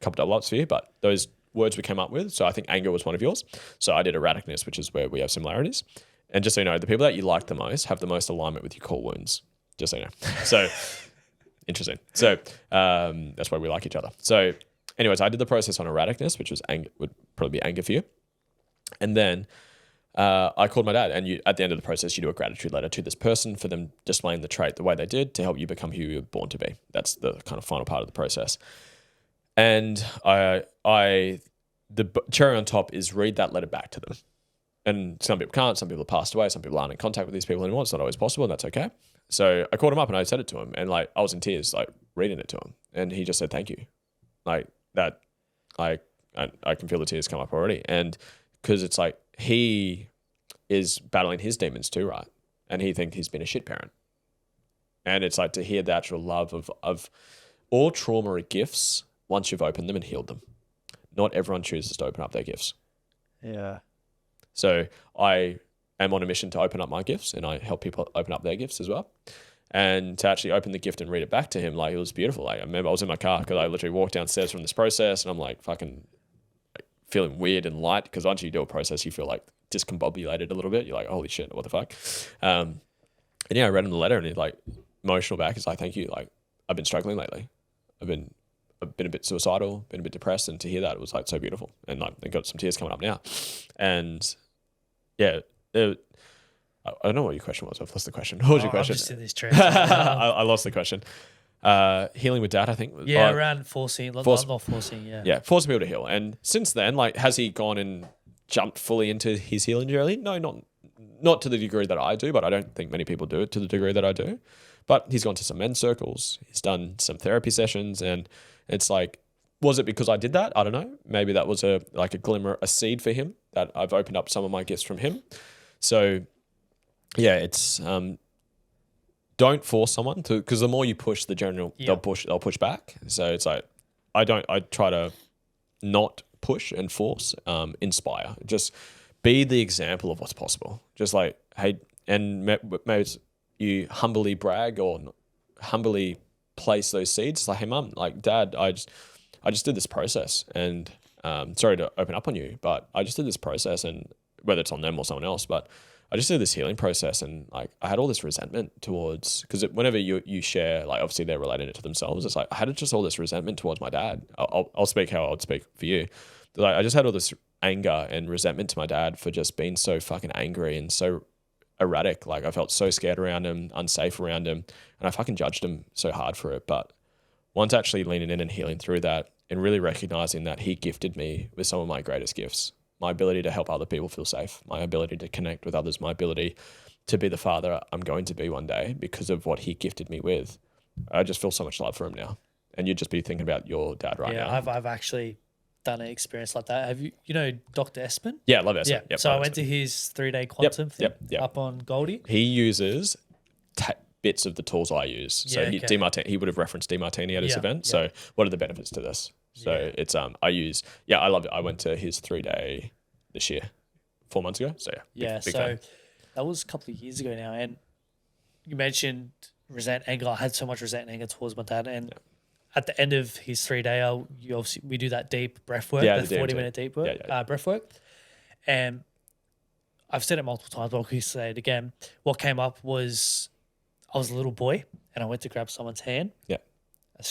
Speaker 2: couple double ups for you, but those words we came up with. So I think anger was one of yours. So I did erraticness, which is where we have similarities. And just so you know, the people that you like the most have the most alignment with your core wounds, just so you know. So interesting. So that's why we like each other. So anyways, I did the process on erraticness, which was would probably be anger for you. And then I called my dad, and at the end of the process, you do a gratitude letter to this person for them displaying the trait the way they did to help you become who you were born to be. That's the kind of final part of the process. And the cherry on top is read that letter back to them. And some people can't, some people have passed away, some people aren't in contact with these people anymore. It's not always possible, and that's okay. So I called him up and I said it to him, and like I was in tears, like reading it to him, and he just said thank you, like that. I can feel the tears come up already, and because it's like he is battling his demons too, right? And he thinks he's been a shit parent, and it's like to hear the actual love of all trauma are gifts once you've opened them and healed them. Not everyone chooses to open up their gifts.
Speaker 1: Yeah.
Speaker 2: So I am on a mission to open up my gifts, and I help people open up their gifts as well. And to actually open the gift and read it back to him, like it was beautiful. Like I remember I was in my car because I literally walked downstairs from this process, and I'm like fucking feeling weird and light because once you do a process, you feel like discombobulated a little bit. You're like, holy shit, what the fuck? And yeah, I read him the letter, and he's like emotional back. He's like, thank you. Like I've been struggling lately. I've been a bit suicidal, been a bit depressed, and to hear that, it was like so beautiful. And like I got some tears coming up now. And yeah, I don't know what your question was. I've lost the question. What was your question?
Speaker 1: I'm just in this trance.
Speaker 2: I lost the question. Healing with dad, I think.
Speaker 1: Yeah, around forcing, not forcing, yeah.
Speaker 2: Yeah, forcing people to heal. And since then, like, has he gone and jumped fully into his healing journey? No, not to the degree that I do, but I don't think many people do it to the degree that I do. But he's gone to some men's circles. He's done some therapy sessions, and it's like, was it because I did that? I don't know. Maybe that was a glimmer, a seed for him that I've opened up some of my gifts from him. So yeah, it's don't force someone to, because the more you push, they'll push back. So it's like I try to not push and force, inspire. Just be the example of what's possible. Just like, hey, and maybe it's you humbly brag or humbly place those seeds. Like, hey, mum, like, dad, I just did this process, and sorry to open up on you, but I just did this process, and whether it's on them or someone else, but I just did this healing process, and like I had all this resentment towards, because whenever you share, like obviously they're relating it to themselves. It's like I had just all this resentment towards my dad. I'll speak how I would speak for you. Like I just had all this anger and resentment to my dad for just being so fucking angry and so erratic. Like I felt so scared around him, unsafe around him, and I fucking judged him so hard for it. But once actually leaning in and healing through that, and really recognizing that he gifted me with some of my greatest gifts. My ability to help other people feel safe, my ability to connect with others, my ability to be the father I'm going to be one day because of what he gifted me with. I just feel so much love for him now. And you'd just be thinking about your dad right now.
Speaker 1: Yeah, I've actually done an experience like that. Have you know Dr. Espen?
Speaker 2: Yeah, love Espen.
Speaker 1: Yeah.
Speaker 2: Yep,
Speaker 1: so I went to his 3-day quantum thing up on Goldie.
Speaker 2: He uses bits of the tools I use. So he would have referenced DeMartini at his event. Yeah. So what are the benefits to this? So it's I love it. I went to his 3-day this year, 4 months ago. So big
Speaker 1: so
Speaker 2: fan.
Speaker 1: That was a couple of years ago now. And you mentioned anger. I had so much resentment anger towards my dad. And at the end of his 3-day, we do that deep breath work, that 40-minute deep work, breath work. And I've said it multiple times, but I'll say it again. What came up was I was a little boy and I went to grab someone's hand.
Speaker 2: Yeah.
Speaker 1: I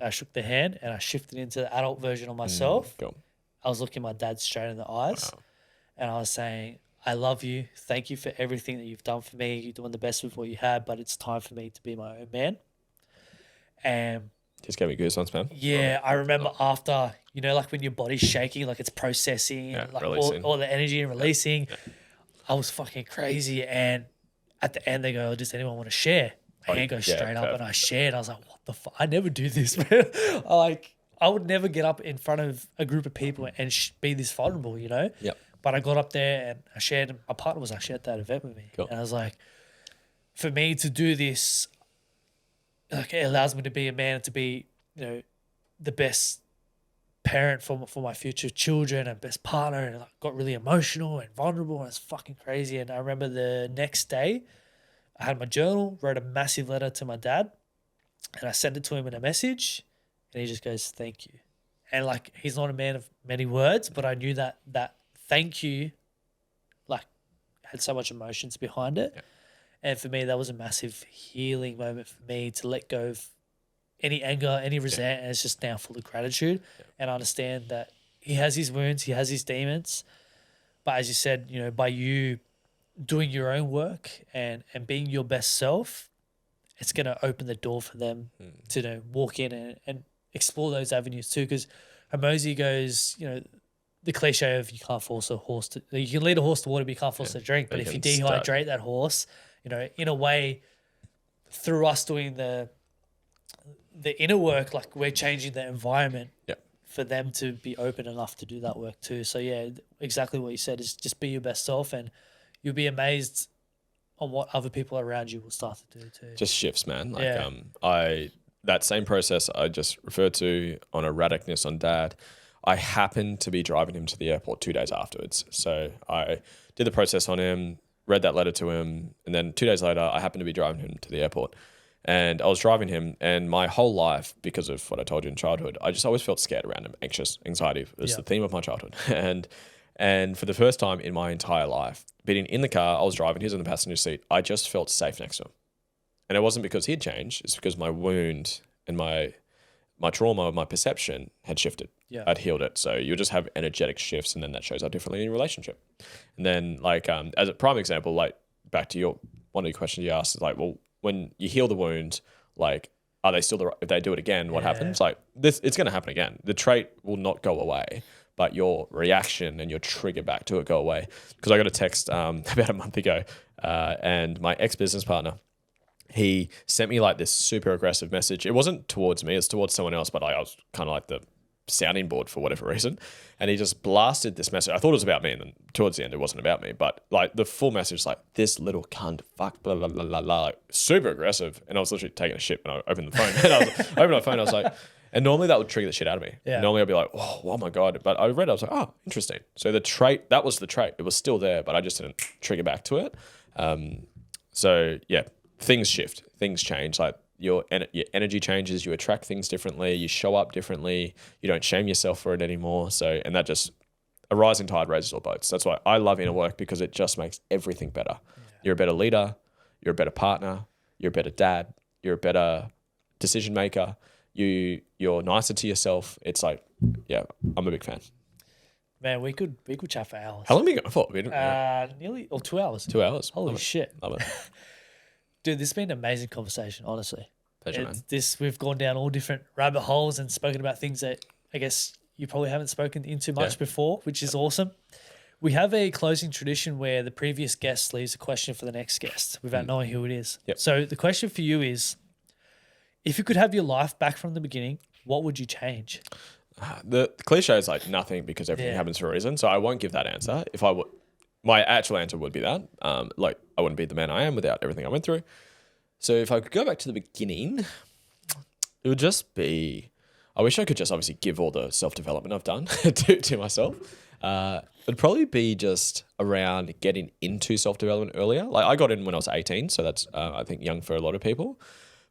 Speaker 1: shook the hand and I shifted into the adult version of myself.
Speaker 2: Cool.
Speaker 1: I was looking my dad straight in the eyes and I was saying, I love you. Thank you for everything that you've done for me. You're doing the best with what you had, but it's time for me to be my own man. And
Speaker 2: just gave me goosebumps, man.
Speaker 1: Yeah, I remember after, like when your body's shaking, like it's processing, like all the energy and releasing. Yeah. I was fucking crazy. And at the end, they go, does anyone want to share? My hand goes straight up and I shared. I was like, what the fuck? I never do this, man. I would never get up in front of a group of people and be this vulnerable, Yep. But I got up there and I shared. My partner was actually at that event with me. Cool. And I was like, for me to do this, like it allows me to be a man and to be, the best parent for my future children and best partner. And I got really emotional and vulnerable and it's fucking crazy. And I remember the next day, I had my journal, wrote a massive letter to my dad, and I sent it to him in a message, and he just goes, thank you. And like, he's not a man of many words, but I knew that thank you, like, had so much emotions behind it. Yeah. And for me, that was a massive healing moment for me to let go of any anger, any resentment, and it's just now full of gratitude and understand that he has his wounds, he has his demons. But as you said, by you doing your own work and being your best self, it's going to open the door for them to walk in and explore those avenues too. Because Hormozy goes, the cliche of you can't force a horse to, you can lead a horse to water, but you can't force it to drink. But if you dehydrate that horse, in a way, through us doing the inner work, like we're changing the environment for them to be open enough to do that work too. So yeah, exactly what you said is just be your best self, and you'll be amazed on what other people around you will start to do too.
Speaker 2: Just shifts, man. That same process I just referred to on erraticness on Dad, I happened to be driving him to the airport 2 days afterwards. So I did the process on him, read that letter to him, and then 2 days later, I happened to be driving him to the airport. And I was driving him, and my whole life, because of what I told you in childhood, I just always felt scared around him, anxious, anxiety was the theme of my childhood. And for the first time in my entire life, being in the car, I was driving, he was in the passenger seat, I just felt safe next to him. And it wasn't because he'd changed, it's because my wound and my trauma, my perception had shifted.
Speaker 1: Yeah.
Speaker 2: I'd healed it. So you'll just have energetic shifts, and then that shows up differently in your relationship. And then as a prime example, back to one of your questions you asked, is well, when you heal the wound, are they still if they do it again, what happens? It's going to happen again. The trait will not go away, but your reaction and your trigger back to it go away. Because I got a text about a month ago, and my ex-business partner, he sent me this super aggressive message. It wasn't towards me, it's towards someone else, but I was kind of the sounding board for whatever reason. And he just blasted this message. I thought it was about me, and then towards the end it wasn't about me. But the full message is this little cunt, fuck, blah, blah, blah, blah, blah, super aggressive. And I was literally taking a shit when I opened the phone. And I opened my phone, I was and normally that would trigger the shit out of me. Yeah. Normally I'd be oh my God. But I read it, I was oh, interesting. So the trait, that was the trait. It was still there, but I just didn't trigger back to it. So yeah, things shift, things change. Your energy changes, you attract things differently, you show up differently, you don't shame yourself for it anymore. So, and that just, a rising tide raises all boats. That's why I love inner work, because it just makes everything better. Yeah. You're a better leader, you're a better partner, you're a better dad, you're a better decision maker, you're nicer to yourself. It's I'm a big fan.
Speaker 1: Man, we could chat for hours.
Speaker 2: How long have we gone for?
Speaker 1: Nearly 2 hours.
Speaker 2: 2 hours.
Speaker 1: Holy shit.
Speaker 2: Love it.
Speaker 1: Dude, this has been an amazing conversation, honestly.
Speaker 2: Pleasure, man.
Speaker 1: We've gone down all different rabbit holes and spoken about things that I guess you probably haven't spoken into much before, which is awesome. We have a closing tradition where the previous guest leaves a question for the next guest without knowing who it is. Yep. So the question for you is, if you could have your life back from the beginning, what would you change?
Speaker 2: The cliche is nothing, because everything happens for a reason. So I won't give that answer. If I would, my actual answer would be that. I wouldn't be the man I am without everything I went through. So if I could go back to the beginning, it would just be, I wish I could just obviously give all the self-development I've done to myself. It'd probably be just around getting into self-development earlier. I got in when I was 18, so that's, I think, young for a lot of people.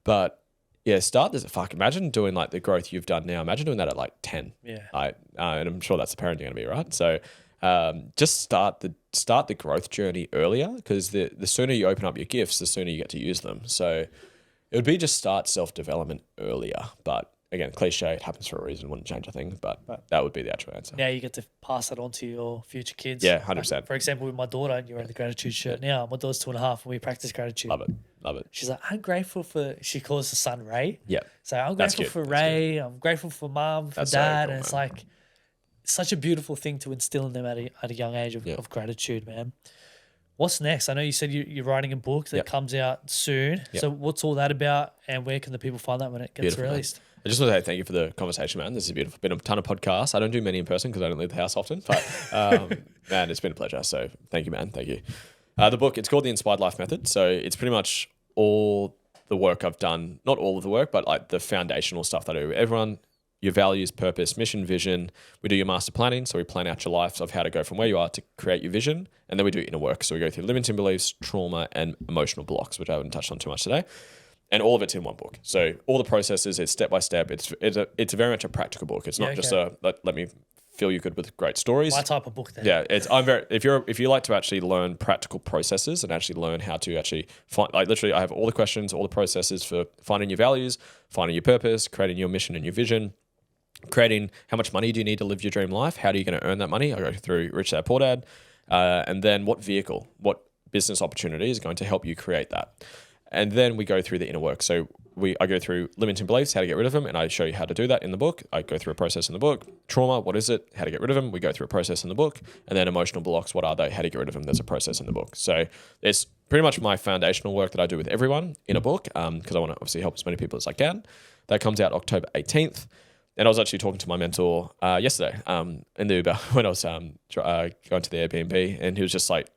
Speaker 2: But yeah, start this. Fuck, imagine doing the growth you've done now. Imagine doing that at 10.
Speaker 1: Yeah.
Speaker 2: And I'm sure that's the parent you're going to be, right? So just start the growth journey earlier, because the sooner you open up your gifts, the sooner you get to use them. So it would be just start self-development earlier. But again, cliche, it happens for a reason, wouldn't change a thing, but that would be the actual answer.
Speaker 1: Now you get to pass that on to your future kids.
Speaker 2: Yeah, 100%.
Speaker 1: For example, with my daughter, and you're wearing the gratitude shirt now. My daughter's 2.5, and we practice gratitude.
Speaker 2: Love it.
Speaker 1: She's I'm grateful for, she calls the son Ray.
Speaker 2: Yeah.
Speaker 1: So I'm grateful for Ray. I'm grateful for mom, for dad. So cool, and it's
Speaker 2: man.
Speaker 1: Such a beautiful thing to instill in them at a young age of gratitude, man. What's next? I know you said you're writing a book that comes out soon. Yep. So what's all that about, and where can the people find that when it gets released?
Speaker 2: Man. I just want to say thank you for the conversation, man. This is beautiful. Been a ton of podcasts. I don't do many in person because I don't leave the house often, but man, it's been a pleasure. So thank you, man. Thank you. The book, it's called The Inspired Life Method. So it's pretty much all the work I've done, not all of the work, but the foundational stuff that I do. Everyone, your values, purpose, mission, vision. We do your master planning. So we plan out your life of how to go from where you are to create your vision. And then we do inner work. So we go through limiting beliefs, trauma, and emotional blocks, which I haven't touched on too much today. And all of it's in one book. So all the processes, it's step by step. It's very much a practical book. It's not just let me feel you good with great stories.
Speaker 1: My type of book then.
Speaker 2: Yeah, if you like to actually learn practical processes and actually learn how to actually find, like literally I have all the questions, all the processes for finding your values, finding your purpose, creating your mission and your vision, creating how much money do you need to live your dream life, how are you going to earn that money. I go through Rich Dad Poor Dad, and then what business opportunity is going to help you create that. And then we go through the inner work. So I go through limiting beliefs, how to get rid of them, and I show you how to do that in the book. I go through a process in the book. Trauma, what is it? How to get rid of them? We go through a process in the book. And then emotional blocks, what are they? How to get rid of them? There's a process in the book. So it's pretty much my foundational work that I do with everyone in a book, because I want to obviously help as many people as I can. That comes out October 18th. And I was actually talking to my mentor yesterday in the Uber when I was going to the Airbnb, and he was just like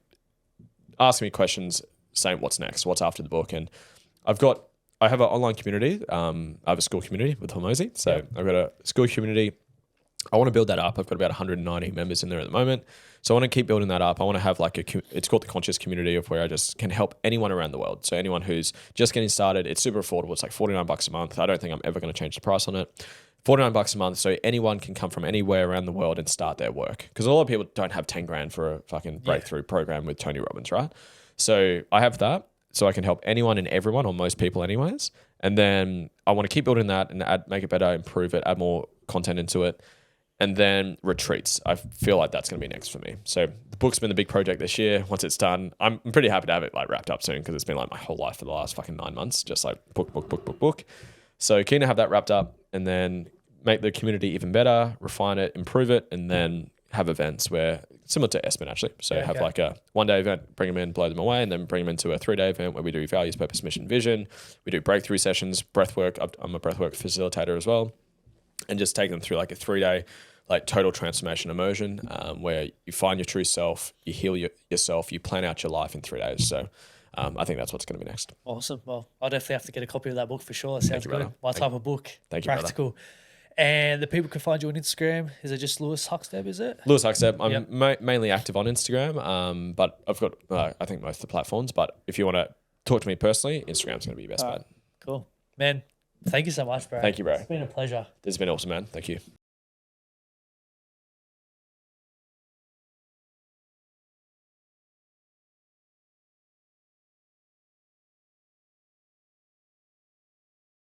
Speaker 2: asking me questions, saying what's next, what's after the book. And I have an online community. I have a school community with Hormozy. So I've got a school community. I want to build that up. I've got about 190 members in there at the moment. So I want to keep building that up. I want to have it's called the Conscious Community, of where I just can help anyone around the world. So anyone who's just getting started, it's super affordable. It's like $49 a month. I don't think I'm ever going to change the price on it. $49 a month, so anyone can come from anywhere around the world and start their work. Because a lot of people don't have 10 grand for a fucking breakthrough program with Tony Robbins, right? So I have that, so I can help anyone and everyone, or most people anyways. And then I want to keep building that and make it better, improve it, add more content into it. And then retreats. I feel like that's going to be next for me. So the book's been the big project this year. Once it's done, I'm pretty happy to have it like wrapped up soon, because it's been like my whole life for the last fucking 9 months, just like book. So keen to have that wrapped up, and then make the community even better, refine it, improve it, and then have events where, similar to Espen actually. So have like a 1-day event, bring them in, blow them away, and then bring them into a 3-day event where we do values, purpose, mission, vision. We do breakthrough sessions, breath work. I'm a breath work facilitator as well. And just take them through like a 3-day like total transformation immersion, where you find your true self, you heal yourself, you plan out your life in 3 days. So I think that's what's going to be next.
Speaker 1: Awesome. Well, I'll definitely have to get a copy of that book for sure. It sounds good. My type of book.
Speaker 2: Thank you,
Speaker 1: practical. And the people can find you on Instagram. Is it just Lewis Huckstep, is it?
Speaker 2: Lewis Huckstep. I'm mainly active on Instagram, but I've got, I think, most of the platforms. But if you want to talk to me personally, Instagram's going to be your best bet.
Speaker 1: Cool. Man, thank you so much, bro.
Speaker 2: Thank you, bro.
Speaker 1: It's been a pleasure.
Speaker 2: This has been awesome, man. Thank you.